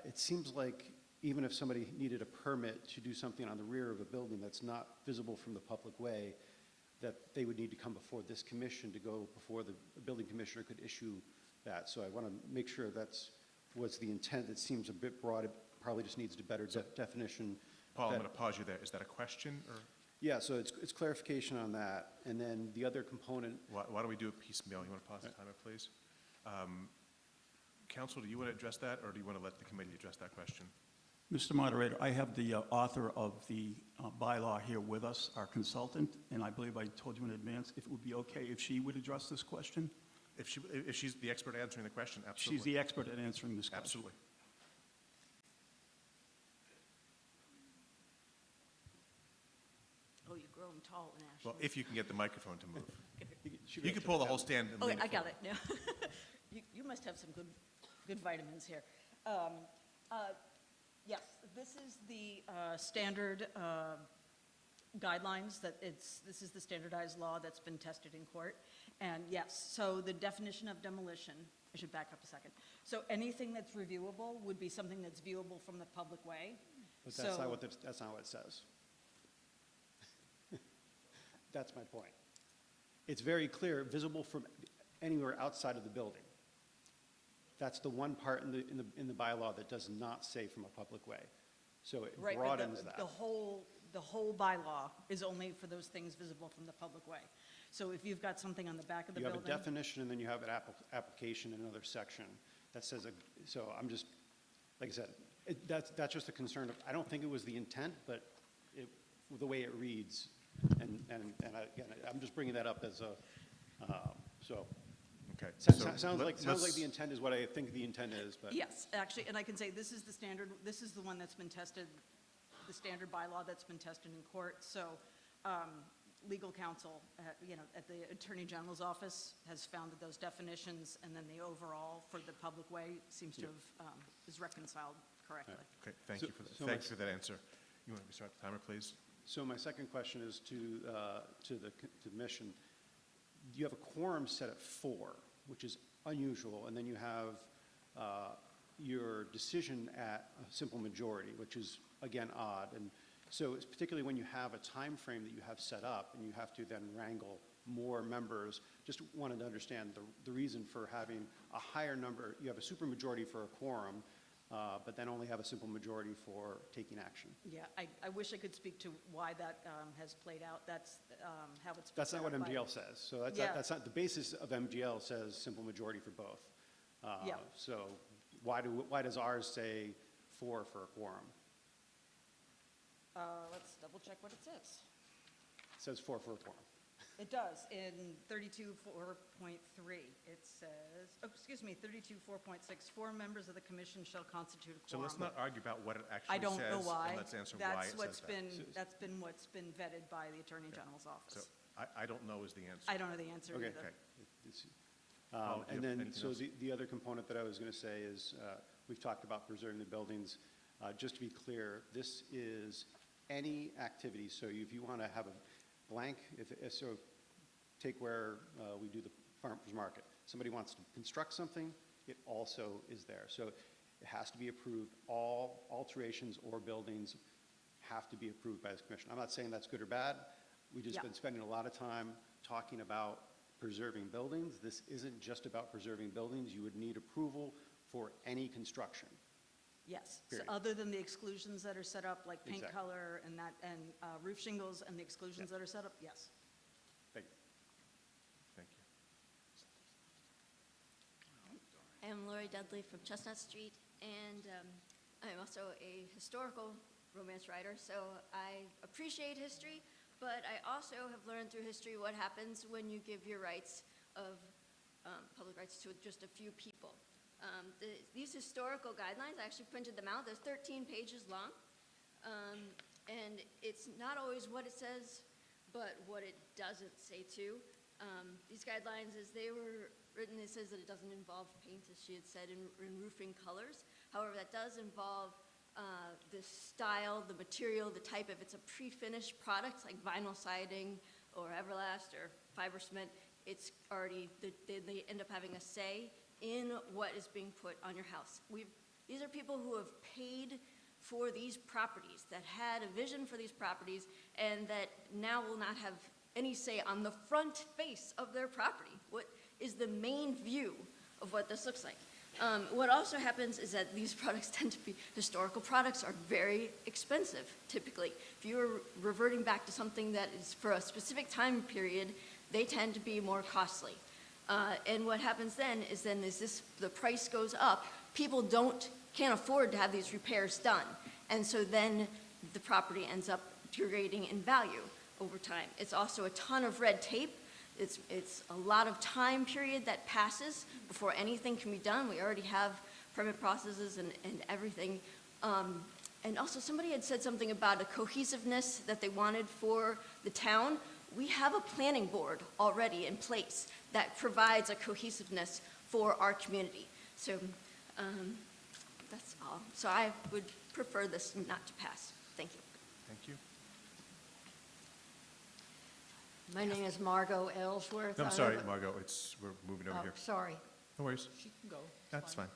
it seems like even if somebody needed a permit to do something on the rear of a building that's not visible from the public way, that they would need to come before this commission to go before the building commissioner could issue that. So I want to make sure that's what's the intent. It seems a bit broad. It probably just needs a better definition. Paul, I'm going to pause you there. Is that a question or? Yeah, so it's clarification on that. And then the other component. Why don't we do it piecemeal? You want to pause the timer, please? Council, do you want to address that, or do you want to let the committee address that question? Mr. Moderator, I have the author of the bylaw here with us, our consultant, and I believe I told you in advance if it would be okay if she would address this question. If she's the expert answering the question, absolutely. She's the expert at answering this question. Absolutely. Oh, you're growing tall in Ashland. Well, if you can get the microphone to move. You can pull the whole stand and Okay, lean it I got it forward. now. You must have some good vitamins here. Yes, this is the standard guidelines this is the standardized law that's been tested in court. And yes, so the definition of demolition, I should back up a second. So anything that's reviewable would be something that's viewable from the public way. But that's not what it says. That's my point. It's very clear, visible from anywhere outside of the building. That's the one part in the bylaw that does not say from a public way. So it Right, but broadens that. the whole bylaw is only for those things visible from the public way. So if you've got something on the back of the You have building. a definition, and then you have an application in another section that says, so I'm just, like I said, that's just a concern of, I don't think it was the intent, but the way it reads, and again, I'm just bringing that up as a, so. Okay. Sounds like the intent is what I think the intent is, but. Yes, actually, and I can say this is the standard, this is the one that's been tested, the standard bylaw that's been tested in court. So legal counsel, at the Attorney General's office has found that those definitions and then the overall for the public way seems to have, is reconciled correctly. Okay, thank you for that answer. You want to start the timer, please? So my second question is to the commission. You have a quorum set at 4, which is unusual, and then you have your decision at a simple majority, which is, again, odd. And so it's particularly when you have a time frame that you have set up and you have to then wrangle more members, just wanted to understand the reason for having a higher number. You have a supermajority for a quorum, but then only have a simple majority for taking action. Yeah, I wish I could speak to why that has played out. That's how it's. That's not what clarified. MGL says. So that's, Yeah. that's not, the basis of MGL says simple majority for both. Yeah. So why does ours say 4 for a quorum? Let's double check what it says. It says 4 for a quorum. It does, in 32.4.3, it says, oh, excuse me, 32.4.6, 4 members of the commission shall constitute a So quorum. let's not argue about what it actually I says. don't know why. And let's answer why That's it what's says that. been, that's been what's been vetted by the Attorney General's So office. I don't know is the answer. I don't know the answer Okay. either. Okay. And Paul, do you have then, anything so else? the other component that I was going to say is, we've talked about preserving the buildings. Just to be clear, this is any activity. So if you want to have a blank, so take where we do the farmer's market. Somebody wants to construct something, it also is there. So it has to be approved. All alterations or buildings have to be approved by the commission. I'm not saying that's good or bad. We've just Yeah. been spending a lot of time talking about preserving buildings. This isn't just about preserving buildings. You would need approval for any construction. Yes, so Period. other than the exclusions that are set up, like paint Exactly. color and that, and roof shingles and the exclusions that are set up, yes. Thank you. Thank you. I'm Lori Dudley from Chestnut Street, and I'm also a historical romance writer, so I appreciate history, but I also have learned through history what happens when you give your rights of public rights to just a few people. These historical guidelines, I actually printed them out. They're 13 pages long, and it's not always what it says, but what it doesn't say too. These guidelines, as they were written, it says that it doesn't involve paint, as she had said, in roofing colors. However, that does involve the style, the material, the type. If it's a pre-finished product like vinyl siding or Everlast or fiber cement, it's already, they end up having a say in what is being put on your house. These are people who have paid for these properties, that had a vision for these properties, and that now will not have any say on the front face of their property. What is the main view of what this looks like? What also happens is that these products tend to be, historical products are very expensive, typically. If you're reverting back to something that is for a specific time period, they tend to be more costly. And what happens then is the price goes up. People can't afford to have these repairs done. And so then the property ends up degrading in value over time. It's also a ton of red tape. It's a lot of time period that passes before anything can be done. We already have permit processes and everything. And also somebody had said something about a cohesiveness that they wanted for the town. We have a planning board already in place that provides a cohesiveness for our community. So that's all. So I would prefer this not to pass. Thank you. Thank you. My name is Margot Ellsworth. No, I'm I sorry, live- Margot, we're moving over Oh, here. sorry. No worries. She can go. It's That's fine.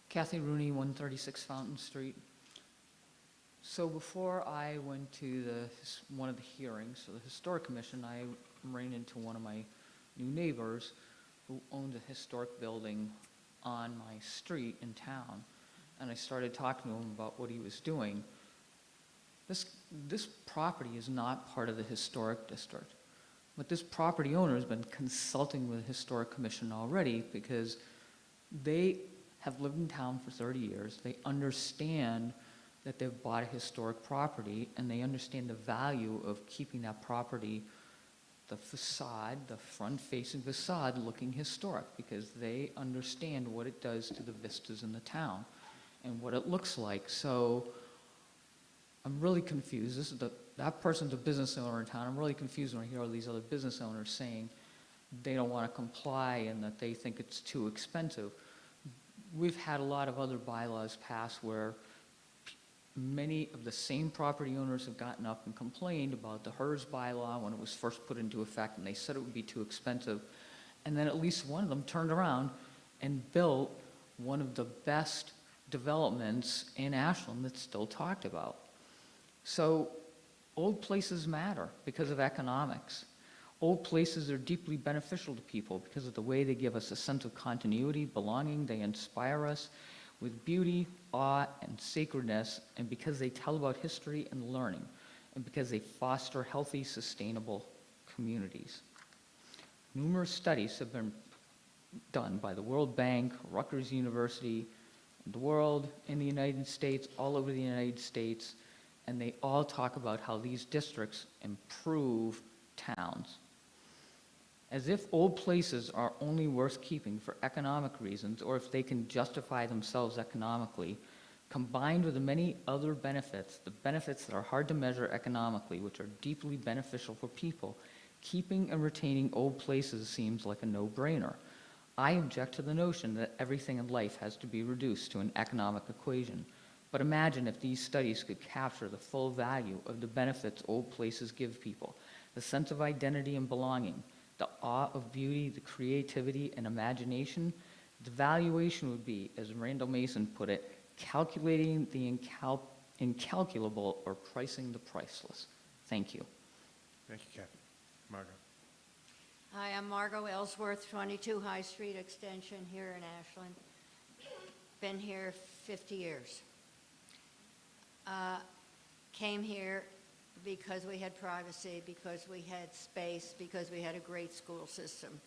Kathy Rooney, 136 Fountain Street. So before I went to one of the hearings, so the Historic Commission, I ran into one of my new neighbors who owned a historic building on my street in town, and I started talking to him about what he was doing. This property is not part of the historic district, but this property owner has been consulting with the Historic Commission already because they have lived in town for 30 years. They understand that they've bought a historic property, and they understand the value of keeping that property, the facade, the front-facing facade, looking historic, because they understand what it does to the vistas in the town and what it looks like. So I'm really confused. That person's a business owner in town. I'm really confused when I hear all these other business owners saying they don't want to comply and that they think it's too expensive. We've had a lot of other bylaws passed where many of the same property owners have gotten up and complained about the HERS bylaw when it was first put into effect, and they said it would be too expensive. And then at least one of them turned around and built one of the best developments in Ashland that's still talked about. So old places matter because of economics. Old places are deeply beneficial to people because of the way they give us a sense of continuity, belonging, they inspire us with beauty, awe, and sacredness, and because they tell about history and learning, and because they foster healthy, sustainable communities. Numerous studies have been done by the World Bank, Rutgers University, the world, in the United States, all over the United States, and they all talk about how these districts improve towns. As if old places are only worth keeping for economic reasons, or if they can justify themselves economically, combined with the many other benefits, the benefits that are hard to measure economically, which are deeply beneficial for people, keeping and retaining old places seems like a no-brainer. I object to the notion that everything in life has to be reduced to an economic equation. But imagine if these studies could capture the full value of the benefits old places give people, the sense of identity and belonging, the awe of beauty, the creativity and imagination. The valuation would be, as Randall Mason put it, calculating the incalculable or pricing the priceless. Thank you. Thank you, Kathy. Margot. Hi, I'm Margot Ellsworth, 22 High Street Extension here in Ashland. Been here 50 years. Came here because we had privacy, because we had space, because we had a great school system.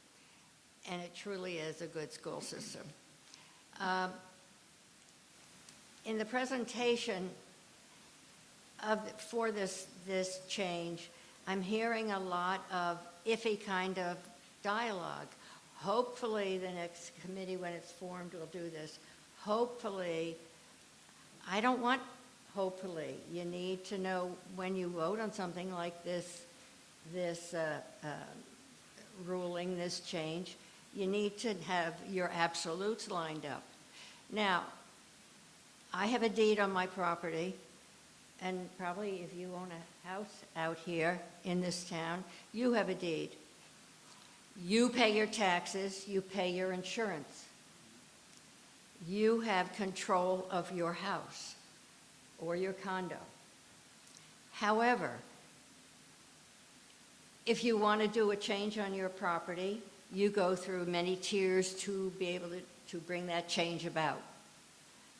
And it truly is a good school system. In the presentation for this change, I'm hearing a lot of iffy kind of dialogue. Hopefully the next committee, when it's formed, will do this. Hopefully, I don't want hopefully. You need to know when you vote on something like this ruling, this change, you need to have your absolutes lined up. Now, I have a deed on my property, and probably if you own a house out here in this town, you have a deed. You pay your taxes, you pay your insurance. You have control of your house or your condo. However, if you want to do a change on your property, you go through many tiers to be able to bring that change about.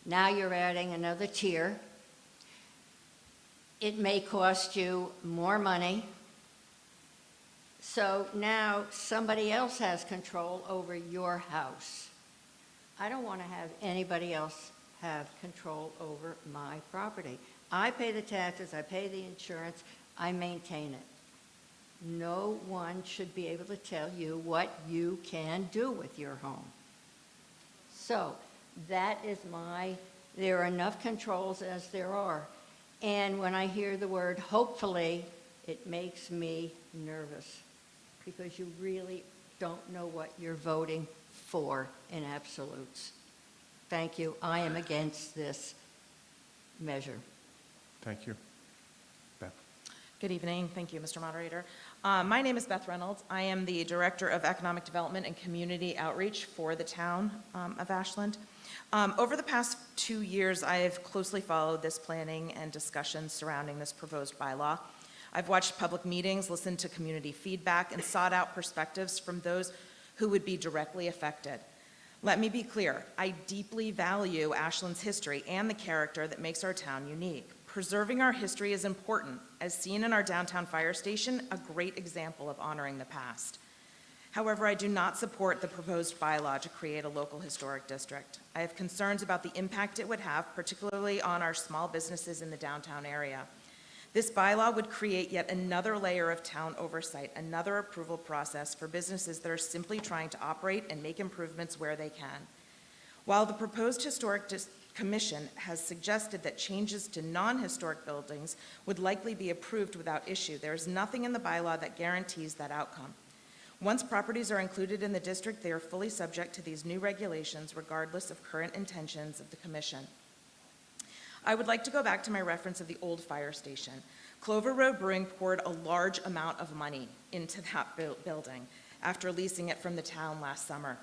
Now you're adding another tier. It may cost you more money. So now somebody else has control over your house. I don't want to have anybody else have control over my property. I pay the taxes, I pay the insurance, I maintain it. No one should be able to tell you what you can do with your home. So that is there are enough controls as there are. And when I hear the word hopefully, it makes me nervous because you really don't know what you're voting for in absolutes. Thank you. I am against this measure. Thank you. Beth. Good evening. Thank you, Mr. Moderator. My name is Beth Reynolds. I am the Director of Economic Development and Community Outreach for the town of Ashland. Over the past 2 years, I have closely followed this planning and discussions surrounding this proposed bylaw. I've watched public meetings, listened to community feedback, and sought out perspectives from those who would be directly affected. Let me be clear, I deeply value Ashland's history and the character that makes our town unique. Preserving our history is important, as seen in our downtown fire station, a great example of honoring the past. However, I do not support the proposed bylaw to create a local historic district. I have concerns about the impact it would have, particularly on our small businesses in the downtown area. This bylaw would create yet another layer of town oversight, another approval process for businesses that are simply trying to operate and make improvements where they can. While the proposed Historic Commission has suggested that changes to non-historic buildings would likely be approved without issue, there is nothing in the bylaw that guarantees that outcome. Once properties are included in the district, they are fully subject to these new regulations regardless of current intentions of the Commission. I would like to go back to my reference of the old fire station. Clover Road Brewing poured a large amount of money into that building after leasing it from the town last summer.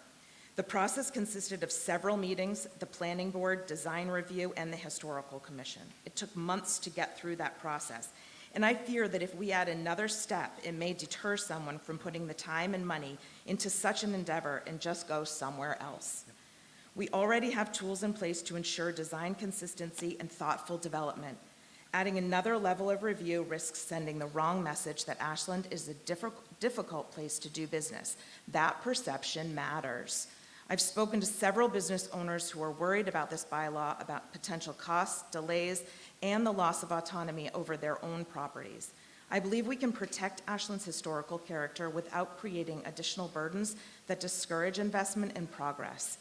The process consisted of several meetings, the planning board, design review, and the historical commission. It took months to get through that process, and I fear that if we add another step, it may deter someone from putting the time and money into such an endeavor and just go somewhere else. We already have tools in place to ensure design consistency and thoughtful development. Adding another level of review risks sending the wrong message that Ashland is a difficult place to do business. That perception matters. I've spoken to several business owners who are worried about this bylaw, about potential costs, delays, and the loss of autonomy over their own properties. I believe we can protect Ashland's historical character without creating additional burdens that discourage investment and progress.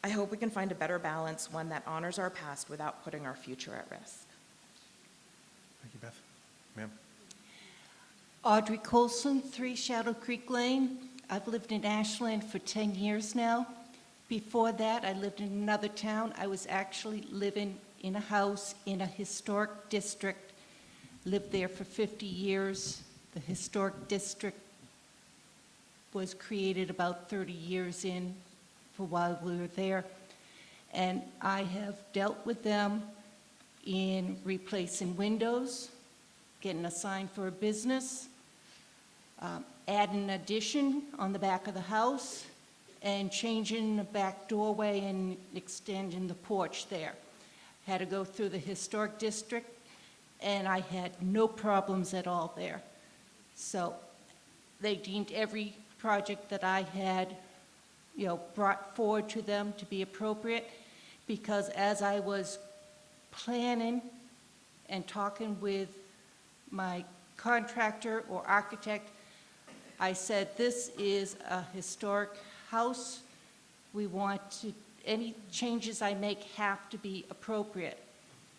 I hope we can find a better balance, one that honors our past without putting our future at risk. Thank you, Beth. Ma'am? Audrey Colson, 3 Shadow Creek Lane. I've lived in Ashland for 10 years now. Before that, I lived in another town. I was actually living in a house in a historic district, lived there for 50 years. The historic district was created about 30 years in for while we were there. And I have dealt with them in replacing windows, getting a sign for a business, adding an addition on the back of the house, and changing the back doorway and extending the porch there. Had to go through the historic district, and I had no problems at all there. So they deemed every project that I had, brought forward to them to be appropriate, because as I was planning and talking with my contractor or architect, I said, this is a historic house. We want to, any changes I make have to be appropriate.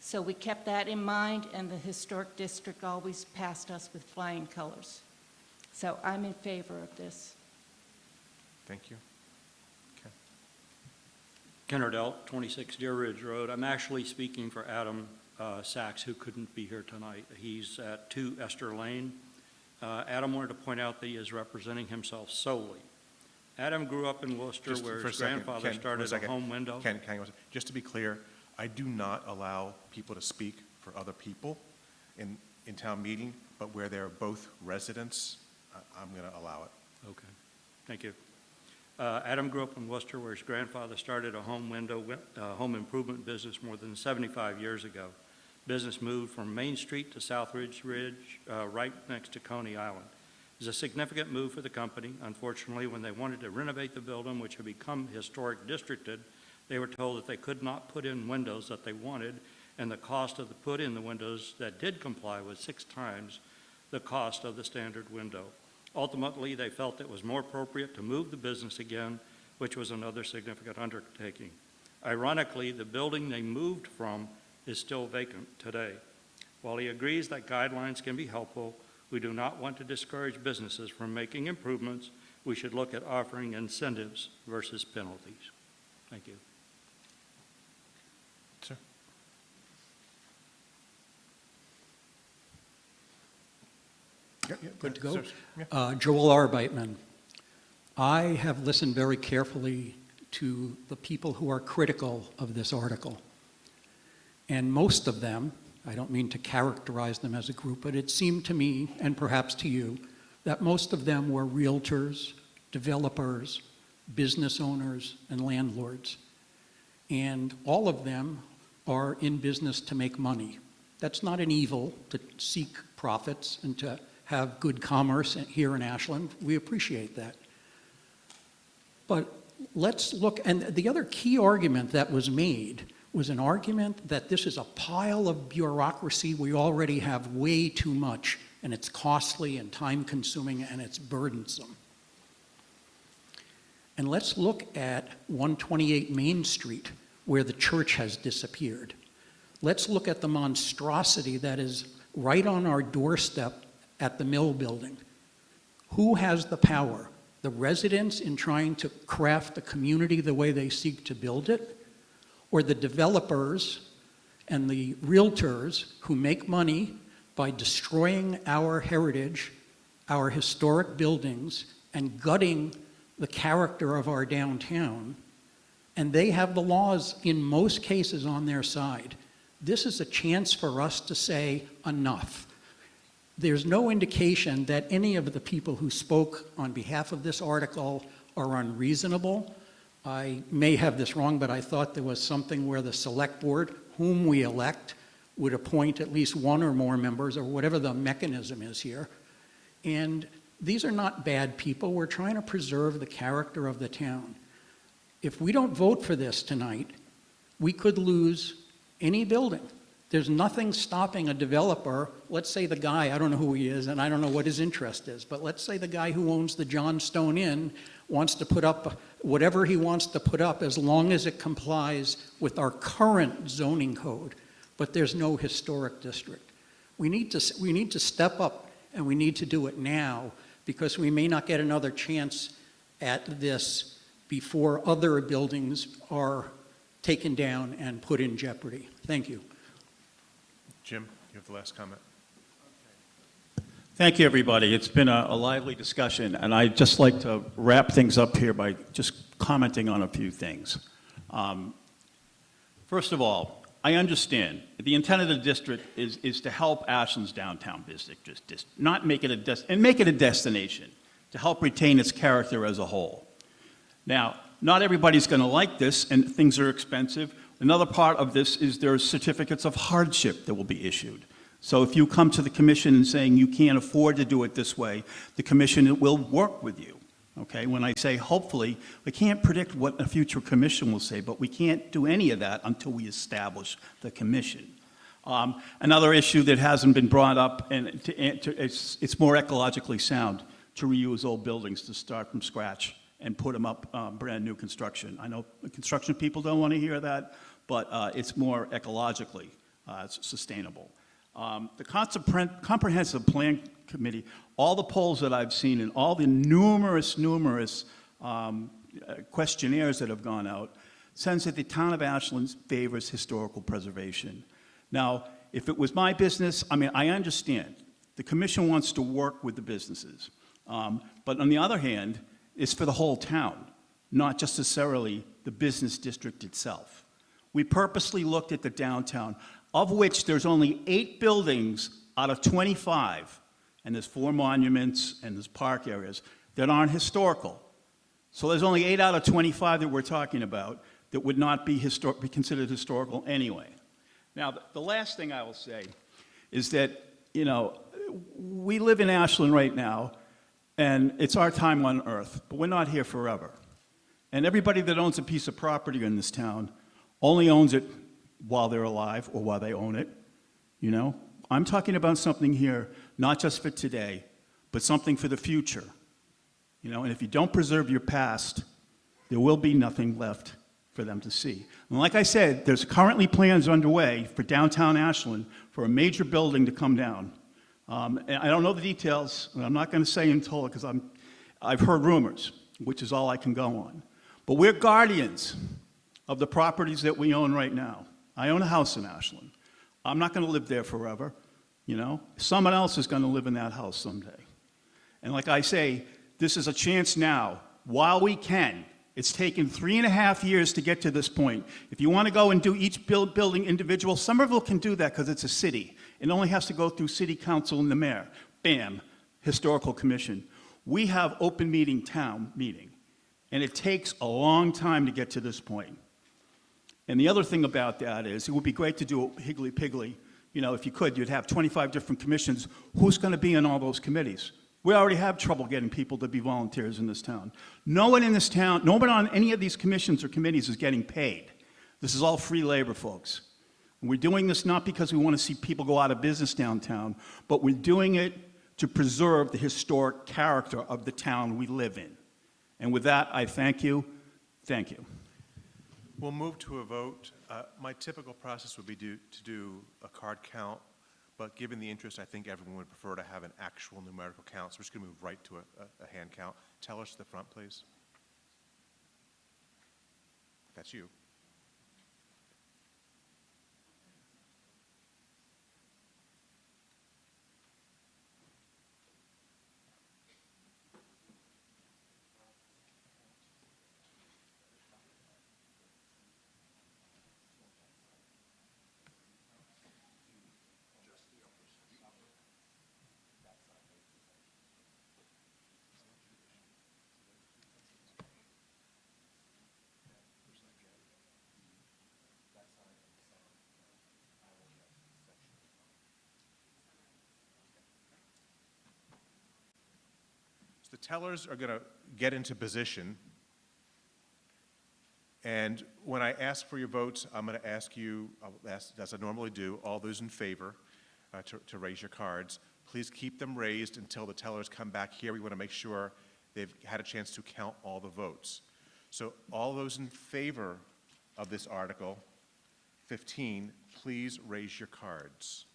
So we kept that in mind, and the historic district always passed us with flying colors. So I'm in favor of this. Thank you. Okay. Ken Ardell, 26 Deer Ridge Road. I'm actually speaking for Adam Sachs, who couldn't be here tonight. He's at 2 Esther Lane. Adam wanted to point out that he is representing himself solely. Adam grew up in Worcester, where his grandfather started a home window. Ken, just to be clear, I do not allow people to speak for other people in town meeting, but where they're both residents, I'm going to allow it. Okay, thank you. Adam grew up in Worcester, where his grandfather started a home improvement business more than 75 years ago. Business moved from Main Street to Southridge Ridge, right next to Coney Island. It was a significant move for the company. Unfortunately, when they wanted to renovate the building, which had become historic districted, they were told that they could not put in windows that they wanted, and the cost of the put in the windows that did comply was 6 times the cost of the standard window. Ultimately, they felt it was more appropriate to move the business again, which was another significant undertaking. Ironically, the building they moved from is still vacant today. While he agrees that guidelines can be helpful, we do not want to discourage businesses from making improvements. We should look at offering incentives versus penalties. Thank you. Sir? Good to go. Sir, yeah. Joel Arbeitman. I have listened very carefully to the people who are critical of this article. And most of them, I don't mean to characterize them as a group, but it seemed to me, and perhaps to you, that most of them were realtors, developers, business owners, and landlords. And all of them are in business to make money. That's not an evil, to seek profits and to have good commerce here in Ashland. We appreciate that. But let's look, and the other key argument that was made was an argument that this is a pile of bureaucracy. We already have way too much, and it's costly and time-consuming, and it's burdensome. And let's look at 128 Main Street, where the church has disappeared. Let's look at the monstrosity that is right on our doorstep at the Mill Building. Who has the power? The residents in trying to craft the community the way they seek to build it? Or the developers and the realtors who make money by destroying our heritage, our historic buildings, and gutting the character of our downtown, and they have the laws in most cases on their side. This is a chance for us to say enough. There's no indication that any of the people who spoke on behalf of this article are unreasonable. I may have this wrong, but I thought there was something where the select board, whom we elect, would appoint at least one or more members, or whatever the mechanism is here. And these are not bad people. We're trying to preserve the character of the town. If we don't vote for this tonight, we could lose any building. There's nothing stopping a developer, let's say the guy, I don't know who he is, and I don't know what his interest is, but let's say the guy who owns the Johnstone Inn wants to put up whatever he wants to put up, as long as it complies with our current zoning code, but there's no historic district. We need to step up, and we need to do it now, because we may not get another chance at this before other buildings are taken down and put in jeopardy. Thank you. Jim, you have the last comment. Thank you, everybody. It's been a lively discussion, and I'd just like to wrap things up here by just commenting on a few things. First of all, I understand the intent of the district is to help Ashland's downtown district, not make it a destination, to help retain its character as a whole. Now, not everybody's going to like this, and things are expensive. Another part of this is there are certificates of hardship that will be issued. So if you come to the commission and saying you can't afford to do it this way, the commission will work with you. Okay, when I say hopefully, we can't predict what a future commission will say, but we can't do any of that until we establish the commission. Another issue that hasn't been brought up, and it's more ecologically sound to reuse old buildings, to start from scratch and put them up brand new construction. I know construction people don't want to hear that, but it's more ecologically sustainable. The Comprehensive Plan Committee, all the polls that I've seen and all the numerous questionnaires that have gone out says that the town of Ashland favors historical preservation. Now, if it was my business, I mean, I understand. The commission wants to work with the businesses. But on the other hand, it's for the whole town, not just necessarily the business district itself. We purposely looked at the downtown, of which there's only 8 buildings out of 25, and there's 4 monuments and there's park areas that aren't historical. So there's only 8 out of 25 that we're talking about that would not be considered historical anyway. Now, the last thing I will say is that, you know, we live in Ashland right now, and it's our time on earth, but we're not here forever. And everybody that owns a piece of property in this town only owns it while they're alive or while they own it, you know? I'm talking about something here, not just for today, but something for the future, you know? And if you don't preserve your past, there will be nothing left for them to see. And like I said, there's currently plans underway for downtown Ashland for a major building to come down. And I don't know the details, and I'm not going to say until, because I've heard rumors, which is all I can go on. But we're guardians of the properties that we own right now. I own a house in Ashland. I'm not going to live there forever, you know? Someone else is going to live in that house someday. And like I say, this is a chance now, while we can. It's taken 3.5 years to get to this point. If you want to go and do each building individual, Somerville can do that because it's a city. It only has to go through city council and the mayor. Bam, historical commission. We have open meeting town meeting, and it takes a long time to get to this point. And the other thing about that is it would be great to do it higgly-piggly. You know, if you could, you'd have 25 different commissions. Who's going to be in all those committees? We already have trouble getting people to be volunteers in this town. No one in this town, no one on any of these commissions or committees is getting paid. This is all free labor, folks. And we're doing this not because we want to see people go out of business downtown, but we're doing it to preserve the historic character of the town we live in. And with that, I thank you. Thank you. We'll move to a vote. My typical process would be to do a card count, but given the interest, I think everyone would prefer to have an actual numerical count, so we're just going to move right to a hand count. Tell us the front, please. That's you. The tellers are going to get into position, and when I ask for your votes, I'm going to ask you, I'll ask, as I normally do, all those in favor to raise your cards. Please keep them raised until the tellers come back here. We want to make sure they've had a chance to count all the votes. So all those in favor of this Article 15, please raise your cards.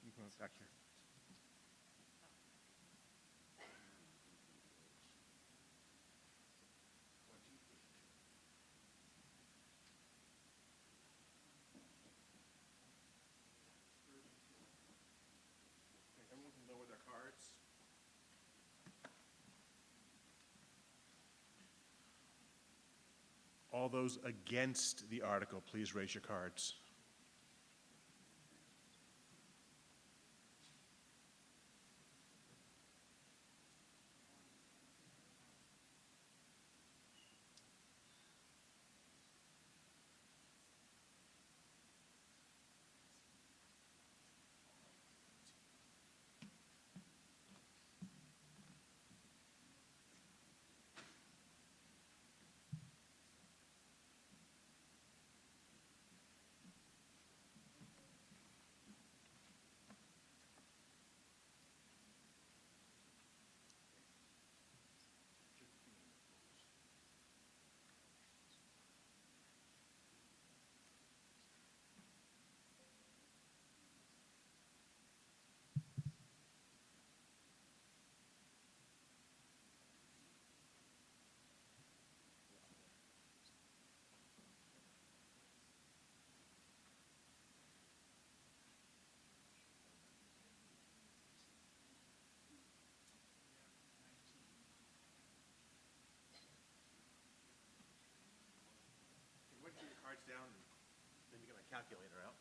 You can go back here. Okay, everyone can lower their cards. All those against the article, please raise your cards. Wait till your cards down, and then you get my calculator out.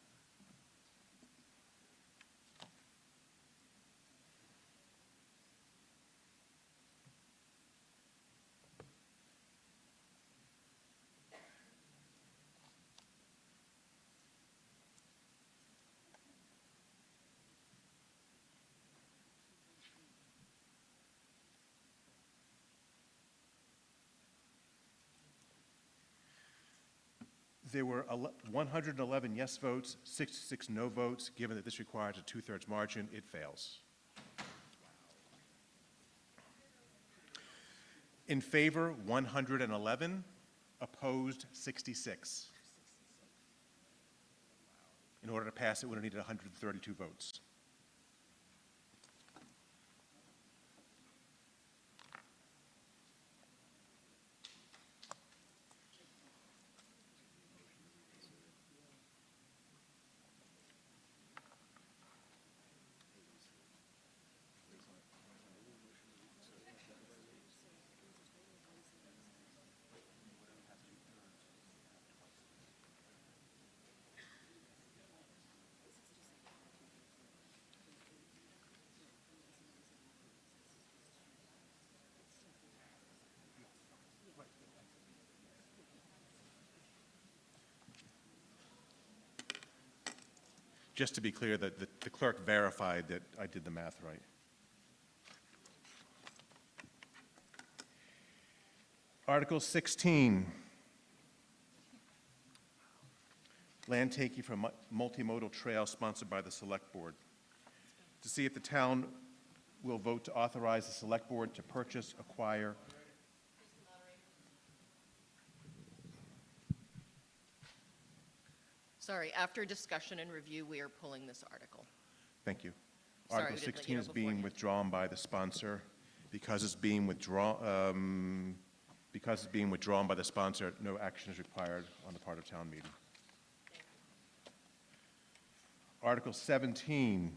There were 111 yes votes, 66 no votes. Given that this requires a two-thirds margin, it fails. In favor, 111. Opposed, 66. In order to pass, it would have needed 132 votes. Just to be clear, that the clerk verified that I did the math right. Article 16, land taking from multimodal trail sponsored by the Select Board. To see if the town will vote to authorize the Select Board to purchase, acquire, Sorry, after discussion and review, we are pulling this article. thank you. Sorry, Article we didn't let 16 you know is being beforehand. withdrawn by the sponsor. Because it's being withdrawn, Because it's being withdrawn by the sponsor, no action is required on the part of town meeting. Article 17,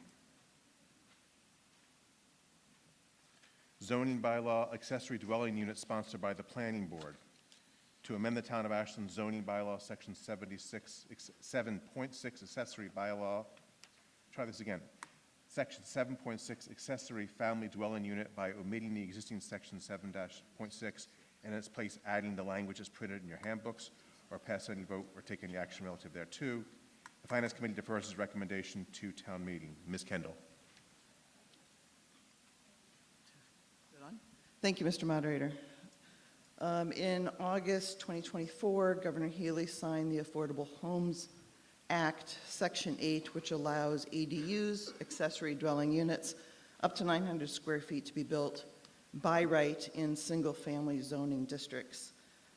zoning bylaw accessory dwelling unit sponsored by the planning board. To amend the Town of Ashland zoning bylaw, section 7.6 accessory bylaw. Try this again. Section 7.6 accessory family dwelling unit by omitting the existing section 7.6 and in its place adding the language as printed in your handbooks, or pass any vote or take any action relative thereto. The Finance Committee defers its recommendation to town meeting. Ms. Kendall. Thank you, Mr. Moderator. In August 2024, Governor Healy signed the Affordable Homes Act, Section 8, which allows ADUs, accessory dwelling units, up to 900 square feet to be built by right in single-family zoning districts.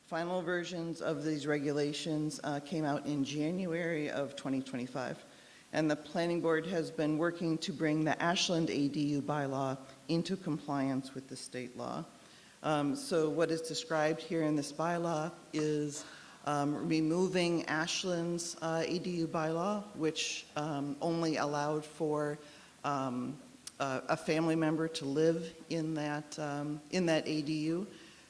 Final versions of these regulations came out in January of 2025, and the Planning Board has been working to bring the Ashland ADU bylaw into compliance with the state law. So what is described here in this bylaw is removing Ashland's ADU bylaw, which only allowed for a family member to live in that ADU,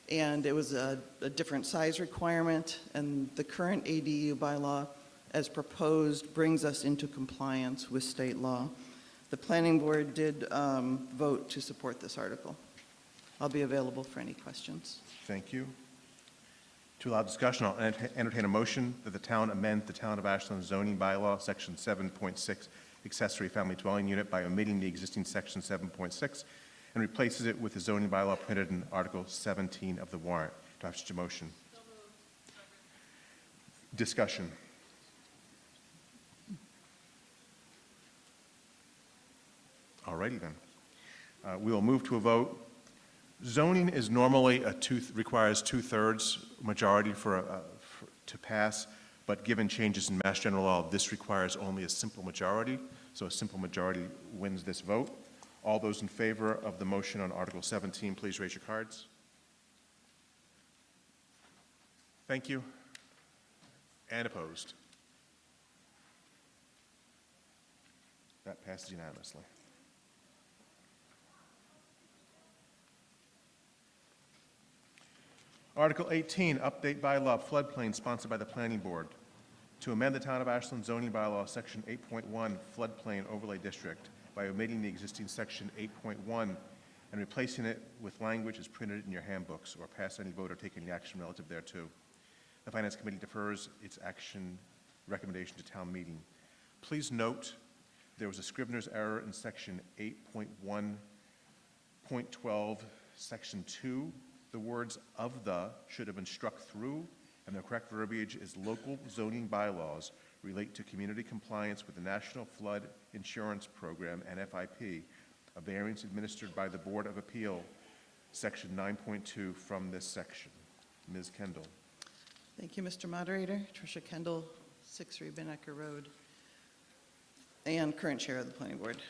and it was a different size requirement, and the current ADU bylaw, as proposed, brings us into compliance with state law. The Planning Board did vote to support this article. I'll be available for any questions. Thank you. To allow discussion, I'll entertain a motion that the town amend the Town of Ashland zoning bylaw, section 7.6, accessory family dwelling unit by omitting the existing section 7.6 and replaces it with the zoning bylaw printed in Article 17 of the warrant. Do I have such a motion? Discussion. All righty then. We will move to a vote. Zoning is normally requires two-thirds majority to pass, but given changes in Mass General Law, this requires only a simple majority, so a simple majority wins this vote. All those in favor of the motion on Article 17, please raise your cards. Thank you. And opposed? That passes unanimously. Article 18, update bylaw floodplain sponsored by the Planning Board. To amend the Town of Ashland zoning bylaw, section 8.1 floodplain overlay district by omitting the existing section 8.1 and replacing it with language as printed in your handbooks, or pass any vote or take any action relative thereto. The Finance Committee defers its action recommendation to town meeting. Please note there was a Scrivener's error in section 8.1.12, section 2. The words "of the" should have been struck through, and the correct verbiage is local zoning bylaws relate to community compliance with the National Flood Insurance Program, NFIP, a variance administered by the Board of Appeal, section 9.2 from this section. Ms. Kendall. Thank you, Mr. Moderator. Tricia Kendall, 6 Riebenecker Road, and current chair of the Planning Board.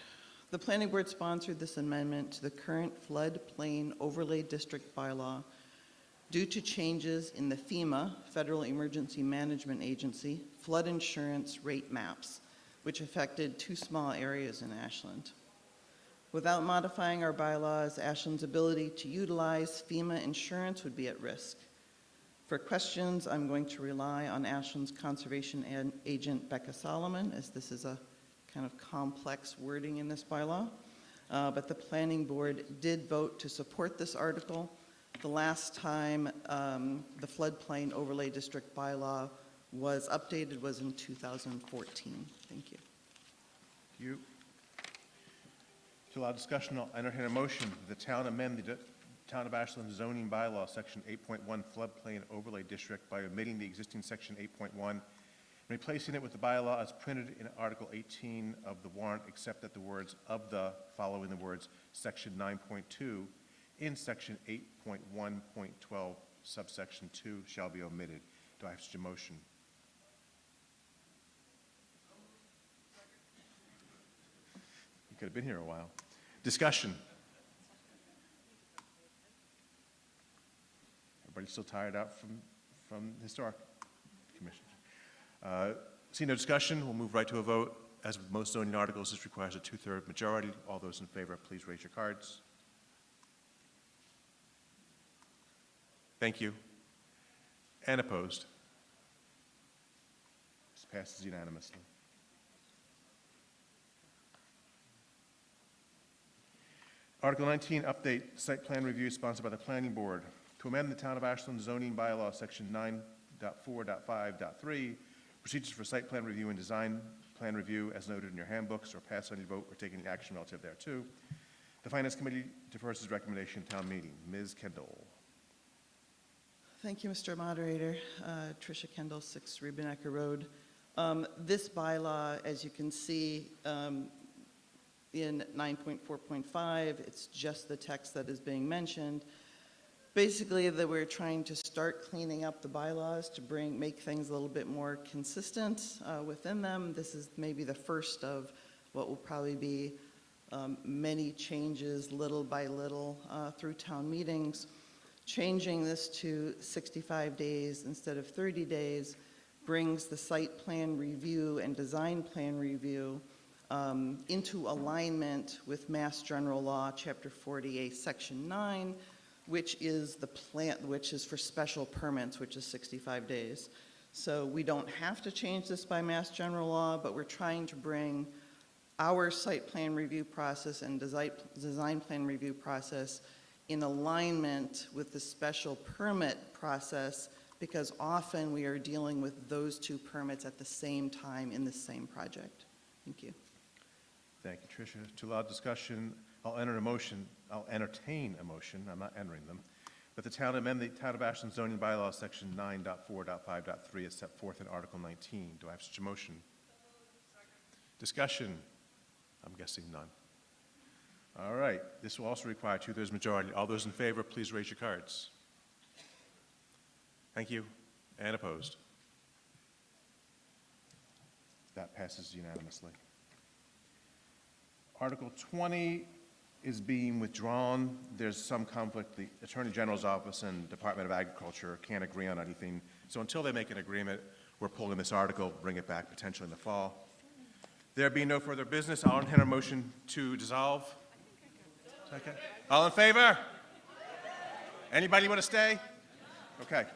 The Planning Board sponsored this amendment to the current floodplain overlay district bylaw due to changes in the FEMA, Federal Emergency Management Agency, flood insurance rate maps, which affected 2 small areas in Ashland. Without modifying our bylaws, Ashland's ability to utilize FEMA insurance would be at risk. For questions, I'm going to rely on Ashland's conservation agent, Becca Solomon, as this is a kind of complex wording in this bylaw. But the Planning Board did vote to support this article. The last time the floodplain overlay district bylaw was updated was in 2014. Thank you. Thank you. To allow discussion, I'll entertain a motion that the town amend the Town of Ashland zoning bylaw, section 8.1 floodplain overlay district by omitting the existing section 8.1 and replacing it with the bylaw as printed in Article 18 of the warrant, except that the words "of the" following the words section 9.2 in section 8.1.12 subsection 2 shall be omitted. Do I have such a motion? You could have been here a while. Discussion. Everybody Everybody's still tired out from the Historic Commission. Seeing no discussion, we'll move right to a vote. As with most zoning articles, this requires a 2/3 majority. All those in favor, please raise your cards. Thank you. And opposed? This passes unanimously. Article 19, update site plan review sponsored by the Planning Board. To amend the Town of Ashland zoning bylaw, section 9.4.5.3, procedures for site plan review and design plan review as noted in your handbooks, or pass any vote or take any action relative thereto. The Finance Committee defers its recommendation to town meeting. Ms. Kendall. Thank you, Mr. Moderator. Tricia Kendall, 6 Reubenecker Road. This bylaw, as you can see, in 9.4.5, it's just the text that is being mentioned. Basically, that we're trying to start cleaning up the bylaws to make things a little bit more consistent within them. This is maybe the first of what will probably be many changes, little by little, through town meetings. Changing this to 65 days instead of 30 days brings the site plan review and design plan review into alignment with Mass General Law, Chapter 48, Section 9, which is for special permits, which is 65 days. So we don't have to change this by Mass General Law, but we're trying to bring our site plan review process and design plan review process in alignment with the special permit process, because often we are dealing with those two permits at the same time in the same project. Thank you. Thank you, Tricia. To allow discussion, I'll entertain a motion, I'm not entering them, but the town amend the Town of Ashland zoning bylaw, section 9.4.5.3 is set forth in Article 19. Do I have such a motion? Discussion? I'm guessing none. All right, this will also require a 2/3 majority. All those in favor, please raise your cards. Thank you. And opposed? That passes unanimously. Article 20 is being withdrawn. There's some conflict. The Attorney General's Office and Department of Agriculture can't agree on anything. So until they make an agreement, we're pulling this article, bring it back potentially in the fall. There being no further business, I'll entertain a motion to dissolve. Second. All in favor? Anybody want to stay? Okay.